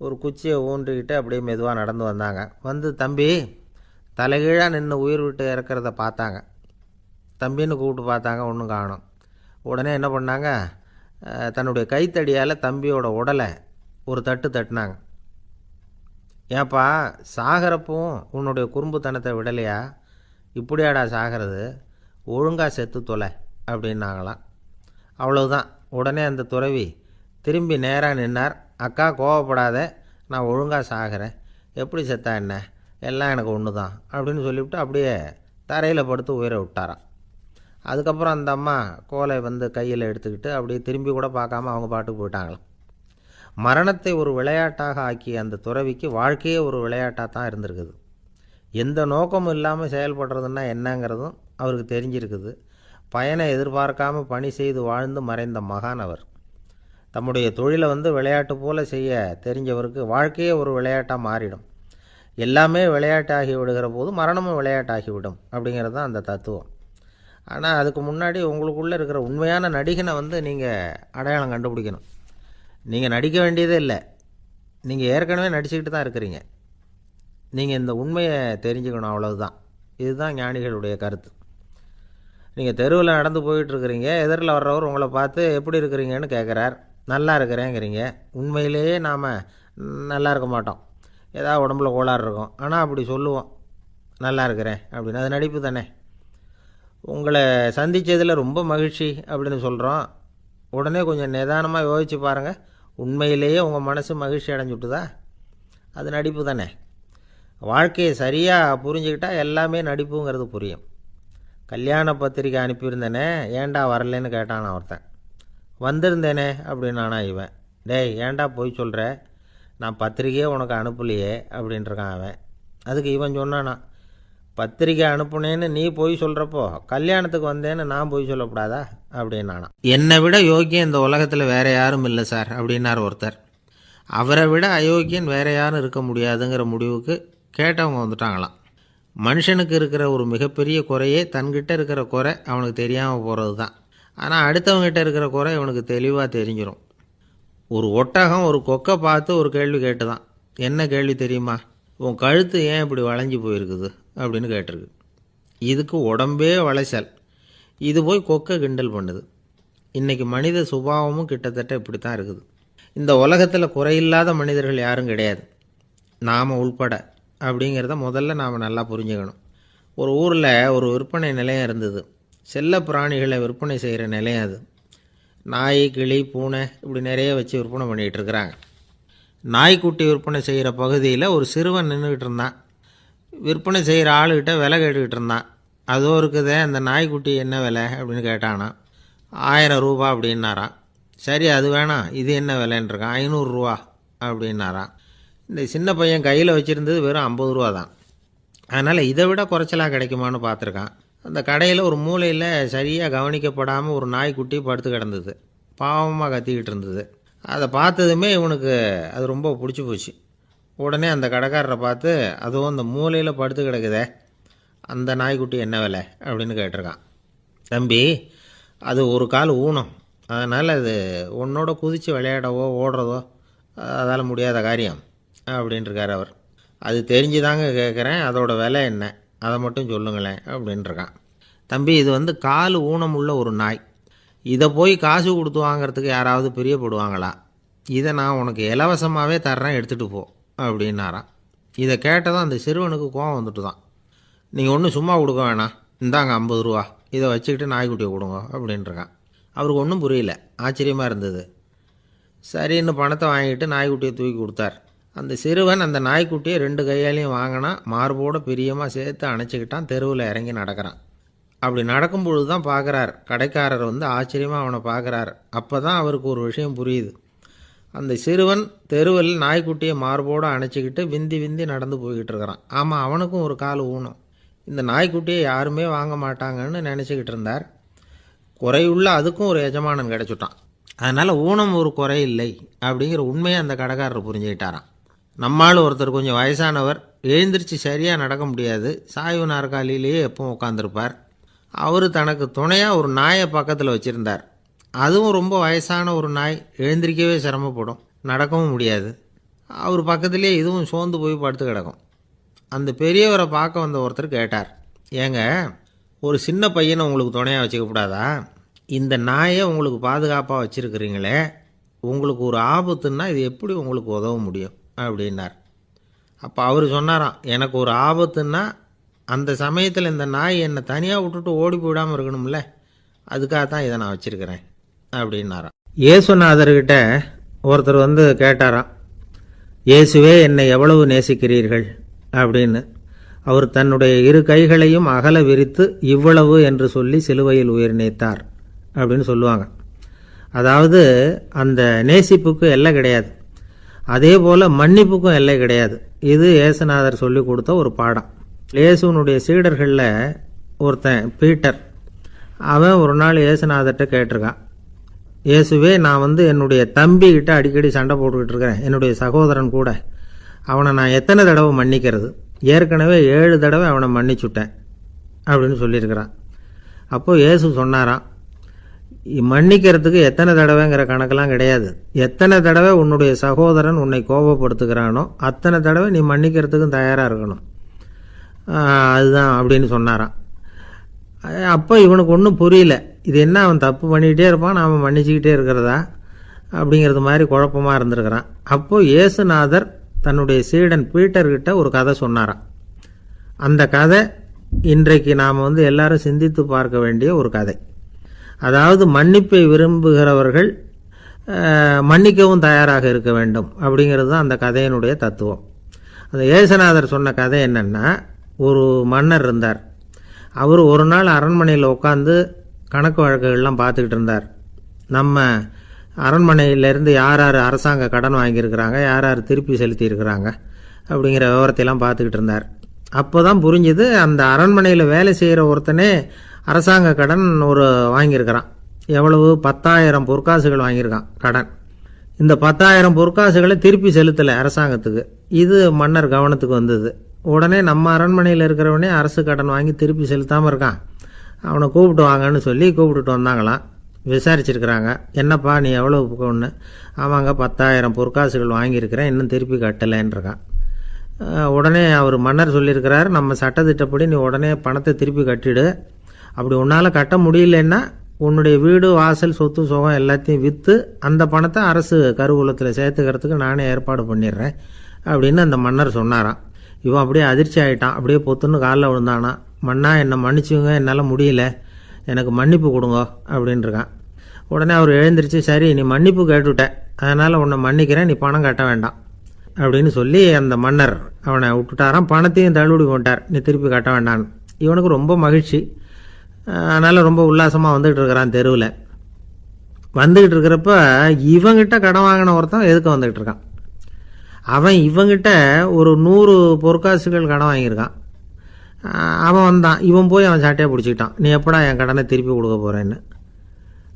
ஒரு குச்சியை ஊன்றிக்கிட்டு அப்படியே மெதுவாக நடந்து வந்தாங்க. வந்து தம்பி தலைகீழாக நின்று உயிர் விட்டு இறக்கிறத பார்த்தாங்க. தம்பின்னு கூப்பிட்டு பார்த்தாங்க, ஒன்றும் காணோம். உடனே என்ன பண்ணாங்க, தன்னுடைய கைத்தடியால் தம்பியோட உடலை ஒரு தட்டு தட்டினாங்க. ஏப்பா சாகிறப்பவும் உன்னுடைய குறும்புத்தனத்தை விடலையா, இப்படியாடா சாகிறது, ஒழுங்காக செத்து தொலை அப்படின்னாங்களாம். அவ்வளவுதான். உடனே அந்த துறவி திரும்பி நேராக நின்னார். அக்கா கோவப்படாத, நான் ஒழுங்காக சாகிறேன், எப்படி செத்தா என்ன, எல்லாம் எனக்கு ஒன்று தான் அப்படின்னு சொல்லிவிட்டு அப்படியே தரையில் படுத்து உயிரை விட்டாராம். அதுக்கப்புறம் அந்த அம்மா கோலை வந்து கையில் எடுத்துக்கிட்டு அப்படியே திரும்பி கூட பார்க்காம அவங்க பாட்டுக்கு போயிட்டாங்களாம். மரணத்தை ஒரு விளையாட்டாக ஆக்கிய அந்த துறவிக்கு வாழ்க்கையே ஒரு விளையாட்டாக தான் இருந்திருக்குது. எந்த நோக்கமும் இல்லாமல் செயல்படுறதுன்னா என்னங்கிறதும் அவருக்கு தெரிஞ்சிருக்குது. பயனை எதிர்பார்க்காம பணி செய்து வாழ்ந்து மறைந்த மகான் அவர். தம்முடைய தொழிலை வந்து விளையாட்டு போல் செய்ய தெரிஞ்சவருக்கு வாழ்க்கையே ஒரு விளையாட்டாக மாறிடும். எல்லாமே விளையாட்டாகி விடுகிற போது மரணமும் விளையாட்டாகிவிடும் அப்படிங்கிறது தான் அந்த தத்துவம். ஆனால் அதுக்கு முன்னாடி உங்களுக்குள்ளே இருக்கிற உண்மையான நடிகனை வந்து நீங்கள் அடையாளம் கண்டுபிடிக்கணும். நீங்கள் நடிக்க வேண்டியதே இல்லை, நீங்கள் ஏற்கனவே நடிச்சுக்கிட்டு தான் இருக்கிறீங்க. நீங்கள் இந்த உண்மையை தெரிஞ்சுக்கணும், அவ்வளவுதான். இதுதான் ஞானிகளுடைய கருத்து. நீங்கள் தெருவில் நடந்து போயிட்டுருக்கிறீங்க, எதிரில் வர்றவர் உங்களை பார்த்து எப்படி இருக்கிறீங்கன்னு கேட்குறார். நல்லா இருக்கிறேங்கிறீங்க. உண்மையிலேயே நாம் நல்லா இருக்க மாட்டோம், ஏதாவது உடம்புல கோளாறு இருக்கும். ஆனால் அப்படி சொல்லுவோம் நல்லா இருக்கிறேன் அப்படின்னு. அது நடிப்பு தானே. உங்களை சந்தித்ததில் ரொம்ப மகிழ்ச்சி அப்படின்னு சொல்கிறோம். உடனே கொஞ்சம் நிதானமாக யோசித்து பாருங்கள், உண்மையிலேயே உங்கள் மனசு மகிழ்ச்சி அடைஞ்சுட்டுதா? அது நடிப்பு தானே. வாழ்க்கையை சரியாக புரிஞ்சுக்கிட்டால் எல்லாமே நடிப்புங்கிறது புரியும். கல்யாண பத்திரிக்கை அனுப்பியிருந்தேனே, ஏன்டா வரலன்னு கேட்டான் ஒருத்தன். வந்திருந்தேனே அப்படின்னானா இவன். டேய் ஏன்டா போய் சொல்கிற, நான் பத்திரிக்கையே உனக்கு அனுப்பலையே அப்படின்ட்டுருக்கான் அவன். அதுக்கு இவன் சொன்னானா, பத்திரிக்கை அனுப்புனேன்னு நீ போய் சொல்கிறப்போ கல்யாணத்துக்கு வந்தேன்னு நான் போய் சொல்லக்கூடாதா அப்படின்னானா. என்னை விட யோக்கியம் இந்த உலகத்தில் வேறு யாரும் இல்லை சார் அப்படின்னார் ஒருத்தர். அவரை விட அயோக்கியன் வேறு யாரும் இருக்க முடியாதுங்கிற முடிவுக்கு கேட்டவங்க வந்துட்டாங்களாம். மனுஷனுக்கு இருக்கிற ஒரு மிகப்பெரிய குறையே தன்கிட்ட இருக்கிற குறை அவனுக்கு தெரியாமல் போகிறது தான். ஆனால் அடுத்தவங்ககிட்ட இருக்கிற குறை இவனுக்கு தெளிவாக தெரிஞ்சிடும். ஒரு ஒட்டகம் ஒரு கொக்கை பார்த்து ஒரு கேள்வி கேட்டுதான். என்ன கேள்வி தெரியுமா? உன் கழுத்து ஏன் இப்படி வளைஞ்சி போயிருக்குது அப்படின்னு கேட்டிருக்கு. இதுக்கு உடம்பே வளைச்சல். இது போய் கொக்கை கிண்டல் பண்ணுது. இன்றைக்கி மனித சுபாவமும் கிட்டத்தட்ட இப்படி தான் இருக்குது. இந்த உலகத்தில் குறையில்லாத மனிதர்கள் யாரும் கிடையாது, நாம் உள்பட அப்படிங்கிறத முதல்ல நாம் நல்லா புரிஞ்சுக்கணும். ஒரு ஊரில் ஒரு விற்பனை நிலையம் இருந்தது. செல்ல பிராணிகளை விற்பனை செய்கிற நிலையம் அது. நாய், கிளி, பூனை இப்படி நிறைய வச்சு விற்பனை பண்ணிகிட்டு இருக்கிறாங்க. நாய்க்குட்டி விற்பனை செய்கிற பகுதியில் ஒரு சிறுவன் நின்றுக்கிட்டு இருந்தான். விற்பனை செய்கிற ஆளுகிட்ட விலை கேட்டுக்கிட்டு இருந்தான். அதோ இருக்குதே அந்த நாய்க்குட்டி என்ன விலை அப்படின்னு கேட்டானா. 1000 ரூபா அப்படின்னாரான். சரி அது வேணாம், இது என்ன விலைன்றிருக்கான். 500 ரூபா அப்படின்னாரான். இந்த சின்ன பையன் கையில் வச்சுருந்தது வெறும் 50 ரூபா தான். அதனால் இதை விட குறைச்சலாக கிடைக்குமான்னு பார்த்துருக்கான். அந்த கடையில் ஒரு மூலையில் சரியாக கவனிக்கப்படாமல் ஒரு நாய்க்குட்டி படுத்து கிடந்தது. பாவமாக கத்திக்கிட்டு இருந்தது. அதை பார்த்ததுமே இவனுக்கு அது ரொம்ப பிடிச்சி போச்சு. உடனே அந்த கடைக்காரரை பார்த்து, அதுவும் அந்த மூலையில் படுத்து கிடக்குதே அந்த நாய்க்குட்டி என்ன விலை அப்படின்னு கேட்டிருக்கான். தம்பி அது ஒரு கால் ஊனம், அதனால் அது உன்னோட குதித்து விளையாடவோ ஓடுறதோ அதால் முடியாத காரியம் அப்படின்ட்டுருக்கார் அவர். அது தெரிஞ்சுதாங்க கேட்குறேன், அதோட விலை என்ன அதை மட்டும் சொல்லுங்களேன் அப்படின்ட்டுருக்கான். தம்பி இது வந்து கால் ஊனம் உள்ள ஒரு நாய், இதை போய் காசு கொடுத்து வாங்கிறதுக்கு யாராவது பிரியப்படுவாங்களா? இதை நான் உனக்கு இலவசமாகவே தர்றேன், எடுத்துகிட்டு போ அப்படின்னாரான். இதை கேட்டதும் அந்த சிறுவனுக்கு கோவம் வந்துட்டு தான். நீங்கள் ஒன்றும் சும்மா கொடுக்க வேணாம், இந்தாங்க 50 ரூபா, இதை வச்சுக்கிட்டு நாய்க்குட்டியை கொடுங்க அப்படின்ட்டுருக்கான். அவருக்கு ஒன்றும் புரியல, ஆச்சரியமாக இருந்தது. சரின்னு பணத்தை வாங்கிட்டு நாய்க்குட்டியை தூக்கி கொடுத்தார். அந்த சிறுவன் அந்த நாய்க்குட்டியை 2 கையாலையும் வாங்கினா, மார்போடு பிரியமாக சேர்த்து அணைச்சிக்கிட்டான். தெருவில் இறங்கி நடக்கிறான். அப்படி நடக்கும்பொழுது தான் பார்க்குறார், கடைக்காரர் வந்து ஆச்சரியமாக அவனை பார்க்குறார். அப்போ தான் அவருக்கு ஒரு விஷயம் புரியுது. அந்த சிறுவன் தெருவில் நாய்க்குட்டியை மார்போடு அணைச்சிக்கிட்டு விந்தி விந்தி நடந்து போய்கிட்டு இருக்கிறான். ஆமாம், அவனுக்கும் ஒரு கால் ஊனம். இந்த நாய்க்குட்டியை யாருமே வாங்க மாட்டாங்கன்னு நினச்சிக்கிட்டு இருந்தார். குறையுள்ள அதுக்கும் ஒரு எஜமானன் கிடச்சிட்டான். அதனால் ஊனம் ஒரு குறை இல்லை அப்படிங்கிற உண்மையை அந்த கடைக்காரர் புரிஞ்சுக்கிட்டாரான். நம்மால் ஒருத்தர் கொஞ்சம் வயசானவர், எழுந்திரிச்சு சரியாக நடக்க முடியாது, சாய்வு நாற்காலியிலேயே எப்பவும் உட்காந்துருப்பார். அவர் தனக்கு துணையாக ஒரு நாயை பக்கத்தில் வச்சுருந்தார். அதுவும் ரொம்ப வயசான ஒரு நாய், எழுந்திரிக்கவே சிரமப்படும், நடக்கவும் முடியாது. அவர் பக்கத்துலேயே இதுவும் சோர்ந்து போய் படுத்து கிடக்கும். அந்த பெரியவரை பார்க்க வந்த ஒருத்தர் கேட்டார், ஏங்க, ஒரு சின்ன பையனை உங்களுக்கு துணையாக வச்சுக்கப்படாதா? இந்த நாயை உங்களுக்கு பாதுகாப்பாக வச்சுருக்கிறீங்களே, உங்களுக்கு ஒரு ஆபத்துன்னா இது எப்படி உங்களுக்கு உதவ முடியும் அப்படின்னார். அப்போ அவர் சொன்னாராம், எனக்கு ஒரு ஆபத்துன்னா அந்த சமயத்தில் இந்த நாய் என்னை தனியாக விட்டுட்டு ஓடி போயிடாமல் இருக்கணும்ல, அதுக்காகத்தான் இதை நான் வச்சுருக்கிறேன் அப்படின்னாராம். இயேசுநாதர்கிட்ட ஒருத்தர் வந்து கேட்டாராம், இயேசுவே என்னை எவ்வளவு நேசிக்கிறீர்கள் அப்படின்னு. அவர் தன்னுடைய இரு கைகளையும் அகல விரித்து இவ்வளவு என்று சொல்லி சிலுவையில் உயிர் நீத்தார் அப்படின்னு சொல்லுவாங்க. அதாவது அந்த நேசிப்புக்கு எல்லை கிடையாது, அதே போல் மன்னிப்புக்கும் எல்லை கிடையாது. இது இயேசுநாதர் சொல்லி கொடுத்த ஒரு பாடம். இயேசுனுடைய சீடர்களில் ஒருத்தன் பீட்டர், அவன் ஒரு நாள் இயேசுநாதர்கிட்ட கேட்டிருக்கான், இயேசுவே, நான் வந்து என்னுடைய தம்பிக்கிட்ட அடிக்கடி சண்டை போட்டுக்கிட்டு இருக்கிறேன், என்னுடைய சகோதரன் கூட, அவனை நான் எத்தனை தடவை மன்னிக்கிறது? ஏற்கனவே 7 தடவை அவனை மன்னிச்சுட்டேன் அப்படின்னு சொல்லியிருக்கிறான். அப்போது இயேசு சொன்னாராம், மன்னிக்கிறதுக்கு எத்தனை தடவைங்கிற கணக்கெல்லாம் கிடையாது. எத்தனை தடவை உன்னுடைய சகோதரன் உன்னை கோபப்படுத்துகிறானோ அத்தனை தடவை நீ மன்னிக்கிறதுக்கும் தயாராக இருக்கணும், அதுதான் அப்படின்னு சொன்னாராம். அப்போ இவனுக்கு ஒன்றும் புரியல, இது என்ன அவன் தப்பு பண்ணிக்கிட்டே இருப்பான், நாம் மன்னிச்சுக்கிட்டே இருக்கிறதா அப்படிங்கிறது மாதிரி குழப்பமாக இருந்திருக்கிறான். அப்போது இயேசுநாதர் தன்னுடைய சீடன் பீட்டர்கிட்ட ஒரு கதை சொன்னாராம். அந்த கதை இன்றைக்கு நாம் வந்து எல்லாரும் சிந்தித்து பார்க்க வேண்டிய ஒரு கதை. அதாவது மன்னிப்பை விரும்புகிறவர்கள் மன்னிக்கவும் தயாராக இருக்க வேண்டும் அப்படிங்கிறது தான் அந்த கதையினுடைய தத்துவம். அந்த இயேசுநாதர் சொன்ன கதை என்னென்னா, ஒரு மன்னர் இருந்தார். அவர் ஒரு நாள் அரண்மனையில் உட்காந்து கணக்கு வழக்குகள்லாம் பார்த்துக்கிட்டு இருந்தார். நம்ம அரண்மனையிலேருந்து யார் யார் அரசாங்க கடன் வாங்கியிருக்கிறாங்க, யார் யார் திருப்பி செலுத்தியிருக்கிறாங்க அப்படிங்கிற விவரத்தையெல்லாம் பார்த்துக்கிட்டு இருந்தார். அப்போ தான் புரிஞ்சுது, அந்த அரண்மனையில் வேலை செய்கிற ஒருத்தனே அரசாங்க கடன் ஒரு வாங்கியிருக்கிறான். எவ்வளவு? 10,000 பொற்காசுகள் வாங்கியிருக்கான் கடன். இந்த 10,000 பொற்காசுகளை திருப்பி செலுத்தலை அரசாங்கத்துக்கு. இது மன்னர் கவனத்துக்கு வந்தது. உடனே நம்ம அரண்மனையில் இருக்கிறவனே அரசு கடன் வாங்கி திருப்பி செலுத்தாமல் இருக்கான், அவனை கூப்பிட்டு வாங்கன்னு சொல்லி கூப்பிட்டுட்டு வந்தாங்களாம். விசாரிச்சிருக்கிறாங்க, என்னப்பா நீ எவ்வளோ ஒன்று? ஆமாங்க, 10,000 பொற்காசுகள் வாங்கியிருக்கிறேன், இன்னும் திருப்பி கட்டலைன்றிருக்கான். உடனே அவர் மன்னர் சொல்லியிருக்கிறார், நம்ம சட்டத்திட்டப்படி நீ உடனே பணத்தை திருப்பி கட்டிடு, அப்படி உன்னால் கட்ட முடியலன்னா உன்னுடைய வீடு வாசல் சொத்து சுகம் எல்லாத்தையும் விற்று அந்த பணத்தை அரசு கருவூலத்தில் சேர்த்துக்கிறதுக்கு நானே ஏற்பாடு பண்ணிடுறேன் அப்படின்னு அந்த மன்னர் சொன்னாராம். இவன் அப்படியே அதிர்ச்சி ஆகிட்டான், அப்படியே பொத்துன்னு காலில் விழுந்தானா, மன்னா என்னை மன்னிச்சுங்க, என்னால் முடியல, எனக்கு மன்னிப்பு கொடுங்க அப்படின்ட்டுருக்கான். உடனே அவர் எழுந்திரிச்சு, சரி நீ மன்னிப்பு கேட்டுவிட்ட, அதனால் உன்னை மன்னிக்கிறேன், நீ பணம் கட்ட வேண்டாம் அப்படின்னு சொல்லி அந்த மன்னர் அவனை விட்டுட்டாராம். பணத்தையும் தள்ளுபடி போட்டார், நீ திருப்பி கட்ட வேண்டான்னு. இவனுக்கு ரொம்ப மகிழ்ச்சி, அதனால் ரொம்ப உல்லாசமாக வந்துக்கிட்டு இருக்கிறான். தெருவில் வந்துக்கிட்டு இருக்கிறப்ப இவங்கிட்ட கடன் வாங்கின ஒருத்தன் எதுக்கு வந்துக்கிட்டு இருக்கான். அவன் இவங்கிட்ட ஒரு 100 பொற்காசுகள் கடன் வாங்கியிருக்கான். அவன் வந்தான், இவன் போய் அவன் சாட்டையை பிடிச்சிக்கிட்டான், நீ எப்படா என் கடனை திருப்பி கொடுக்க போகிறேன்னு.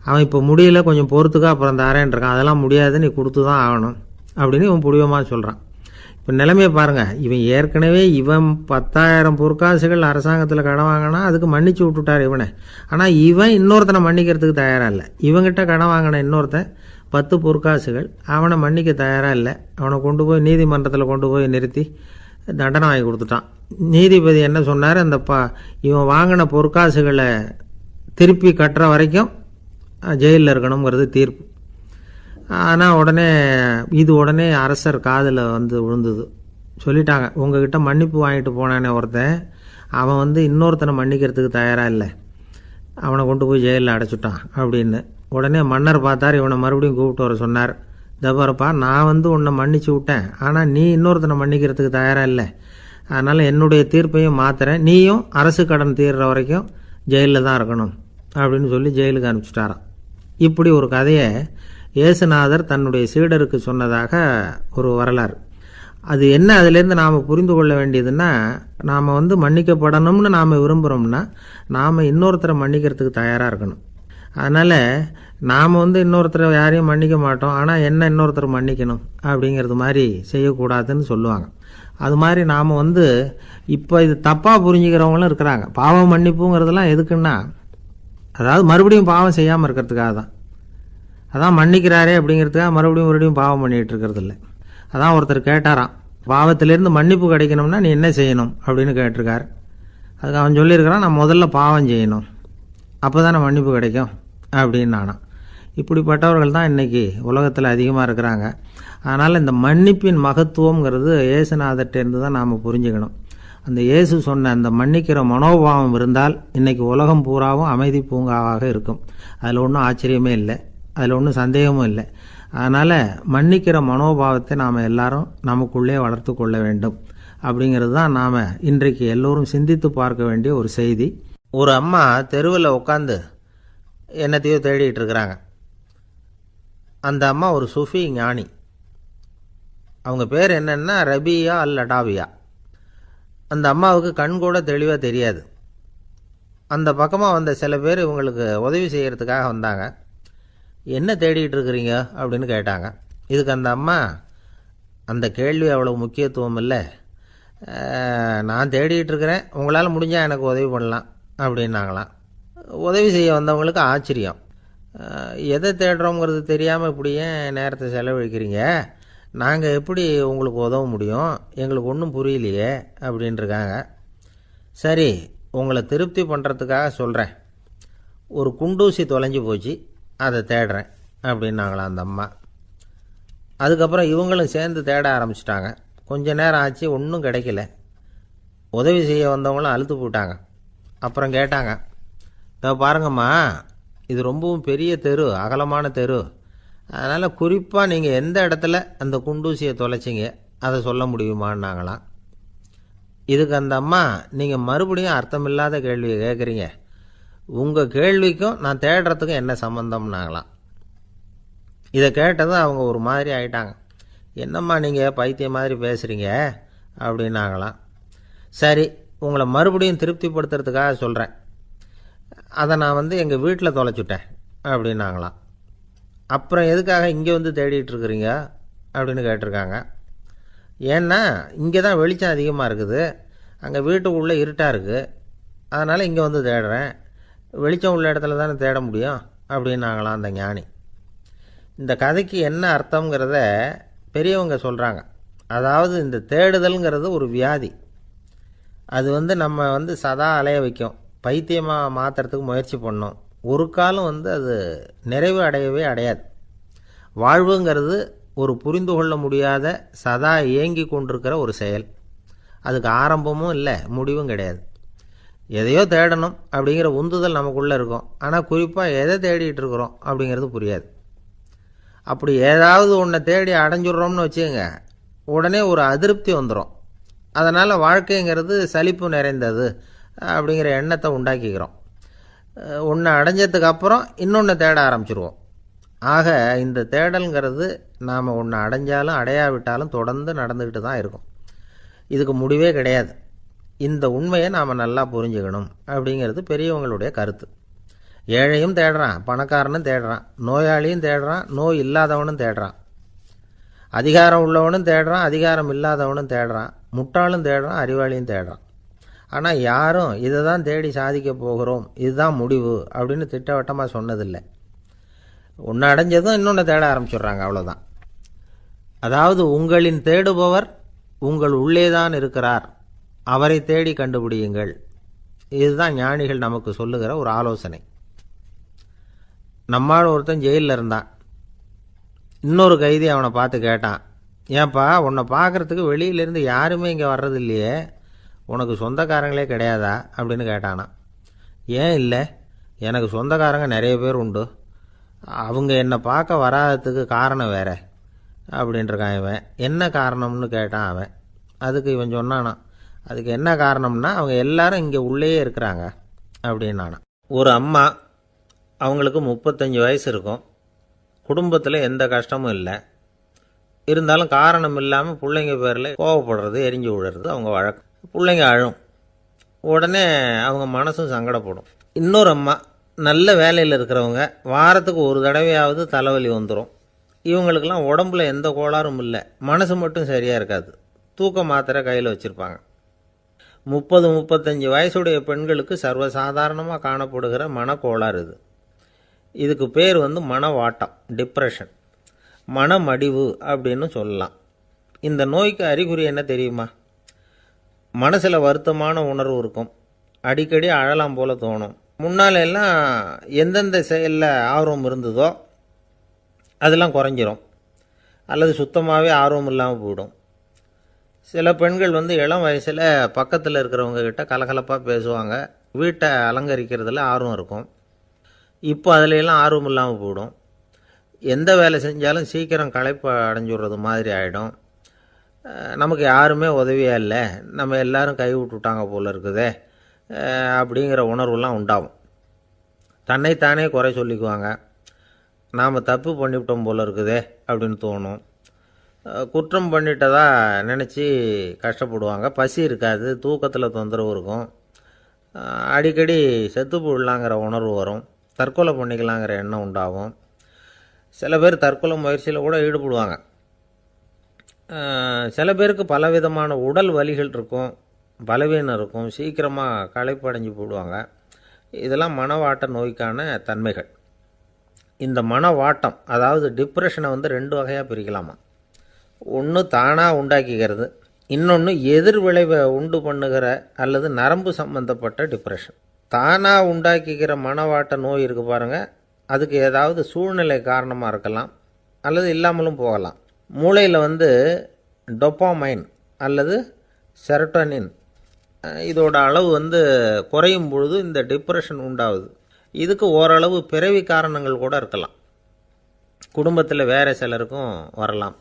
அவன் இப்போ முடியல, கொஞ்சம் பொறுத்துக்கா, அப்புறம் தரேன் இருக்கான். அதெல்லாம் முடியாது, நீ கொடுத்து தான் ஆகணும் அப்படின்னு இவன் புடிவமாக சொல்கிறான். இப்போ நிலைமையை பாருங்கள், இவன் ஏற்கனவே 10,000 பொற்காசுகள் அரசாங்கத்தில் கடன் வாங்கினா அதுக்கு மன்னிச்சு விட்டுட்டார் இவனை. ஆனால் இவன் இன்னொருத்தனை மன்னிக்கிறதுக்கு தயாராக இல்லை. இவங்கிட்ட கடன் வாங்கின இன்னொருத்தன் 10 பொற்காசுகள், அவனை மன்னிக்க தயாராக இல்லை. அவனை கொண்டு போய் நீதிமன்றத்தில் கொண்டு போய் நிறுத்தி தண்டனை வாங்கி கொடுத்துட்டான். நீதிபதி என்ன சொன்னார், அந்த இவன் வாங்கின பொற்காசுகளை திருப்பி கட்டுற வரைக்கும் ஜெயிலில் இருக்கணுங்கிறது தீர்ப்பு. ஆனால் உடனே அரசர் காதில் வந்து விழுந்தது. சொல்லிட்டாங்க, உங்ககிட்ட மன்னிப்பு வாங்கிட்டு போனானே ஒருத்தன், அவன் வந்து இன்னொருத்தனை மன்னிக்கிறதுக்கு தயாராக இல்லை, அவனை கொண்டு போய் ஜெயிலில் அடைச்சிட்டான் அப்படின்னு. உடனே மன்னர் பார்த்தார், இவனை மறுபடியும் கூப்பிட்டு வர சொன்னார். தபாரப்பா, நான் வந்து உன்னை மன்னிச்சு விட்டேன், ஆனால் நீ இன்னொருத்தனை மன்னிக்கிறதுக்கு தயாராக இல்லை, அதனால் என்னுடைய தீர்ப்பையும் மாற்றுறேன், நீயும் அரசு கடன் தீர்ற வரைக்கும் ஜெயிலில் தான் இருக்கணும் அப்படின்னு சொல்லி ஜெயிலுக்கு அனுப்பிச்சிட்டாராம். இப்படி ஒரு கதையை இயேசுநாதர் தன்னுடைய சீடருக்கு சொன்னதாக ஒரு வரலாறு. அது என்ன, அதுலேருந்து நாம் புரிந்து கொள்ள வேண்டியதுன்னா, நாம் வந்து மன்னிக்கப்படணும்னு நாம் விரும்புகிறோம்னா நாம் இன்னொருத்தரை மன்னிக்கிறதுக்கு தயாராக இருக்கணும். அதனால் நாம் இன்னொருத்தரை யாரையும் மன்னிக்க மாட்டோம், ஆனால் என்ன இன்னொருத்தர் மன்னிக்கணும் அப்படிங்கிறது மாதிரி செய்யக்கூடாதுன்னு சொல்லுவாங்க. அது மாதிரி நாம் இப்போ இது தப்பாக புரிஞ்சுக்கிறவங்களும் இருக்கிறாங்க. பாவம் மன்னிப்புங்கிறதெல்லாம் எதுக்குன்னா, அதாவது மறுபடியும் பாவம் செய்யாமல் இருக்கிறதுக்காக தான். அதான் மன்னிக்கிறாரே அப்படிங்கிறதுக்காக மறுபடியும் பாவம் பண்ணிகிட்டு இருக்கிறது இல்லை. அதான் ஒருத்தர் கேட்டாராம், பாவத்திலேருந்து மன்னிப்பு கிடைக்கணும்னா நீ என்ன செய்யணும் அப்படின்னு கேட்டிருக்காரு. அதுக்கு அவன் சொல்லியிருக்கிறான், நான் முதல்ல பாவம் செய்யணும், அப்போ தானே மன்னிப்பு கிடைக்கும் அப்படின்னு நானாம். இப்படிப்பட்டவர்கள் தான் இன்றைக்கி உலகத்தில் அதிகமாக இருக்கிறாங்க. அதனால் இந்த மன்னிப்பின் மகத்துவங்கிறது இயேசுநாதர்கிட்டேருந்து தான் நாம் புரிஞ்சுக்கணும். அந்த இயேசு சொன்ன அந்த மன்னிக்கிற மனோபாவம் இருந்தால் இன்றைக்கி உலகம் பூராவும் அமைதி பூங்காவாக இருக்கும். அதில் ஒன்றும் ஆச்சரியமே இல்லை, அதில் ஒன்றும் சந்தேகமும் இல்லை. அதனால் மன்னிக்கிற மனோபாவத்தை நாம் எல்லாரும் நமக்குள்ளே வளர்த்து கொள்ள வேண்டும் அப்படிங்கிறது தான் நாம் இன்றைக்கு எல்லோரும் சிந்தித்து பார்க்க வேண்டிய ஒரு செய்தி. ஒரு அம்மா தெருவில் உட்காந்து என்னத்தையோ தேடிட்டு இருக்கிறாங்க. அந்த அம்மா ஒரு சுஃபி ஞானி. அவங்க பேர் என்னன்னா ரபியா அல் அடாவியா. அந்த அம்மாவுக்கு கண் கூட தெளிவாக தெரியாது. அந்த பக்கமாக வந்த சில பேர் இவங்களுக்கு உதவி செய்கிறதுக்காக வந்தாங்க. என்ன தேடிட்டு இருக்கிறீங்க அப்படின்னு கேட்டாங்க. இதுக்கு அந்த அம்மா, அந்த கேள்வி அவ்வளோ முக்கியத்துவம் இல்லை, நான் தேடிட்டு இருக்கிறேன், உங்களால் முடிஞ்சால் எனக்கு உதவி பண்ணலாம் அப்படின்னாங்களாம். உதவி செய்ய வந்தவங்களுக்கு ஆச்சரியம். எதை தேடுறோங்கிறது தெரியாமல் இப்படி ஏன் நேரத்தை செலவழிக்கிறீங்க, நாங்கள் எப்படி உங்களுக்கு உதவ முடியும், எங்களுக்கு ஒன்றும் புரியலையே அப்படின்ட்டுருக்காங்க. சரி, உங்களை திருப்தி பண்ணுறதுக்காக சொல்கிறேன், ஒரு குண்டூசி தொலைஞ்சி போச்சு, அதை தேடுறேன் அப்படின்னாங்களாம் அந்த அம்மா. அதுக்கப்புறம் இவங்களும் சேர்ந்து தேட ஆரம்பிச்சிட்டாங்க. கொஞ்ச நேரம் ஆச்சு, ஒன்றும் கிடைக்கல. உதவி செய்ய வந்தவங்களும் அழுத்து போட்டாங்க. அப்புறம் கேட்டாங்க, இதோ பாருங்கம்மா, இது ரொம்பவும் பெரிய தெரு, அகலமான தெரு, அதனால் குறிப்பாக நீங்கள் எந்த இடத்துல அந்த குண்டூசியை தொலைச்சிங்க அதை சொல்ல முடியுமான்னாங்களாம். இதுக்கு அந்த அம்மா, நீங்கள் மறுபடியும் அர்த்தமில்லாத கேள்வியை கேட்குறீங்க, உங்கள் கேள்விக்கும் நான் தேடுறதுக்கும் என்ன சம்மந்தம்னாங்களாம். இதை கேட்டதும் அவங்க ஒரு மாதிரி ஆயிட்டாங்க. என்னம்மா நீங்கள் பைத்தியம் மாதிரி பேசுகிறீங்க அப்படின்னாங்களாம். சரி, உங்களை மறுபடியும் திருப்திப்படுத்துறதுக்காக சொல்கிறேன், அதை நான் எங்கள் வீட்டில் தொலைச்சுட்டேன் அப்படின்னாங்களாம். அப்புறம் எதுக்காக இங்கே தேடிட்டு இருக்கிறீங்க அப்படின்னு கேட்டிருக்காங்க. ஏன்னா இங்கே தான் வெளிச்சம் அதிகமாக இருக்குது, அங்கே வீட்டுக்குள்ளே இருட்டாக இருக்குது, அதனால் இங்கே தேடுறேன், வெளிச்சம் உள்ள இடத்துல தானே தேட முடியும் அப்படின்னாங்களாம் அந்த ஞானி. இந்த கதைக்கு என்ன அர்த்தங்கிறத பெரியவங்க சொல்கிறாங்க. அதாவது இந்த தேடுதல்ங்கிறது ஒரு வியாதி. அது நம்ம சதா அலைய வைக்கும், பைத்தியமாக மாற்றுறதுக்கு முயற்சி பண்ணோம். ஒரு காலம் அது நிறைவு அடையவே அடையாது. வாழ்வுங்கிறது ஒரு புரிந்து கொள்ள முடியாத சதா இயங்கி கொண்டிருக்கிற ஒரு செயல். அதுக்கு ஆரம்பமும் இல்லை, முடிவும் கிடையாது. எதையோ தேடணும் அப்படிங்கிற உந்துதல் நமக்குள்ளே இருக்கும், ஆனால் குறிப்பாக எதை தேடிட்டு இருக்கிறோம் அப்படிங்கிறது புரியாது. அப்படி ஏதாவது ஒன்றை தேடி அடைஞ்சிடுறோம்னு வச்சுக்கோங்க, உடனே ஒரு அதிருப்தி வந்துடும். அதனால் வாழ்க்கைங்கிறது சலிப்பு நிறைந்தது அப்படிங்கிற எண்ணத்தை உண்டாக்கிக்கிறோம். ஒன்று அடைஞ்சதுக்கு அப்புறம் இன்னொன்று தேட ஆரம்பிச்சிருவோம். ஆக இந்த தேடல்ங்கிறது நாம் ஒன்று அடைஞ்சாலும் அடையாவிட்டாலும் தொடர்ந்து நடந்துக்கிட்டு தான் இருக்கும். இதுக்கு முடிவே கிடையாது. இந்த உண்மையை நாம் நல்லா புரிஞ்சுக்கணும் அப்படிங்கிறது பெரியவங்களுடைய கருத்து. ஏழையும் தேடுறான், பணக்காரனும் தேடுறான், நோயாளியும் தேடுறான், நோய் இல்லாதவனும் தேடுறான், அதிகாரம் உள்ளவனும் தேடுறான், அதிகாரம் இல்லாதவனும் தேடுறான், முட்டாளும் தேடுறான், அறிவாளியும் தேடுறான். ஆனால் யாரும் இதை தான் தேடி சாதிக்க போகிறோம், இதுதான் முடிவு அப்படின்னு திட்டவட்டமாக சொன்னதில்லை. ஒன்று அடைஞ்சதும் இன்னொன்று தேட ஆரம்பிச்சிடுறாங்க, அவ்வளோதான். அதாவது உங்களின் தேடுபவர் உங்கள் உள்ளேதான் இருக்கிறார், அவரை தேடி கண்டுபிடியுங்கள். இதுதான் ஞானிகள் நமக்கு சொல்லுகிற ஒரு ஆலோசனை. நம்மால் ஒருத்தன் ஜெயிலில் இருந்தான். இன்னொரு கைதி அவனை பார்த்து கேட்டான், ஏன்பா உன்னை பார்க்குறதுக்கு வெளியிலேருந்து யாருமே இங்கே வர்றது இல்லையே, உனக்கு சொந்தக்காரங்களே கிடையாதா அப்படின்னு கேட்டானா. ஏன் இல்லை, எனக்கு சொந்தக்காரங்க நிறைய பேர் உண்டு, அவங்க என்னை பார்க்க வராததுக்கு காரணம் வேற அப்படின்ட்டுருக்கான் இவன். என்ன காரணம்னு கேட்டான் அவன். அதுக்கு இவன் சொன்னானா, அதுக்கு என்ன காரணம்னா அவங்க எல்லாரும் இங்கே உள்ளேயே இருக்கிறாங்க அப்படின்னானா. ஒரு அம்மா, அவங்களுக்கு 35 வயசு இருக்கும், குடும்பத்தில் எந்த கஷ்டமும் இல்லை, இருந்தாலும் காரணம் இல்லாமல் பிள்ளைங்க பேரில் கோவப்படுறது, எரிஞ்சு விழுறது அவங்க வழக்கம். பிள்ளைங்க அழும், உடனே அவங்க மனசும் சங்கடப்படும். இன்னொரு அம்மா, நல்ல வேலையில் இருக்கிறவங்க வாரத்துக்கு ஒரு தடவையாவது தலைவலி வந்துடும். இவங்களுக்கெல்லாம் உடம்புல எந்த கோளாறும் இல்லை, மனசு மட்டும் சரியாக இருக்காது. தூக்க மாத்திரை கையில் வச்சுருப்பாங்க. 30-35 வயசுடைய பெண்களுக்கு சர்வசாதாரணமாக காணப்படுகிற மனக்கோளாறு இது. இதுக்கு பேர் மனவாட்டம், டிப்ரெஷன், மனமடிவு அப்படின்னு சொல்லலாம். இந்த நோய்க்கு அறிகுறி என்ன தெரியுமா? மனசில் வருத்தமான உணர்வு இருக்கும், அடிக்கடி அழலாம் போல தோணும். முன்னால எல்லாம் எந்தெந்த செயலில் ஆர்வம் இருந்ததோ அதெல்லாம் குறைஞ்சிரும், அல்லது சுத்தமாகவே ஆர்வம் இல்லாமல் போயிடும். சில பெண்கள் இளம் வயசில் பக்கத்தில் இருக்கிறவங்க கிட்ட கலகலப்பாக பேசுவாங்க, வீட்டை அலங்கரிக்கிறதுல ஆர்வம் இருக்கும். இப்போ அதிலெல்லாம் ஆர்வம் இல்லாமல் போயிடும். எந்த வேலை செஞ்சாலும் சீக்கிரம் களைப்பு அடைஞ்சுடுறது மாதிரி ஆகிடும். நமக்கு யாருமே உதவியாக இல்லை, நம்ம எல்லாரும் கை விட்டுட்டாங்க போல இருக்குதே அப்படிங்கிற உணர்வுலாம் உண்டாகும். தன்னைத்தானே குறை சொல்லிக்குவாங்க, நாம் தப்பு பண்ணிவிட்டோம் போல இருக்குதே அப்படின்னு தோணும். குற்றம் பண்ணிட்டதா நினச்சி கஷ்டப்படுவாங்க. பசி இருக்காது, தூக்கத்தில் தொந்தரவு இருக்கும், அடிக்கடி செத்து போடலாங்கிற உணர்வு வரும், தற்கொலை பண்ணிக்கலாங்கிற எண்ணம் உண்டாகும். சில பேர் தற்கொலை முயற்சியில் கூட ஈடுபடுவாங்க. சில பேருக்கு பலவிதமான உடல் வலிகள் இருக்கும், பலவீனம் இருக்கும், சீக்கிரமாக களைப்படைஞ்சு போடுவாங்க. இதெல்லாம் மனவாட்ட நோய்க்கான தன்மைகள். இந்த மனவாட்டம், அதாவது டிப்ரெஷனை 2 வகையாக பிரிக்கலாமா. ஒன்று தானாக உண்டாக்கிக்கிறது, இன்னொன்று எதிர் விளைவை உண்டு பண்ணுகிற அல்லது நரம்பு சம்பந்தப்பட்ட டிப்ரெஷன். தானாக உண்டாக்கிக்கிற மனவாட்ட நோய் இருக்கு பாருங்கள், அதுக்கு ஏதாவது சூழ்நிலை காரணமாக இருக்கலாம், அல்லது இல்லாமலும் போகலாம். மூளையில் டொப்பாமைன் அல்லது செரட்டோனின் இதோட அளவு குறையும் பொழுது இந்த டிப்ரெஷன் உண்டாகுது. இதுக்கு ஓரளவு பிறவி காரணங்கள் கூட இருக்கலாம், குடும்பத்தில் வேறு சிலருக்கும் வரலாம்.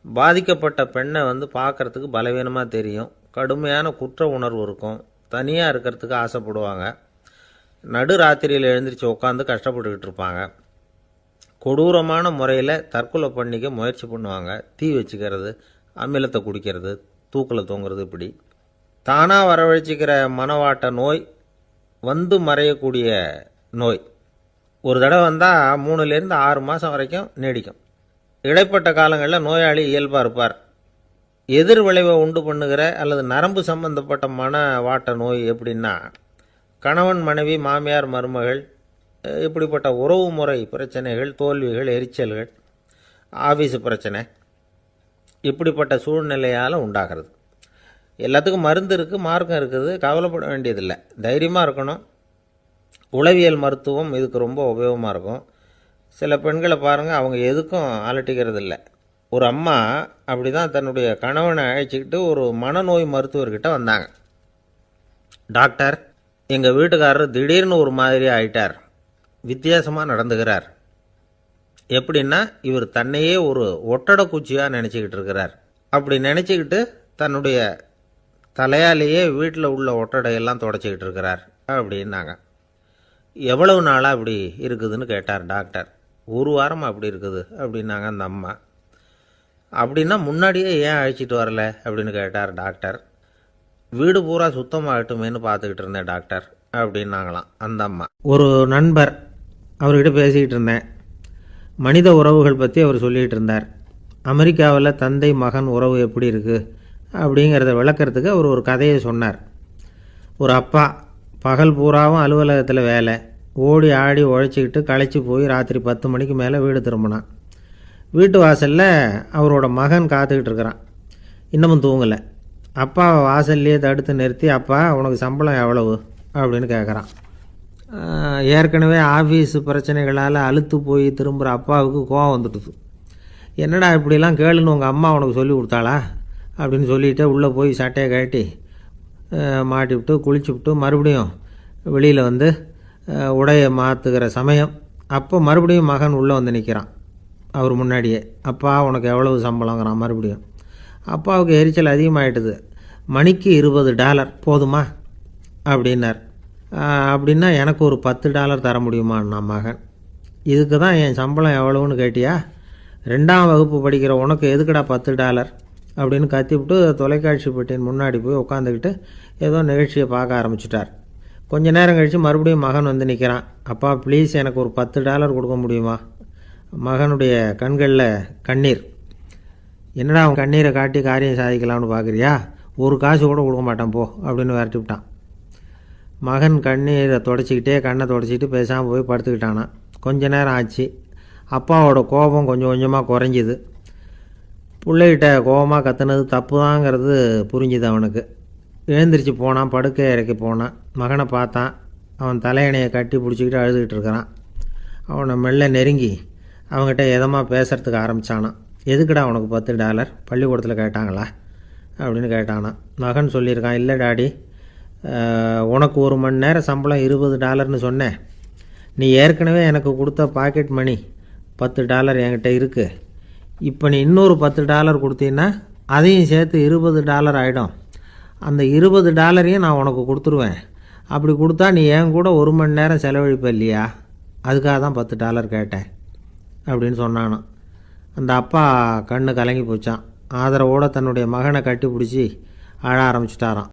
பாதிக்கப்பட்ட பெண்ணை பார்க்குறதுக்கு பலவீனமாக தெரியும், கடுமையான குற்ற உணர்வு இருக்கும், தனியாக இருக்கிறதுக்கு ஆசைப்படுவாங்க, நடு ராத்திரியில் எழுந்திரிச்சு உட்காந்து கஷ்டப்பட்டுக்கிட்டு இருப்பாங்க, கொடூரமான முறையில் தற்கொலை பண்ணிக்க முயற்சி பண்ணுவாங்க, தீ வச்சுக்கிறது, அமிலத்தை குடிக்கிறது, தூக்கில் தொங்குறது. இப்படி தானாக வரவழைச்சிக்கிற மனவாட்ட நோய் மறையக்கூடிய நோய். ஒரு தடவை வந்தால் 3லேருந்து 6 மாதம் வரைக்கும் நீடிக்கும். இடைப்பட்ட காலங்களில் நோயாளி இயல்பாக இருப்பார். எதிர் விளைவை உண்டு பண்ணுகிற அல்லது நரம்பு சம்பந்தப்பட்ட மனவாட்ட நோய் எப்படின்னா, கணவன் மனைவி, மாமியார் மருமகள், இப்படிப்பட்ட உறவு முறை பிரச்சனைகள், தோல்விகள், எரிச்சல்கள், ஆஃபீஸு பிரச்சனை, இப்படிப்பட்ட சூழ்நிலையால் உண்டாகிறது. எல்லாத்துக்கும் மருந்து இருக்குது, மார்க்கம் இருக்குது, கவலைப்பட வேண்டியதில்லை, தைரியமாக இருக்கணும். உளவியல் மருத்துவம் இதுக்கு ரொம்ப உபயோகமாக இருக்கும். சில பெண்களை பாருங்கள், அவங்க எதுக்கும் அலட்டிக்கிறது இல்லை. ஒரு அம்மா அப்படி தான் தன்னுடைய கணவனை அழைச்சிக்கிட்டு ஒரு மனநோய் மருத்துவர்கிட்ட வந்தாங்க. டாக்டர், எங்கள் வீட்டுக்காரர் திடீர்னு ஒரு மாதிரி ஆயிட்டார், வித்தியாசமாக நடந்துக்கிறார். எப்படின்னா, இவர் தன்னையே ஒரு ஒட்டடை குச்சியாக நினச்சிக்கிட்டு இருக்கிறார். அப்படி நினச்சிக்கிட்டு தன்னுடைய தலையாலேயே வீட்டில் உள்ள ஒட்டடையெல்லாம் தொடச்சிக்கிட்டு இருக்கிறார் அப்படின்னாங்க. எவ்வளவு நாளாக அப்படி இருக்குதுன்னு கேட்டார் டாக்டர். 1 வாரமாக அப்படி இருக்குது அப்படின்னாங்க அந்த அம்மா. அப்படின்னா முன்னாடியே ஏன் அழைச்சிட்டு வரல அப்படின்னு கேட்டார் டாக்டர். வீடு பூரா சுத்தமாகட்டுமேனு பார்த்துக்கிட்டு இருந்தேன் டாக்டர் அப்படின்னாங்களாம் அந்த அம்மா. ஒரு நண்பர், அவர்கிட்ட பேசிக்கிட்டு இருந்தேன். மனித உறவுகள் பற்றி அவர் சொல்லிகிட்டு இருந்தார். அமெரிக்காவில் தந்தை மகன் உறவு எப்படி இருக்குது அப்படிங்கிறத விளக்கிறதுக்கு அவர் ஒரு கதையை சொன்னார். ஒரு அப்பா பகல் பூராவும் அலுவலகத்தில் வேலை, ஓடி ஆடி உழைச்சிக்கிட்டு களைச்சி போய் ராத்திரி 10 மணிக்கு மேலே வீடு திரும்பினான். வீட்டு வாசலில் அவரோட மகன் காத்துக்கிட்டு இருக்கிறான், இன்னமும் தூங்கலை. அப்பாவை வாசல்லையே தடுத்து நிறுத்தி, அப்பா உனக்கு சம்பளம் எவ்வளவு அப்படின்னு கேட்குறான். ஏற்கனவே ஆஃபீஸு பிரச்சனைகளால் அலுத்து போய் திரும்புகிற அப்பாவுக்கு கோவம் வந்துடுது. என்னடா இப்படிலாம் கேளுன்னு உங்கள் அம்மா உனக்கு சொல்லி கொடுத்தாளா அப்படின்னு சொல்லிவிட்டு உள்ளே போய் சட்டையை கட்டி மாட்டிவிட்டு குளிச்சுவிட்டு மறுபடியும் வெளியில் உடையை மாற்றுகிற சமயம், அப்போ மறுபடியும் மகன் உள்ளே நிற்கிறான் அவர் முன்னாடியே. அப்பா உனக்கு எவ்வளவு சம்பளங்கிறான் மறுபடியும். அப்பாவுக்கு எரிச்சல் அதிகமாகிட்டுது. மணிக்கு $20 போதுமா அப்படின்னார். அப்படின்னா எனக்கு ஒரு $10 தர முடியுமான்னா மகன். இதுக்கு தான் என் சம்பளம் எவ்வளவுன்னு கேட்டியா? 2ஆம் வகுப்பு படிக்கிற உனக்கு எதுக்குடா $10 அப்படின்னு கத்திவிட்டு தொலைக்காட்சி பெட்டியின் முன்னாடி போய் உட்காந்துக்கிட்டு ஏதோ நிகழ்ச்சியை பார்க்க ஆரம்பிச்சிட்டார். கொஞ்ச நேரம் கழித்து மறுபடியும் மகன் வந்து நிற்கிறான். அப்பா ப்ளீஸ் எனக்கு ஒரு $10 கொடுக்க முடியுமா? மகனுடைய கண்களில் கண்ணீர். என்னடா அவன் கண்ணீரை காட்டி காரியம் சாதிக்கலாம்னு பார்க்குறியா? ஒரு காசு கூட கொடுக்க மாட்டான் போ அப்படின்னு விரட்டி விட்டான். மகன் கண்ணீரை தொடச்சிக்கிட்டே கண்ணை தொடச்சிக்கிட்டு பேசாமல் போய் படுத்துக்கிட்டானான். கொஞ்ச நேரம் ஆச்சு. அப்பாவோட கோபம் கொஞ்சம் கொஞ்சமாக குறைஞ்சிது. பிள்ளைகிட்ட கோபமாக கத்துனது தப்பு தாங்கிறது புரிஞ்சுது அவனுக்கு. எழுந்திரிச்சு போனான், படுக்கை இறக்கி போனான். மகனை பார்த்தான். அவன் தலையணையை கட்டி பிடிச்சிக்கிட்டு அழுதுகிட்டு இருக்கிறான். அவனை மெல்ல நெருங்கி அவங்ககிட்ட எதமாக பேசுகிறதுக்கு ஆரம்பித்தானான். எதுக்குடா உனக்கு $10 பள்ளிக்கூடத்தில் கேட்டாங்களா அப்படின்னு கேட்டானான். மகன் சொல்லியிருக்கான், இல்லை டாடி, உனக்கு 1 மணி நேரம் சம்பளம் $20ன்னு சொன்னேன். நீ ஏற்கனவே எனக்கு கொடுத்த பாக்கெட் மணி $10 என்கிட்ட இருக்குது. இப்போ நீ இன்னொரு $10 கொடுத்தீங்கன்னா அதையும் சேர்த்து $20 ஆகிடும். அந்த $20 நான் உனக்கு கொடுத்துருவேன். அப்படி கொடுத்தா நீ என் கூட 1 மணி நேரம் செலவழிப்ப இல்லையா? அதுக்காக தான் $10 கேட்டேன் அப்படின்னு சொன்னானான். அந்த அப்பா கண்ணு கலங்கி போச்சான். ஆதரவோடு தன்னுடைய மகனை கட்டி பிடிச்சி அழ ஆரம்பிச்சிட்டாரான்.